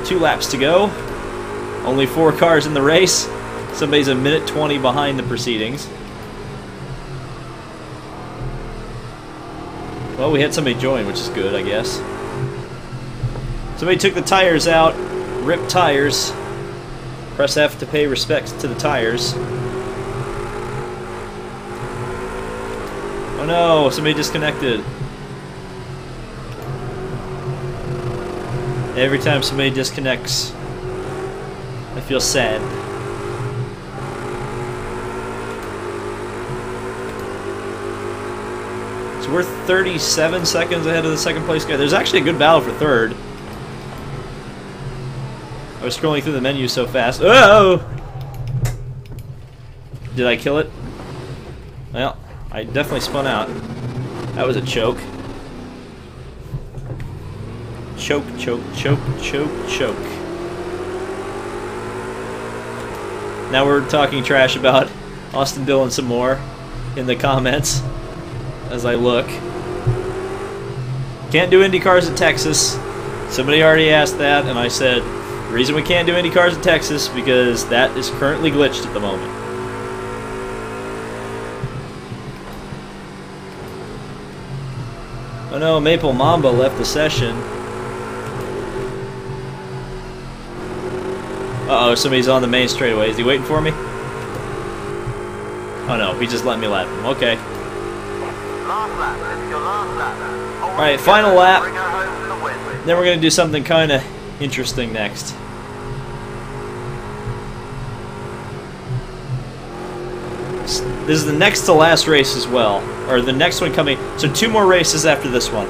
2 laps to go. Only 4 cars in the race. Somebody's a minute 20 behind the proceedings. Well, we had somebody join, which is good, I guess. Somebody took the tires out, ripped tires. Press F to pay respects to the tires. Oh no, somebody disconnected. Every time somebody disconnects, I feel sad. So we're 37 seconds ahead of the second place guy. There's actually a good battle for third. I was scrolling through the menu so fast. Oh! Did I kill it? Well, I definitely spun out. That was a choke. Choke, choke, choke, choke, choke. Now we're talking trash about Austin Dillon some more in the comments as I look. can't do IndyCars at Texas. Somebody already asked that, and I said, the reason we can't do IndyCars at Texas because that is currently glitched at the moment. Oh no, Maple Mamba left the session. Uh-oh, somebody's on the main straightaway. Is he waiting for me? Oh no, he just let me lap him. Okay. Last lap. This is your last lap. Alright, final lap. Bring her home for the win. Then we're going to do something kind of interesting next. This is the next to last race as well. Or the next one coming. So 2 more races after this one.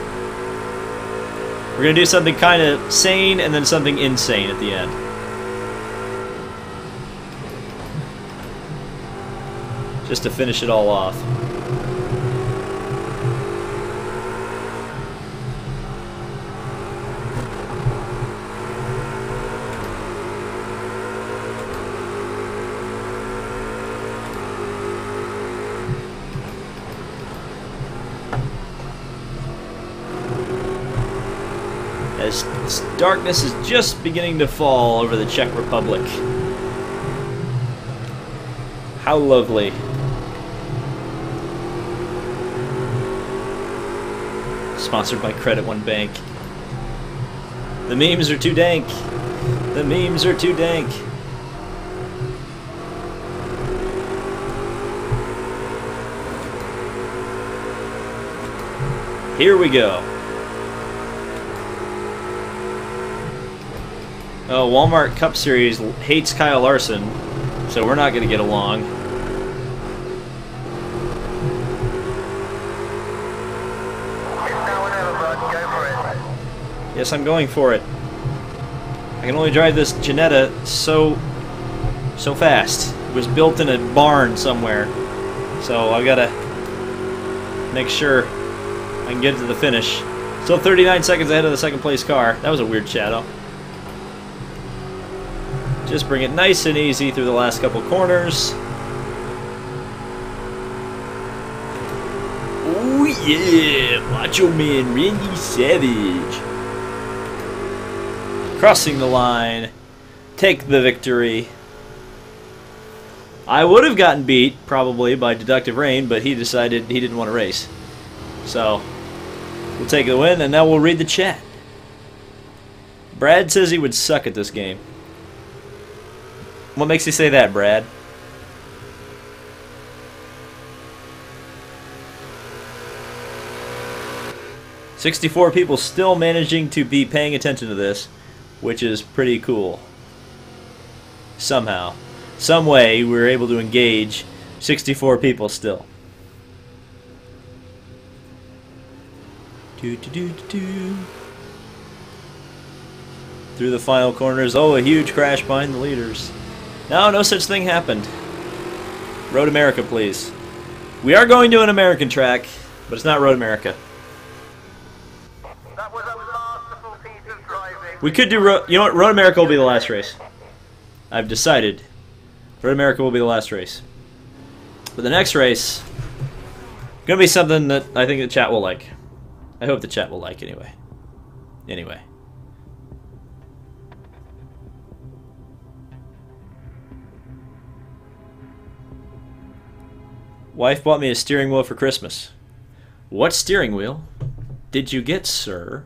We're going to do something kind of sane and then something insane at the end. Just to finish it all off. As darkness is just beginning to fall over the Czech Republic. How lovely. Sponsored by Credit One Bank. The memes are too dank. The memes are too dank. Here we go. Oh, Walmart Cup Series hates Kyle Larson, so we're not going to get along. Yes, I'm going for it. I can only drive this Ginetta so fast. It was built in a barn somewhere, so I've got to make sure I can get to the finish. Still 39 seconds ahead of the second place car. That was a weird shadow. Just bring it nice and easy through the last couple corners. Oh yeah, Macho Man Randy Savage. Crossing the line, take the victory. I would have gotten beat, probably, by Deductive Rain, but he decided he didn't want to race. So, we'll take the win, and now we'll read the chat. Brad says he would suck at this game. What makes you say that, Brad? "64 people still managing to be paying attention to this, which is pretty cool. Somehow. Some way, we were able to engage 64 people still. Through the final corners. Oh, a huge crash behind the leaders. No such thing happened. Road America, please. We are going to an American track, but it's not Road America. That was a masterful piece of driving. We could do you know what? Road America will be the last race. I've decided. Road America will be the last race. But the next race, gonna be something that I think the chat will like. I hope the chat will like anyway. Anyway. Wife bought me a steering wheel for Christmas. What steering wheel did you get, sir?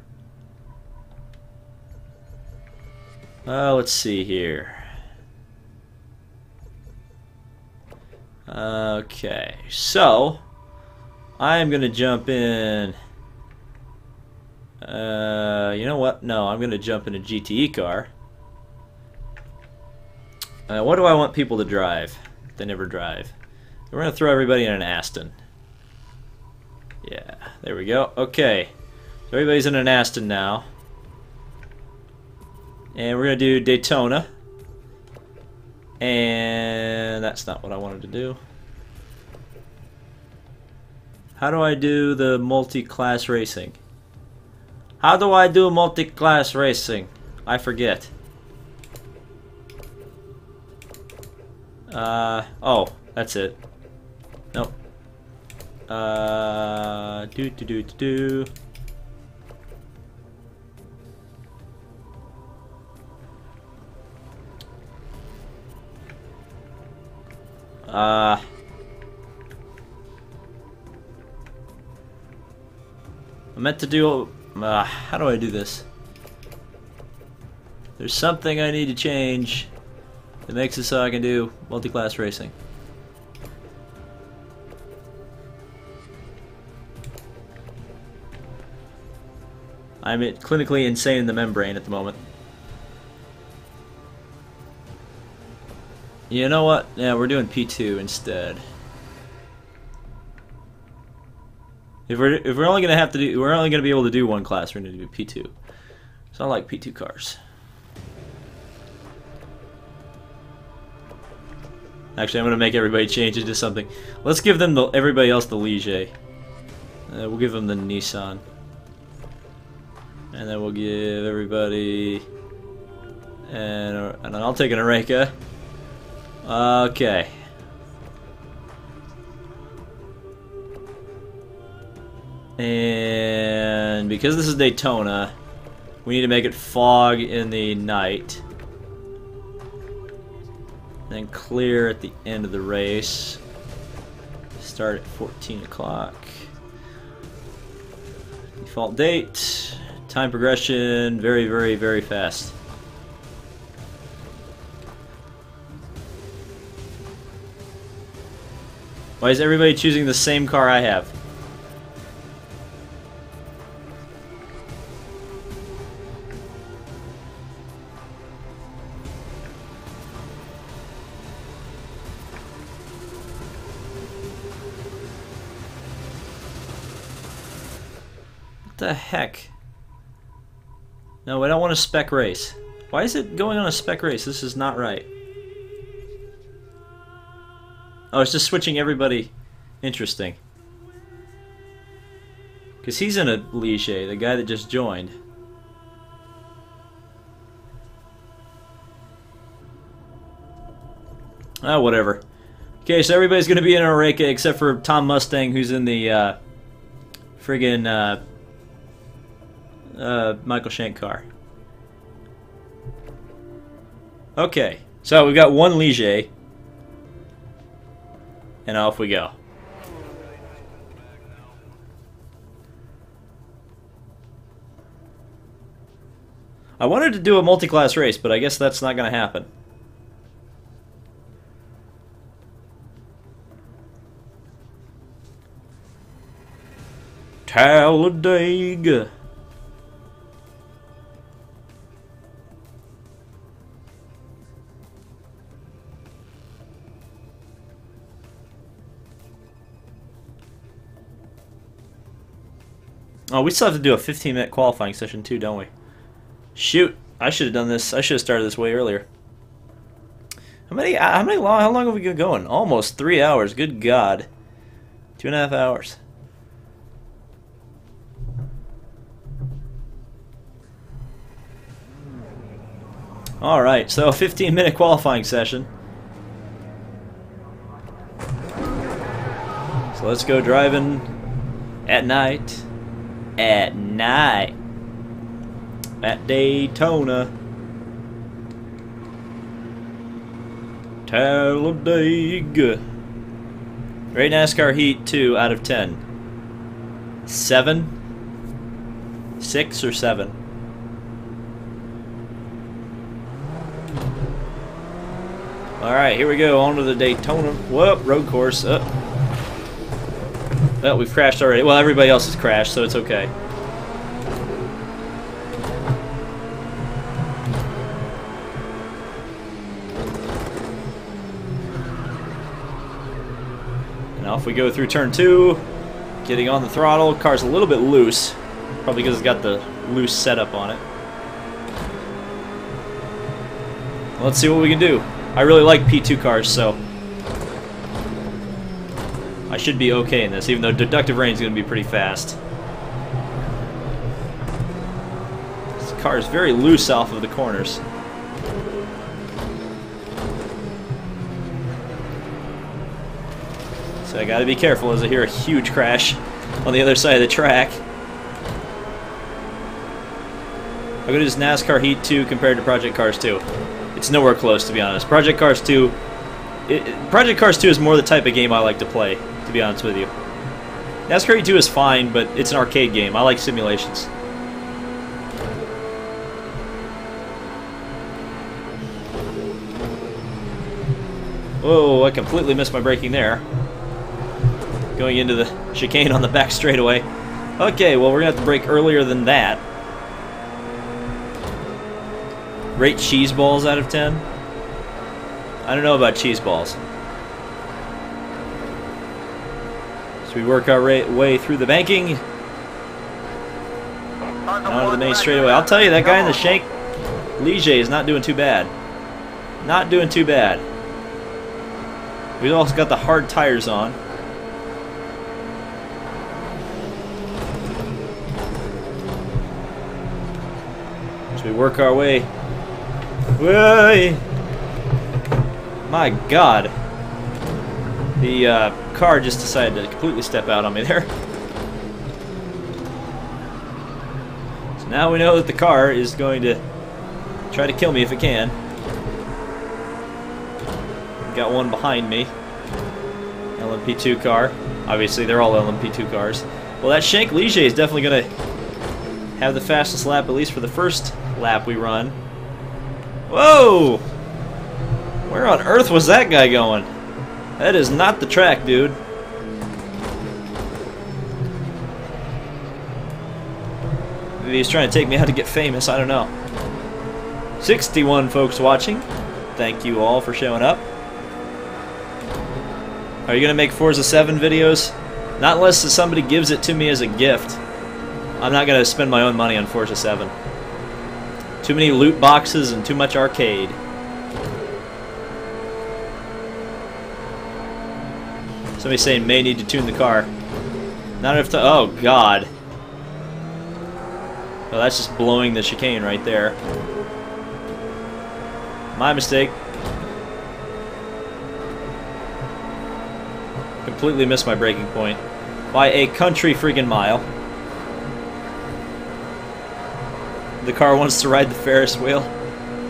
Let's see here. Okay, so I'm gonna jump in. You know what? No, I'm gonna jump in a GTE car. What do I want people to drive? They never drive. We're gonna throw everybody in an Aston. Yeah, there we go. Okay, so everybody's in an Aston now. And we're gonna do Daytona. And that's not what I wanted to do. How do I do the multi-class racing? How do I do multi-class racing? I forget. Oh, that's it. Nope. I meant to do... how do I do this? There's something I need to change that makes it so I can do multi-class racing. I'm clinically insane in the membrane at the moment. You know what? Yeah, we're doing P2 instead. If we're only gonna have to do, we're only gonna be able to do one class. We're gonna do P2. So I like P2 cars. Actually, I'm gonna make everybody change into something. Let's give them everybody else the Ligier. We'll give them the Nissan. And then we'll give everybody, and I'll take an Areca. Okay. And because this is Daytona, we need to make it fog in the night. Then clear at the end of the race. Start at 14 o'clock. Default date. Time progression, very, very, very fast. Why is everybody choosing the same car I have? What the heck? No, I don't want a spec race. Why is it going on a spec race? This is not right. Oh, it's just switching everybody. Interesting. Because he's in a Ligier, the guy that just joined. Oh, whatever. Okay, so everybody's going to be in an Oreca except for Tom Mustang, who's in the friggin' Michael Shank car. Okay, so we've got one Ligier, and off we go. I wanted to do a multi-class race, but I guess that's not going to happen. Talladega. Oh, we still have to do a 15-minute qualifying session too, don't we? Shoot, I should have done this. I should have started this way earlier. How long have we been going? Almost 3 hours. Good God. 2.5 hours. All right, so 15-minute qualifying session. So let's go driving at night. At night. At Daytona. Talladega. Rate NASCAR Heat 2 out of 10. 7? 6 or 7? Alright, here we go. On to the Daytona. Whoop, road course. Well, we've crashed already. Well, everybody else has crashed, so it's okay. And off we go through turn 2. Getting on the throttle. Car's a little bit loose. Probably because it's got the loose setup on it. Let's see what we can do. I really like P2 cars, so I should be okay in this, even though deductive range is going to be pretty fast. This car is very loose off of the corners. So I got to be careful as I hear a huge crash on the other side of the track. How good is NASCAR Heat 2 compared to Project Cars 2? It's nowhere close, to be honest. Project Cars 2 Project Cars 2 is more the type of game I like to play, to be honest with you. NASCAR 2 is fine, but it's an arcade game. I like simulations. Whoa, I completely missed my braking there. Going into the chicane on the back straightaway. Okay, well, we're going to have to brake earlier than that. Rate cheese balls out of 10? I don't know about cheese balls. So we work our way through the banking. Onto the main straightaway. I'll tell you, that guy in the shank, Ligier, is not doing too bad. Not doing too bad. We've also got the hard tires on. So we work our way. Way! My God. The car just decided to completely step out on me there. So now we know that the car is going to try to kill me if it can. Got one behind me. LMP2 car. Obviously, they're all LMP2 cars. Well, that Shank Ligier is definitely going to have the fastest lap, at least for the first lap we run. Whoa! Where on earth was that guy going? That is not the track, dude. Maybe he's trying to take me out to get famous, I don't know. 61 folks watching. Thank you all for showing up. Are you going to make Forza 7 videos? Not unless somebody gives it to me as a gift. I'm not going to spend my own money on Forza 7. Too many loot boxes and too much arcade. Somebody's saying may need to tune the car. Not enough to... Oh, God. Well, that's just blowing the chicane right there. My mistake. Completely missed my braking point. By a country friggin' mile. The car wants to ride the Ferris wheel.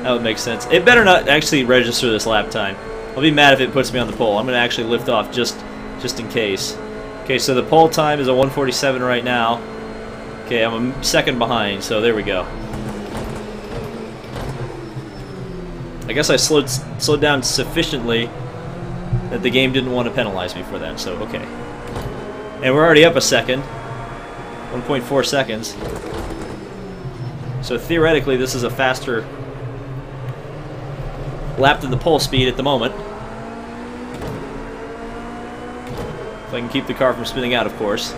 That would make sense. It better not actually register this lap time. I'll be mad if it puts me on the pole. I'm going to actually lift off just in case. Okay, so the pole time is a 1:47 right now. Okay, I'm a second behind, so there we go. I guess I slowed down sufficiently that the game didn't want to penalize me for that, so okay. And we're already up a second. 1.4 seconds. So theoretically, this is a faster lap than the pole speed at the moment. If I can keep the car from spinning out, of course.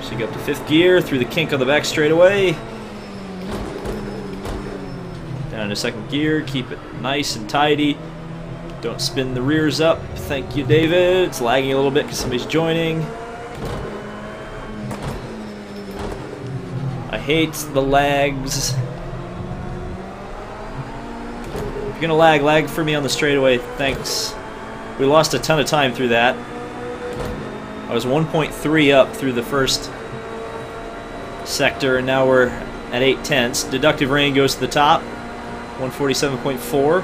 So you go up to 5th gear, through the kink on the back straightaway. Down to 2nd gear, keep it nice and tidy. Don't spin the rears up. Thank you, David. It's lagging a little bit because somebody's joining. I hate the lags. If you're gonna lag for me on the straightaway, thanks. We lost a ton of time through that. I was 1.3 up through the first sector, and now we're at 8/10. Deductive rain goes to the top. 147.4.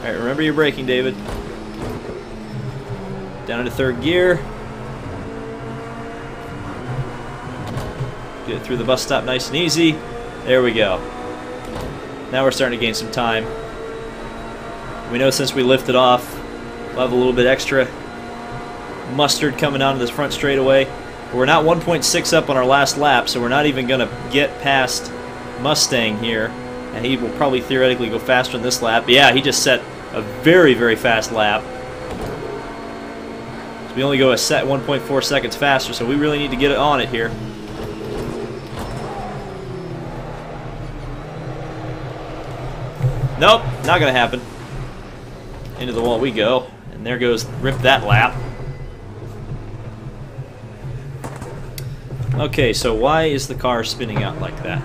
Alright, remember your braking, David. Down into 3rd gear. Get it through the bus stop nice and easy. There we go. Now we're starting to gain some time. We know since we lifted off, we'll have a little bit extra mustard coming out of this front straightaway. We're not 1.6 up on our last lap, so we're not even going to get past Mustang here. And he will probably theoretically go faster in this lap. But yeah, he just set a very, very fast lap. So we only go a set 1.4 seconds faster, so we really need to get on it here. Nope, not going to happen. Into the wall we go. And there goes, rip that lap. Okay, so why is the car spinning out like that?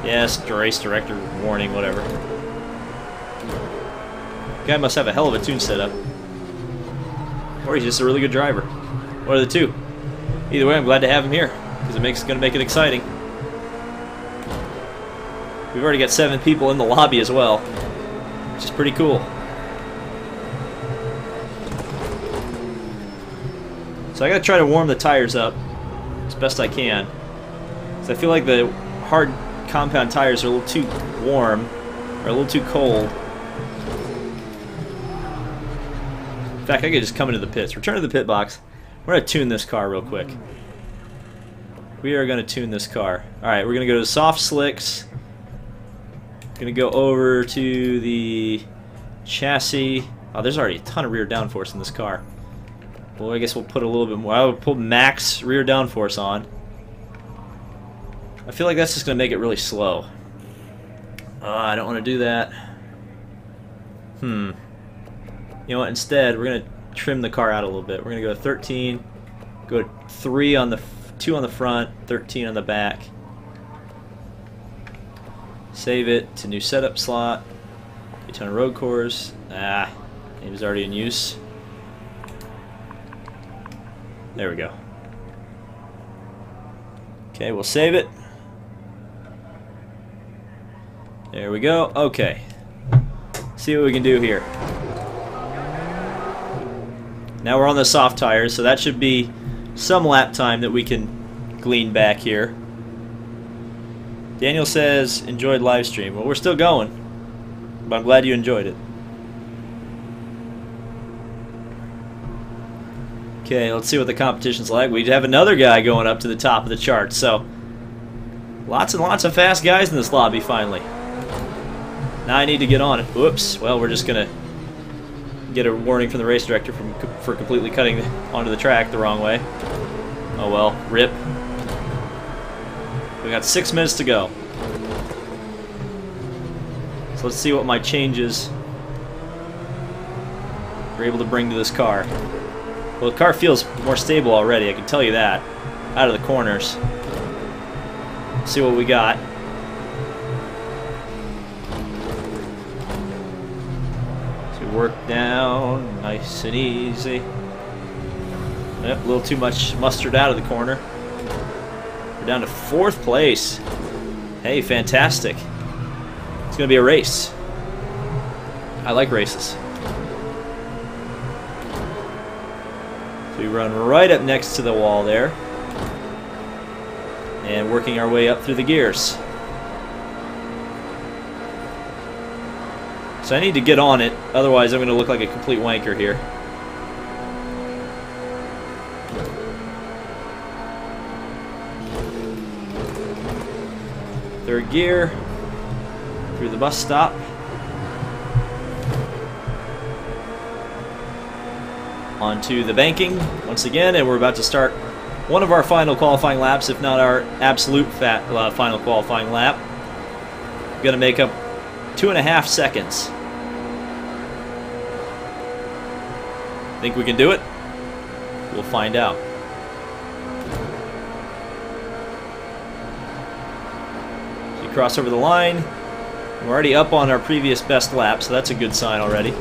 Yes, race director warning, whatever. Guy must have a hell of a tune setup. Or he's just a really good driver. One of the two. Either way, I'm glad to have him here, because it's going to make it exciting. We've already got 7 people in the lobby as well, which is pretty cool. So I gotta try to warm the tires up as best I can. So I feel like the hard compound tires are a little too warm, or a little too cold. In fact, I could just come into the pits. Return to the pit box. We're gonna tune this car real quick. We are gonna tune this car. Alright, we're gonna go to soft slicks. Gonna go over to the chassis. Oh, there's already a ton of rear downforce in this car. Well, I guess we'll put a little bit more. I would put max rear downforce on. I feel like that's just going to make it really slow. I don't want to do that. You know what? Instead, we're going to trim the car out a little bit. We're going to go 13, go 3 on the 2 on the front, 13 on the back. Save it to new setup slot. Daytona road course. It was already in use. There we go. Okay, we'll save it. There we go. Okay. See what we can do here. Now we're on the soft tires, so that should be some lap time that we can glean back here. Daniel says, enjoyed live stream. Well, we're still going, but I'm glad you enjoyed it. Okay, let's see what the competition's like. We have another guy going up to the top of the chart, so lots and lots of fast guys in this lobby finally. Now I need to get on it. Whoops. Well, we're just going to get a warning from the race director for completely cutting onto the track the wrong way. Oh well, rip. We got 6 minutes to go. So let's see what my changes we're able to bring to this car. Well, the car feels more stable already, I can tell you that. Out of the corners. Let's see what we got. So work down, nice and easy. Yep, a little too much mustard out of the corner. We're down to 4th place. Hey, fantastic. It's going to be a race. I like races. We run right up next to the wall there and working our way up through the gears. So I need to get on it, otherwise I'm going to look like a complete wanker here. Third gear through the bus stop. Onto the banking once again, and we're about to start one of our final qualifying laps, if not our absolute final qualifying lap. We're gonna make up 2.5 seconds. Think we can do it? We'll find out. So you cross over the line. We're already up on our previous best lap, so that's a good sign already.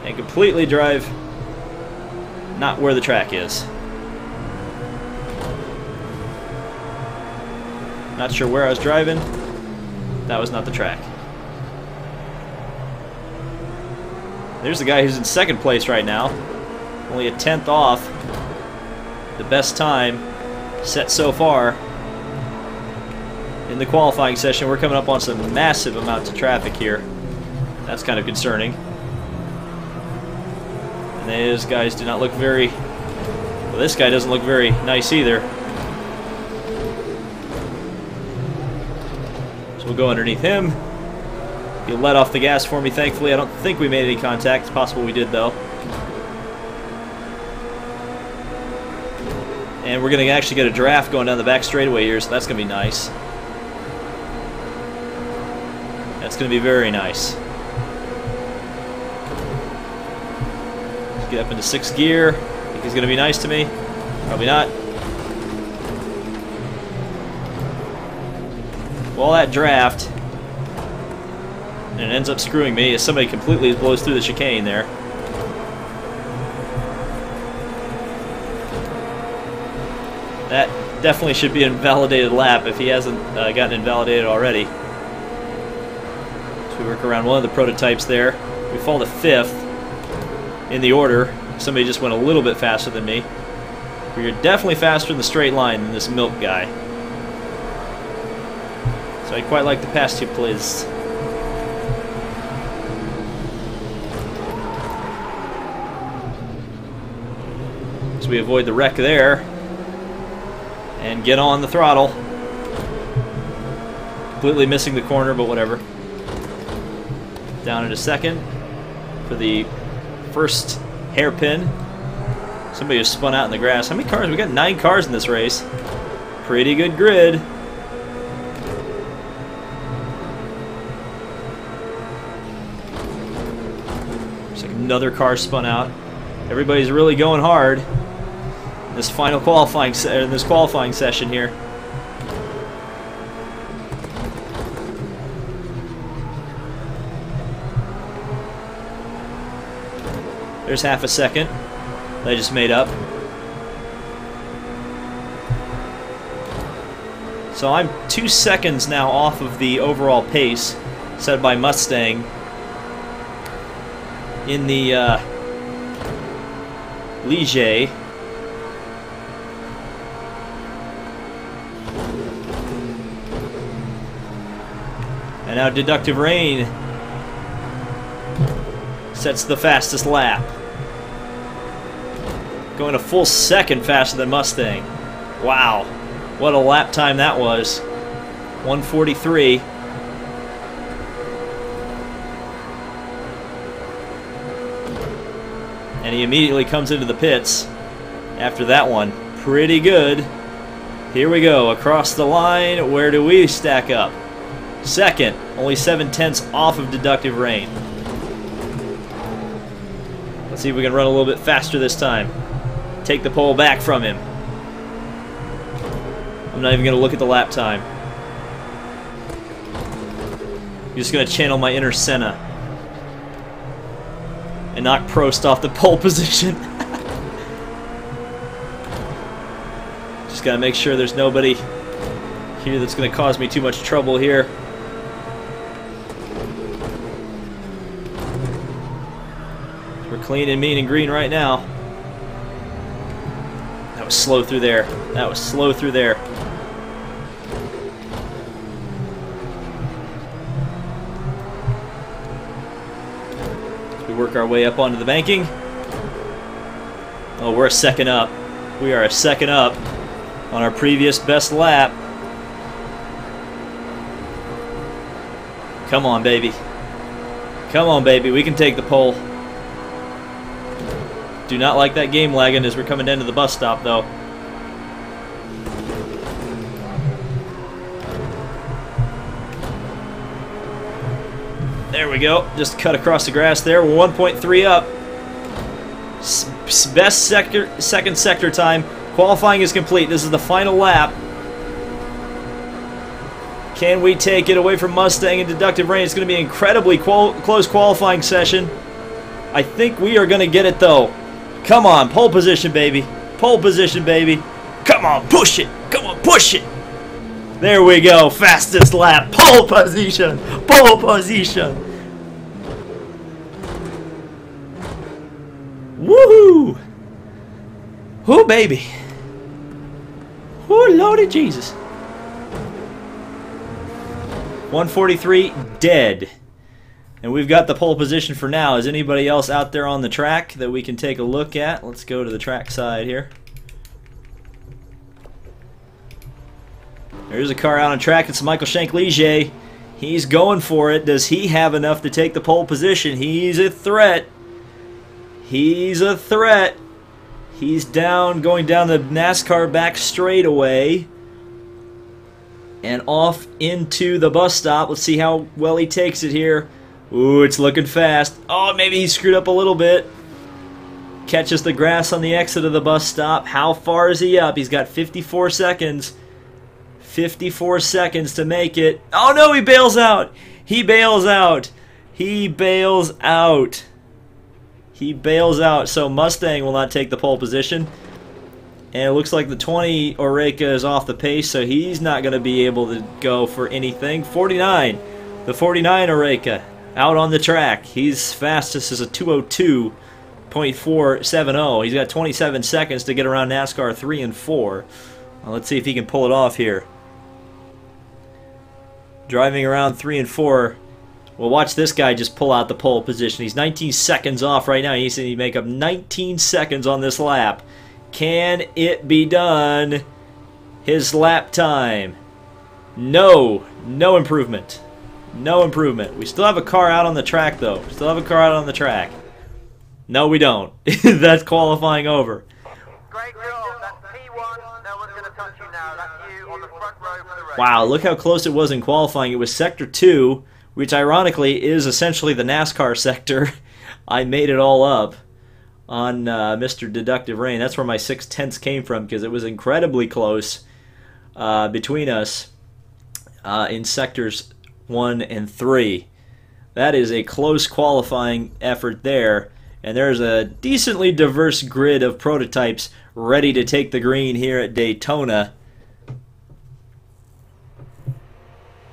And completely drive not where the track is. Not sure where I was driving. That was not the track. There's the guy who's in 2nd place right now. Only a 10th off the best time set so far in the qualifying session. We're coming up on some massive amounts of traffic here. That's kind of concerning. These guys do not look very... Well, this guy doesn't look very nice either. So we'll go underneath him. He let off the gas for me, thankfully. I don't think we made any contact. It's possible we did, though. And we're going to actually get a draft going down the back straightaway here, so that's going to be nice. That's going to be very nice. Get up into 6th gear. Think he's going to be nice to me? Probably not. Well, all that draft, and it ends up screwing me as somebody completely blows through the chicane there. That definitely should be an invalidated lap if he hasn't gotten invalidated already. So we work around one of the prototypes there. We fall to 5th in the order. Somebody just went a little bit faster than me. But you're definitely faster in the straight line than this milk guy. So I quite like the past 2 plays. So we avoid the wreck there and get on the throttle. Completely missing the corner, but whatever. Down into 2nd for the first hairpin. Somebody just spun out in the grass. How many cars? We got 9 cars in this race. Pretty good grid. Looks like another car spun out. Everybody's really going hard in this final qualifying session here. There's half a second that I just made up. So I'm 2 seconds now off of the overall pace set by Mustang in the Ligier. And now Deductive Rain sets the fastest lap. Going a full second faster than Mustang. Wow, what a lap time that was. 1:43. And he immediately comes into the pits after that one. Pretty good. Here we go, across the line. Where do we stack up? 2nd, only 7/10 off of Deductive Rain. Let's see if we can run a little bit faster this time. Take the pole back from him. I'm not even going to look at the lap time. I'm just going to channel my inner Senna and knock Prost off the pole position. Just got to make sure there's nobody here that's going to cause me too much trouble here. We're clean and mean and green right now. That was slow through there. That was slow through there. As we work our way up onto the banking. Oh, we're a second up. We are a second up on our previous best lap. Come on, baby. Come on, baby. We can take the pole. Do not like that game lagging as we're coming down to the bus stop, though. There we go. Just cut across the grass there. We're 1.3 up. Best second sector time. Qualifying is complete. This is the final lap. Can we take it away from Mustang and Deductive Rain? It's going to be an incredibly close qualifying session. I think we are going to get it, though. Come on, pole position, baby. Pole position, baby. Come on, push it. Come on, push it. There we go. Fastest lap. Pole position. Pole position. Woohoo. Whoo, baby. Whoo, Lordy Jesus. 143 dead. And we've got the pole position for now. Is anybody else out there on the track that we can take a look at? Let's go to the track side here. There's a car out on track. It's Michael Shank-Ligier. He's going for it. Does he have enough to take the pole position? He's a threat. He's a threat. He's down, going down the NASCAR back straightaway and off into the bus stop. Let's see how well he takes it here. Ooh, it's looking fast. Oh, maybe he screwed up a little bit. Catches the grass on the exit of the bus stop. How far is he up? He's got 54 seconds. 54 seconds to make it. Oh no, he bails out. He bails out. He bails out. He bails out. So Mustang will not take the pole position. And it looks like the 20 Oreca is off the pace, so he's not going to be able to go for anything. 49. The 49 Oreca out on the track. He's fastest is a 202.470. He's got 27 seconds to get around NASCAR 3 and 4. Well, let's see if he can pull it off here. Driving around 3 and 4. Well, watch this guy just pull out the pole position. He's 19 seconds off right now. He needs to make up 19 seconds on this lap. Can it be done? His lap time. No. No improvement. No improvement. We still have a car out on the track, though. We still have a car out on the track. No, we don't. That's qualifying over. Great job. That's P1. No one's going to touch you now. That's you on the front row for the race. Wow, look how close it was in qualifying. It was Sector 2, which ironically is essentially the NASCAR sector. I made it all up on Mr. Deductive Rain. That's where my 6/10 came from, because it was incredibly close between us in sectors 1 and 3. That is a close qualifying effort there, and there's a decently diverse grid of prototypes ready to take the green here at Daytona.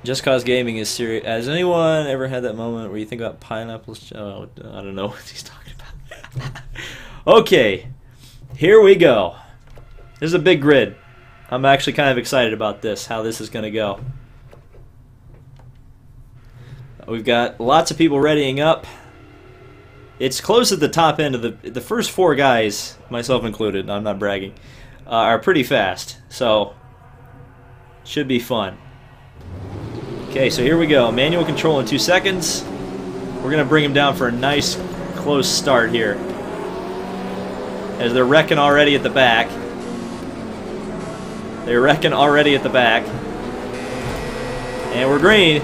Just Cause Gaming is serious. Has anyone ever had that moment where you think about pineapples? Oh, I don't know what he's talking about. Okay, here we go. This is a big grid. I'm actually kind of excited about this, how this is going to go. We've got lots of people readying up. It's close at the top end of the first 4 guys, myself included, I'm not bragging, are pretty fast. So, should be fun. Okay, so here we go. Manual control in 2 seconds. We're going to bring him down for a nice close start here, as they're wrecking already at the back. They're wrecking already at the back. And we're green.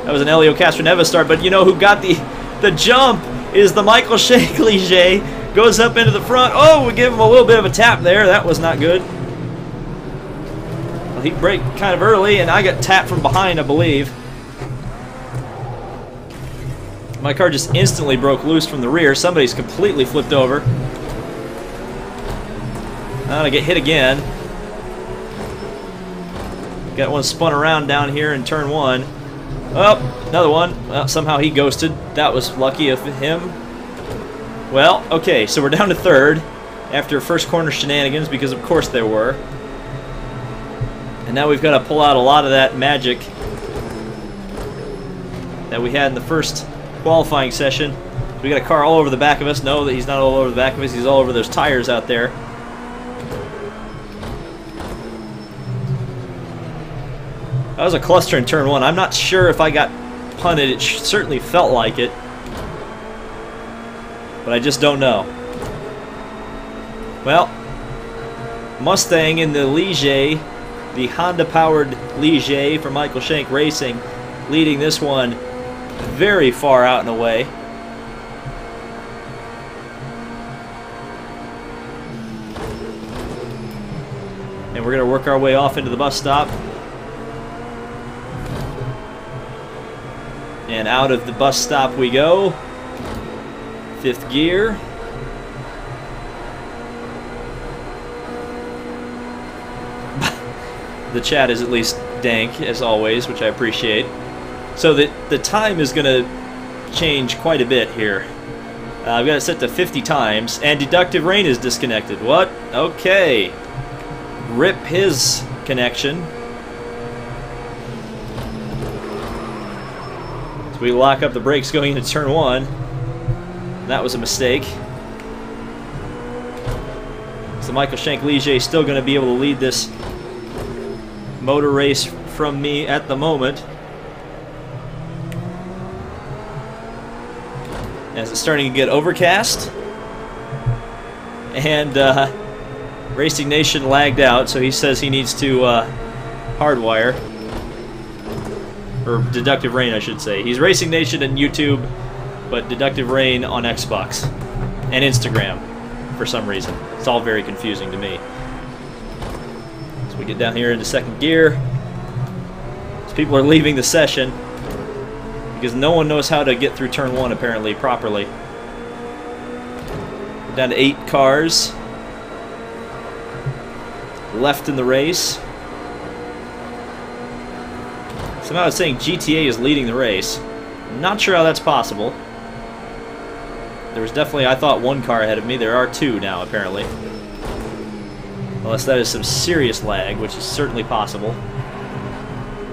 That was an Elio Castroneva start, but you know who got the jump is the Michael Shank Ligier. Goes up into the front. Oh, we give him a little bit of a tap there. That was not good. Well, he braked kind of early, and I got tapped from behind, I believe. My car just instantly broke loose from the rear. Somebody's completely flipped over. I'm gonna get hit again. Got one spun around down here in turn 1. Oh, another one. Well, somehow he ghosted. That was lucky of him. Well, okay, so we're down to 3rd after first corner shenanigans, because of course there were. And now we've got to pull out a lot of that magic that we had in the first qualifying session. We got a car all over the back of us. No, that he's not all over the back of us. He's all over those tires out there. That was a cluster in turn 1. I'm not sure if I got punted. It certainly felt like it, but I just don't know. Well, Mustang in the Ligier, the Honda-powered Ligier for Michael Shank Racing, leading this one very far out and away. And we're going to work our way off into the bus stop. And out of the bus stop we go. 5th gear. The chat is at least dank, as always, which I appreciate. So the time is going to change quite a bit here. I've got it set to 50 times, and Deductive Rain is disconnected. What? Okay. Rip his connection. So we lock up the brakes going into turn 1. That was a mistake. So Michael Shank Ligier is still going to be able to lead this motor race from me at the moment, as it's starting to get overcast, and Racing Nation lagged out, so he says he needs to hardwire, or Deductive Rain I should say. He's Racing Nation and YouTube, but Deductive Rain on Xbox and Instagram for some reason. It's all very confusing to me. So we get down here into 2nd gear. So people are leaving the session because no one knows how to get through turn 1 apparently properly. We're down to 8 cars. left in the race. Somehow it's saying GTA is leading the race. Not sure how that's possible. There was definitely, I thought, one car ahead of me. There are two now, apparently. Unless that is some serious lag, which is certainly possible,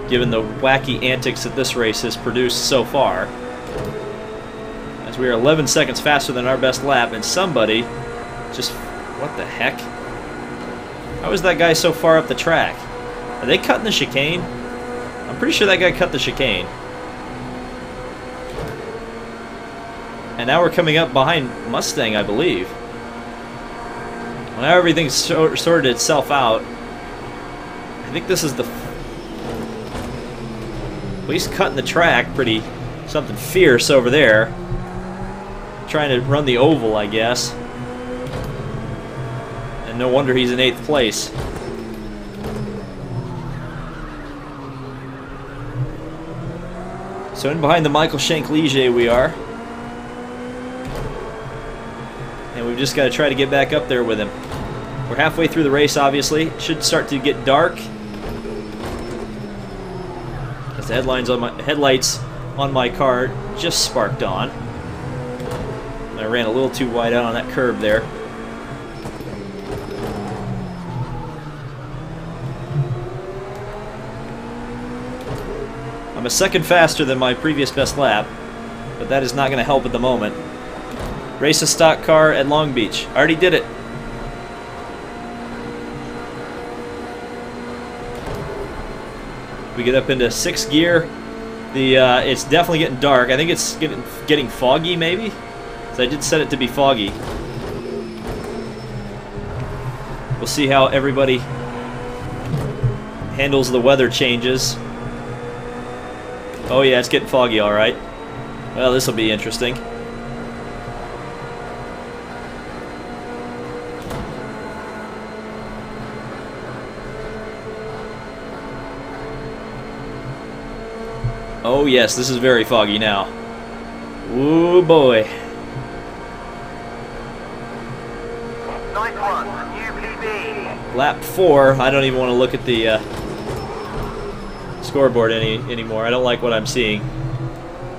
given the wacky antics that this race has produced so far. As we are 11 seconds faster than our best lap, and somebody just... what the heck? How is that guy so far up the track? Are they cutting the chicane? I'm pretty sure that guy cut the chicane. And now we're coming up behind Mustang, I believe. Well, now everything's sorted itself out. I think this is the... well, he's cutting the track pretty... something fierce over there. Trying to run the oval, I guess. And no wonder he's in 8th place. So in behind the Michael Shank Ligier we are. And we've just got to try to get back up there with him. We're halfway through the race, obviously. It should start to get dark. As the headlights on my car just sparked on. I ran a little too wide out on that curb there. I'm a second faster than my previous best lap, but that is not going to help at the moment. Race a stock car at Long Beach. I already did it. We get up into 6th gear. It's definitely getting dark. I think it's getting foggy, maybe? So I did set it to be foggy. We'll see how everybody handles the weather changes. Oh yeah, it's getting foggy, alright. Well, this will be interesting. Oh yes, this is very foggy now. Ooh boy. Nice one, new PB. Lap 4, I don't even want to look at the scoreboard anymore. I don't like what I'm seeing.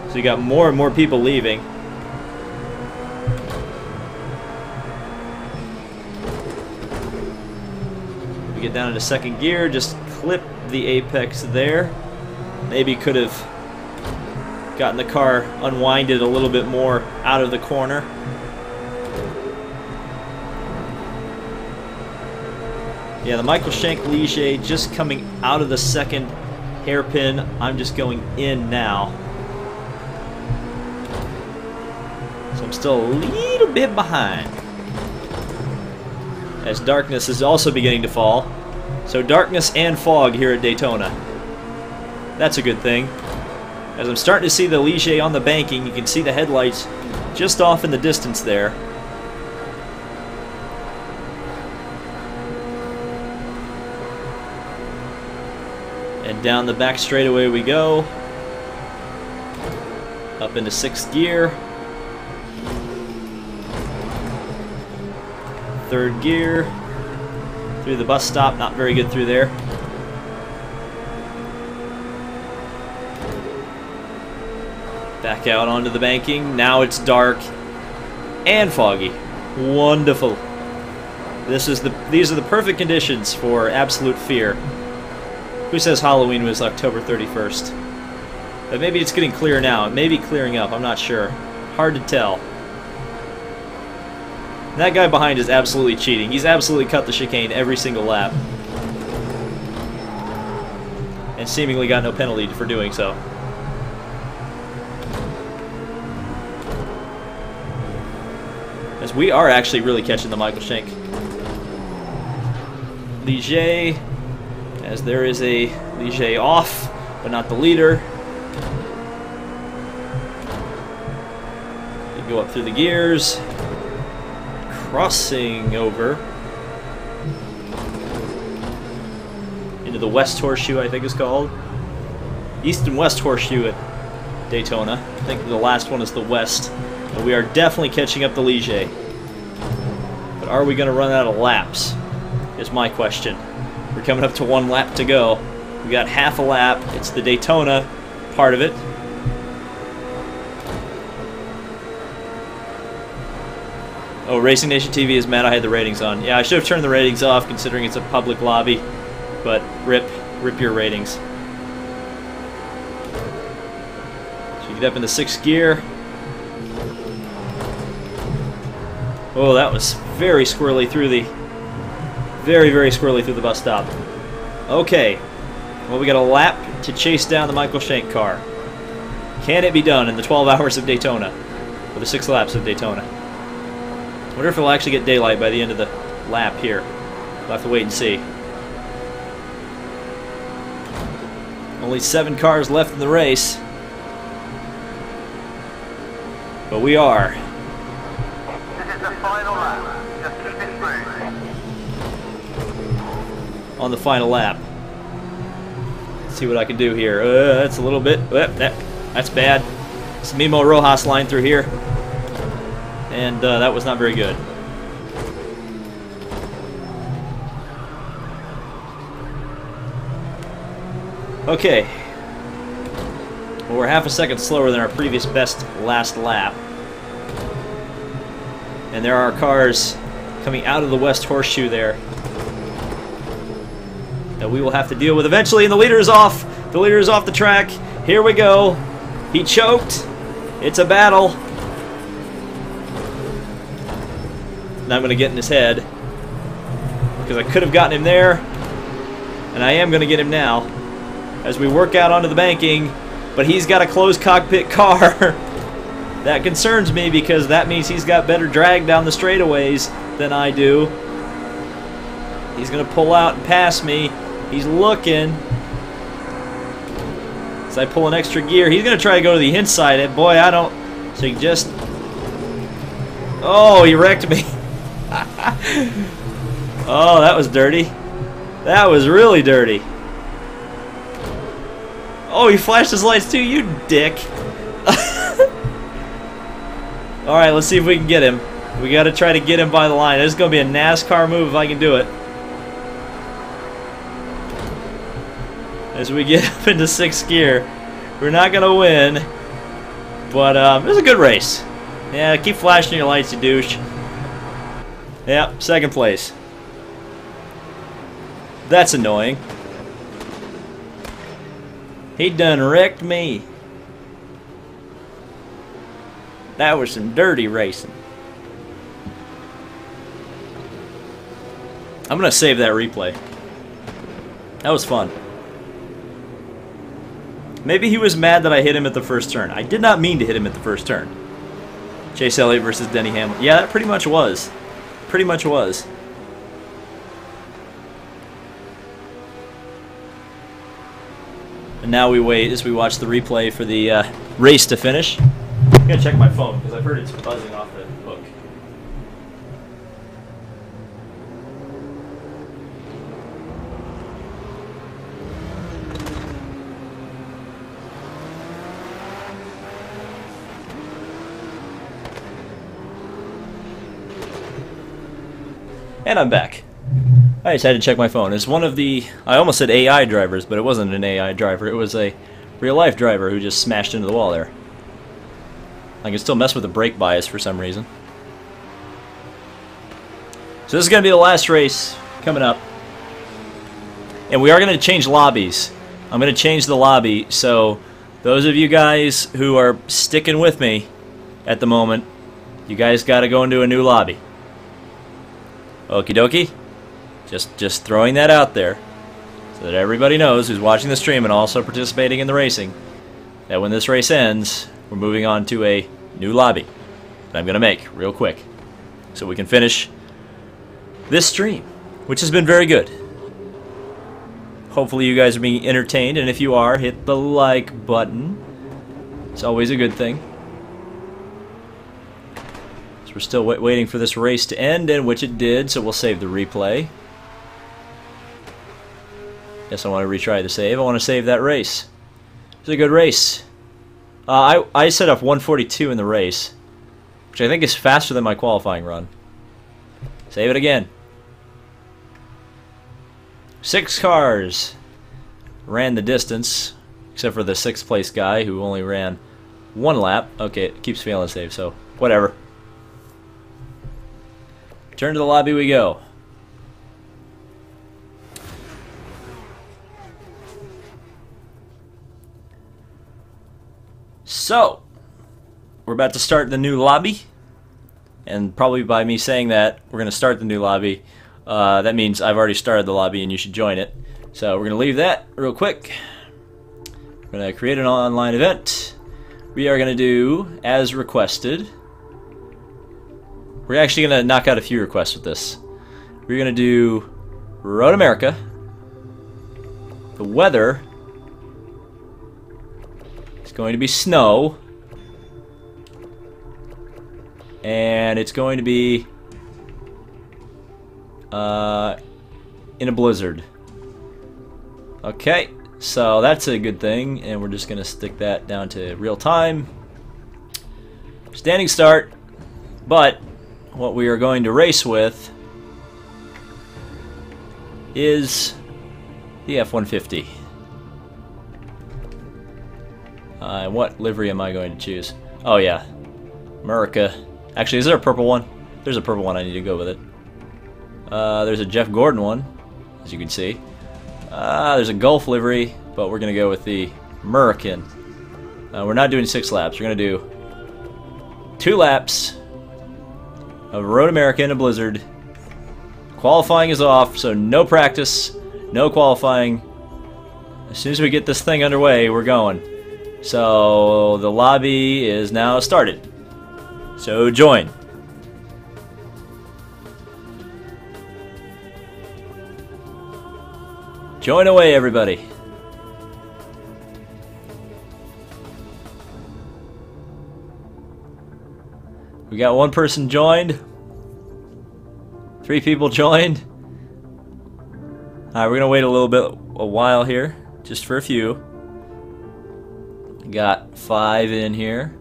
So you got more and more people leaving. We get down into 2nd gear, just clip the apex there. Maybe could have gotten the car unwinded a little bit more out of the corner. Yeah, the Michael Shank Ligier just coming out of the 2nd hairpin. I'm just going in now. So I'm still a little bit behind. As darkness is also beginning to fall. So darkness and fog here at Daytona. That's a good thing. As I'm starting to see the Ligier on the banking, you can see the headlights just off in the distance there. And down the back straightaway we go. Up into 6th gear. 3rd gear. Through the bus stop, not very good through there. Back out onto the banking. Now it's dark and foggy. Wonderful. These are the perfect conditions for absolute fear. Who says Halloween was October 31st? But maybe it's getting clear now. It may be clearing up. I'm not sure. Hard to tell. That guy behind is absolutely cheating. He's absolutely cut the chicane every single lap. And seemingly got no penalty for doing so. As we are actually really catching the Michael Shank Ligier, as there is a Ligier off, but not the leader. You go up through the gears, crossing over into the West Horseshoe, I think it's called. East and West Horseshoe at Daytona. I think the last one is the West. But we are definitely catching up the Ligier. But are we going to run out of laps? Is my question. We're coming up to 1 lap to go. We got half a lap. It's the Daytona part of it. Oh, Racing Nation TV is mad I had the ratings on. Yeah, I should have turned the ratings off considering it's a public lobby. But rip your ratings. So you get up in the 6th gear. Oh, that was very squirrely through the... Very squirrely through the bus stop. Okay. Well, we got a lap to chase down the Michael Shank car. Can it be done in the 12 hours of Daytona? Or the 6 laps of Daytona? I wonder if it'll actually get daylight by the end of the lap here. We'll have to wait and see. Only 7 cars left in the race. But we are. This is the final lap. Just keep it smooth. On the final lap. Let's see what I can do here. That's a little bit... that's bad. Some Mimo Rojas line through here. And that was not very good. Okay. Well, we're half a second slower than our previous best last lap. And there are cars coming out of the West Horseshoe there that we will have to deal with eventually, and the leader is off. The leader is off the track. Here we go. He choked. It's a battle. And I'm going to get in his head because I could have gotten him there, and I am going to get him now as we work out onto the banking, but he's got a closed cockpit car. That concerns me because that means he's got better drag down the straightaways than I do. He's going to pull out and pass me. He's looking. As I pull an extra gear, he's going to try to go to the inside. And boy, I don't. So he just. Oh, he wrecked me. Oh, that was dirty. That was really dirty. Oh, he flashed his lights too, you dick. Alright, let's see if we can get him. We got to try to get him by the line. This is going to be a NASCAR move if I can do it. As we get up into 6th gear. We're not going to win. But it was a good race. Yeah, keep flashing your lights, you douche. Yep, 2nd place. That's annoying. He done wrecked me. That was some dirty racing. I'm going to save that replay. That was fun. Maybe he was mad that I hit him at the first turn. I did not mean to hit him at the first turn. Chase Elliott versus Denny Hamlin. Yeah, that pretty much was. Pretty much was. And now we wait as we watch the replay for the race to finish. I'm going to check my phone because I've heard it's buzzing off the hook. And I'm back. I just had to check my phone. It's one of the... I almost said AI drivers, but it wasn't an AI driver. It was a real-life driver who just smashed into the wall there. I can still mess with the brake bias for some reason. So this is going to be the last race coming up. And we are going to change lobbies. I'm going to change the lobby, so those of you guys who are sticking with me at the moment, you guys got to go into a new lobby. Okie dokie. Just throwing that out there so that everybody knows who's watching the stream and also participating in the racing that when this race ends, we're moving on to a new lobby that I'm going to make real quick so we can finish this stream, which has been very good. Hopefully you guys are being entertained, and if you are, hit the like button. It's always a good thing. So we're still waiting for this race to end, and which it did, so we'll save the replay. Guess I want to retry the save. I want to save that race. It was a good race. I set up 142 in the race, which I think is faster than my qualifying run. Save it again. 6 cars ran the distance, except for the 6th place guy who only ran 1 lap. Okay, it keeps failing save, so whatever. Turn to the lobby we go. So, we're about to start the new lobby. And probably by me saying that, we're going to start the new lobby. That means I've already started the lobby and you should join it. So we're going to leave that real quick. We're going to create an online event. We are going to do as requested. We're actually going to knock out a few requests with this. We're going to do Road America. The weather is going to be snow. And it's going to be in a blizzard. Okay, so that's a good thing, and we're just going to stick that down to real time. Standing start, but what we are going to race with is the F-150. What livery am I going to choose? Oh yeah, America. Actually, is there a purple one? There's a purple one, I need to go with it. There's a Jeff Gordon one, as you can see. There's a Gulf livery, but we're going to go with the American. We're not doing 6 laps. We're going to do 2 laps of Road America in a blizzard. Qualifying is off, so no practice, no qualifying. As soon as we get this thing underway, we're going. So the lobby is now started. So join. Join away, everybody. We got 1 person joined. 3 people joined. Alright, we're gonna wait a while here, just for a few. Got 5 in here.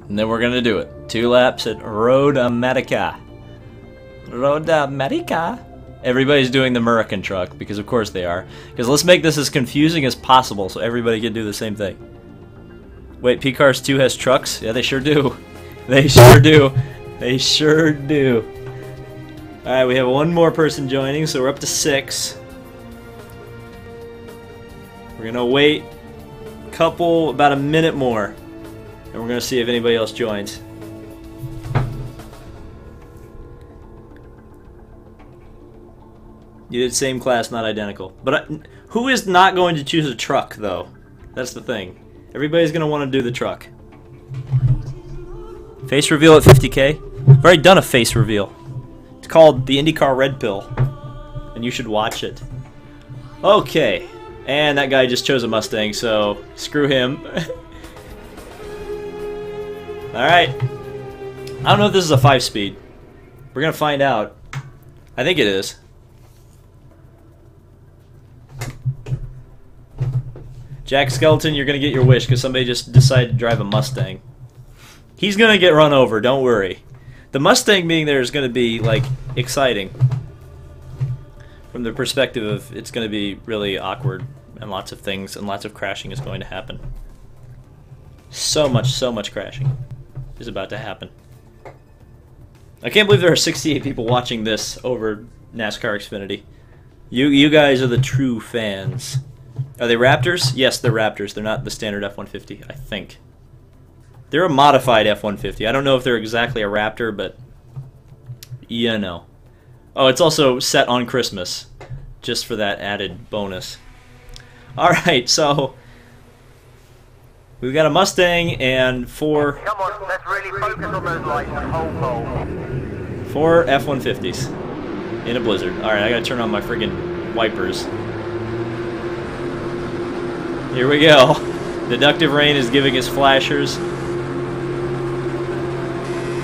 And then we're gonna do it. 2 laps at Road America. Road America. Everybody's doing the American truck, because of course they are. Because let's make this as confusing as possible so everybody can do the same thing. Wait, P-Cars 2 has trucks? Yeah, they sure do. They sure do. They sure do. Alright, we have 1 more person joining, so we're up to 6. We're gonna wait about a minute more, and we're gonna see if anybody else joins. You did same class, not identical. But who is not going to choose a truck, though? That's the thing. Everybody's going to want to do the truck. Face reveal at 50K. I've already done a face reveal. It's called the IndyCar Red Pill. And you should watch it. Okay. And that guy just chose a Mustang, so screw him. Alright. I don't know if this is a 5-speed. We're going to find out. I think it is. Jack Skeleton, you're going to get your wish because somebody just decided to drive a Mustang. He's going to get run over, don't worry. The Mustang being there is going to be, like, exciting. From the perspective of it's going to be really awkward and lots of things and lots of crashing is going to happen. So much crashing is about to happen. I can't believe there are 68 people watching this over NASCAR Xfinity. You guys are the true fans. Are they Raptors? Yes, they're Raptors. They're not the standard F-150, I think. They're a modified F-150. I don't know if they're exactly a Raptor, but you know. Oh, it's also set on Christmas, just for that added bonus. Alright, so we've got a Mustang and 4... Come on, let's really focus on those lights and hold pole. 4 F-150s in a blizzard. Alright, I gotta turn on my friggin' wipers. Here we go. Deductive rain is giving us flashers.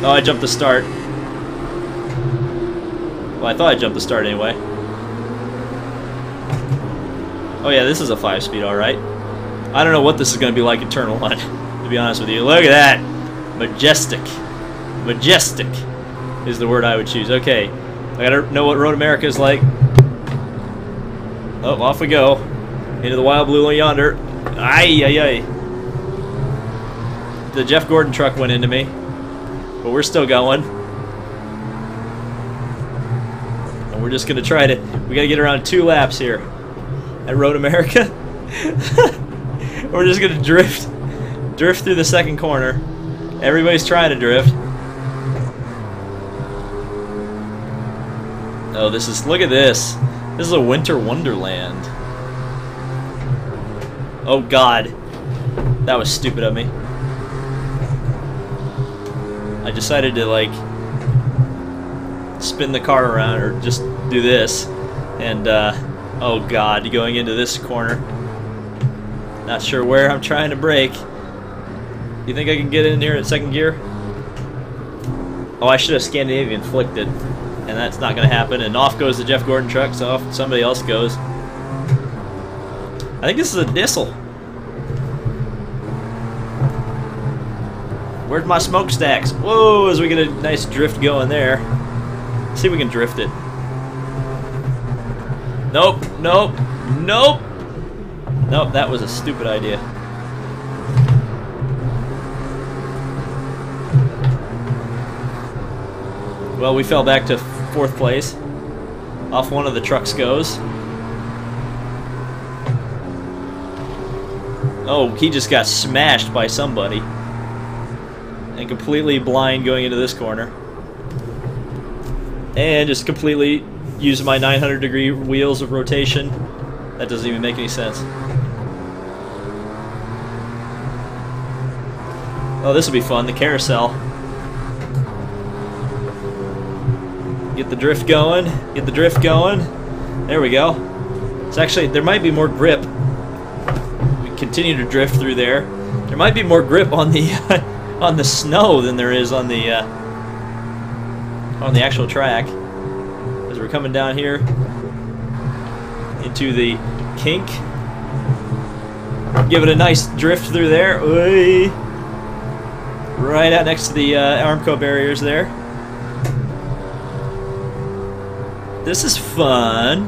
Oh, I jumped the start. Well, I thought I jumped the start anyway. Oh yeah, this is a 5-speed, alright. I don't know what this is going to be like in turn 1, to be honest with you. Look at that! Majestic. Majestic is the word I would choose. Okay, I gotta know what Road America is like. Oh, off we go. Into the wild blue yonder. Ay, ay, ay. The Jeff Gordon truck went into me. But we're still going. And we're just gonna try to... We gotta get around 2 laps here. At Road America. We're just gonna drift through the second corner. Everybody's trying to drift. Oh, this is... Look at this. This is a winter wonderland. Oh God, that was stupid of me. I decided to like spin the car around or just do this, and oh God, going into this corner. Not sure where I'm trying to brake. You think I can get in here at second gear? Oh, I should have Scandinavian flicked it, and that's not going to happen. And off goes the Jeff Gordon truck, so off somebody else goes. I think this is a Diesel. Where's my smokestacks? Whoa, as we get a nice drift going there. Let's see if we can drift it. Nope, nope, nope. Nope, that was a stupid idea. Well, we fell back to 4th place. Off one of the trucks goes. Oh, he just got smashed by somebody. And completely blind going into this corner. And just completely using my 900-degree wheels of rotation. That doesn't even make any sense. Oh, this will be fun, the carousel. Get the drift going, get the drift going. There we go. It's actually, there might be more grip. We continue to drift through there. There might be more grip on the on the snow than there is on the actual track. As we're coming down here into the kink. Give it a nice drift through there. Oy. Right out next to the Armco barriers there. This is fun.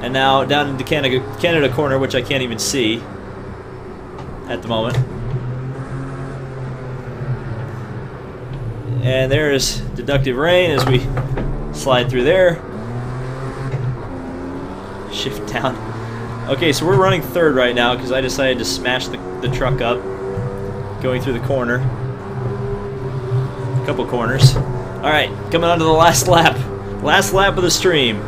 And now down into Canada corner, which I can't even see at the moment. And there's deductive rain as we slide through there. Shift down. Okay, so we're running 3rd right now because I decided to smash the truck up going through the corner. A couple corners. Alright, coming on to the last lap. Last lap of the stream.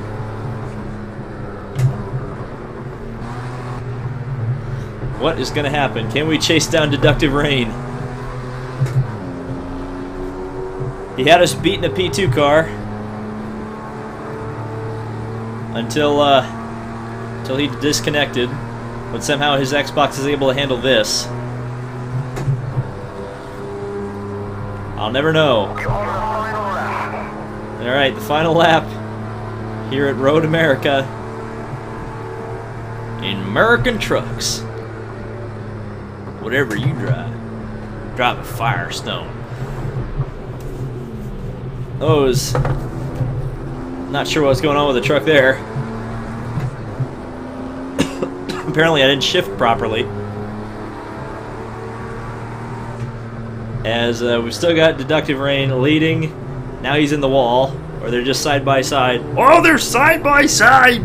What is going to happen? Can we chase down deductive rain? He had us beating a P2 car until he disconnected, but somehow his Xbox is able to handle this. I'll never know. Alright, the final lap here at Road America in American trucks. Whatever you drive, drive a Firestone. Oh, I was not sure what was going on with the truck there. Apparently I didn't shift properly. As we've still got deductive rain leading. Now he's in the wall. Or they're just side by side. Oh, they're side by side!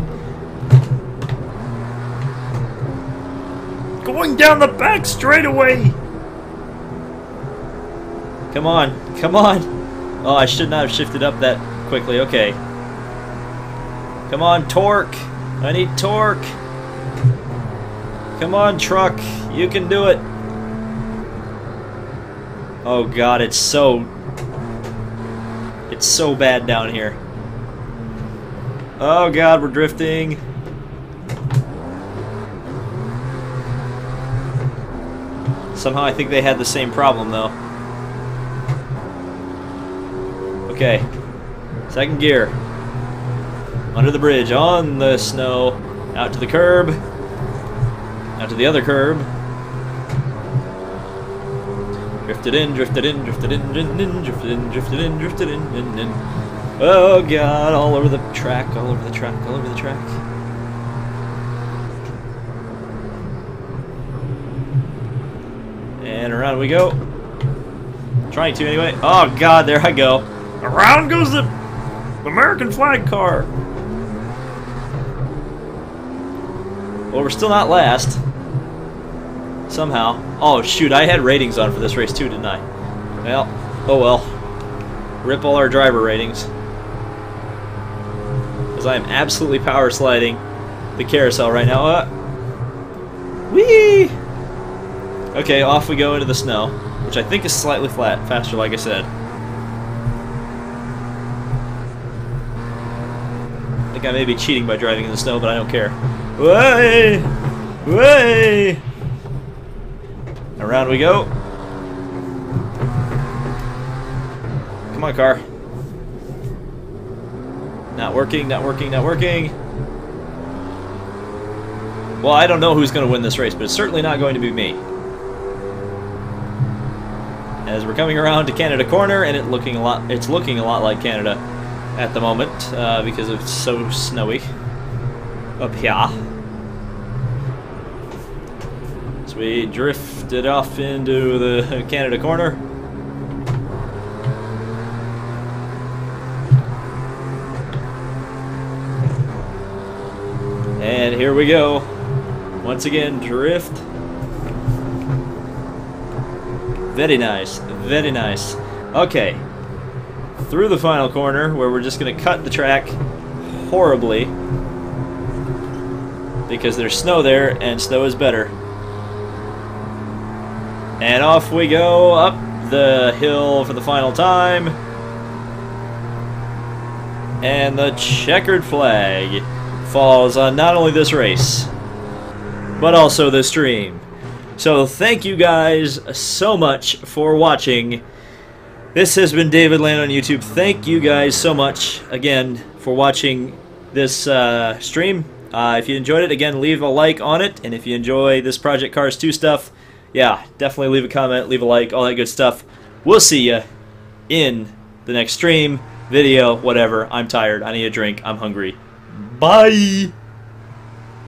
Going down the back straightaway! Come on, come on! Oh, I should not have shifted up that quickly. Okay. Come on, torque! I need torque! Come on, truck! You can do it! Oh God, it's so bad down here. Oh God, we're drifting. Somehow I think they had the same problem though. Okay. Second gear. Under the bridge, on the snow, out to the curb, out to the other curb. Drifted in, drifted in, drifted in, drifted in, drifted in, drifted in, drifted in, in. Oh god, all over the track, all over the track, all over the track. And around we go. Trying to anyway. Oh god, there I go. Around goes the American flag car. Well, we're still not last. Somehow. Oh shoot, I had ratings on for this race too, didn't I? Well, oh well. Rip all our driver ratings. Because I am absolutely power sliding the carousel right now. Whee! Okay, off we go into the snow, which I think is slightly faster, like I said. I think I may be cheating by driving in the snow, but I don't care. Way! Way! Around we go. Come on, car. Not working, not working, not working. Well, I don't know who's going to win this race, but it's certainly not going to be me. As we're coming around to Canada Corner, and it's looking a lot like Canada at the moment because it's so snowy up here. So we drifted off into the Canada Corner. And here we go. Once again, drift. Very nice, very nice. Okay. Through the final corner, where we're just going to cut the track horribly. Because there's snow there, and snow is better. And off we go up the hill for the final time. And the checkered flag falls on not only this race, but also the stream. So thank you guys so much for watching. This has been David Land on YouTube. Thank you guys so much again for watching this stream. If you enjoyed it, again, leave a like on it. And if you enjoy this Project Cars 2 stuff, yeah, definitely leave a comment, leave a like, all that good stuff. We'll see you in the next stream, video, whatever. I'm tired. I need a drink. I'm hungry. Bye!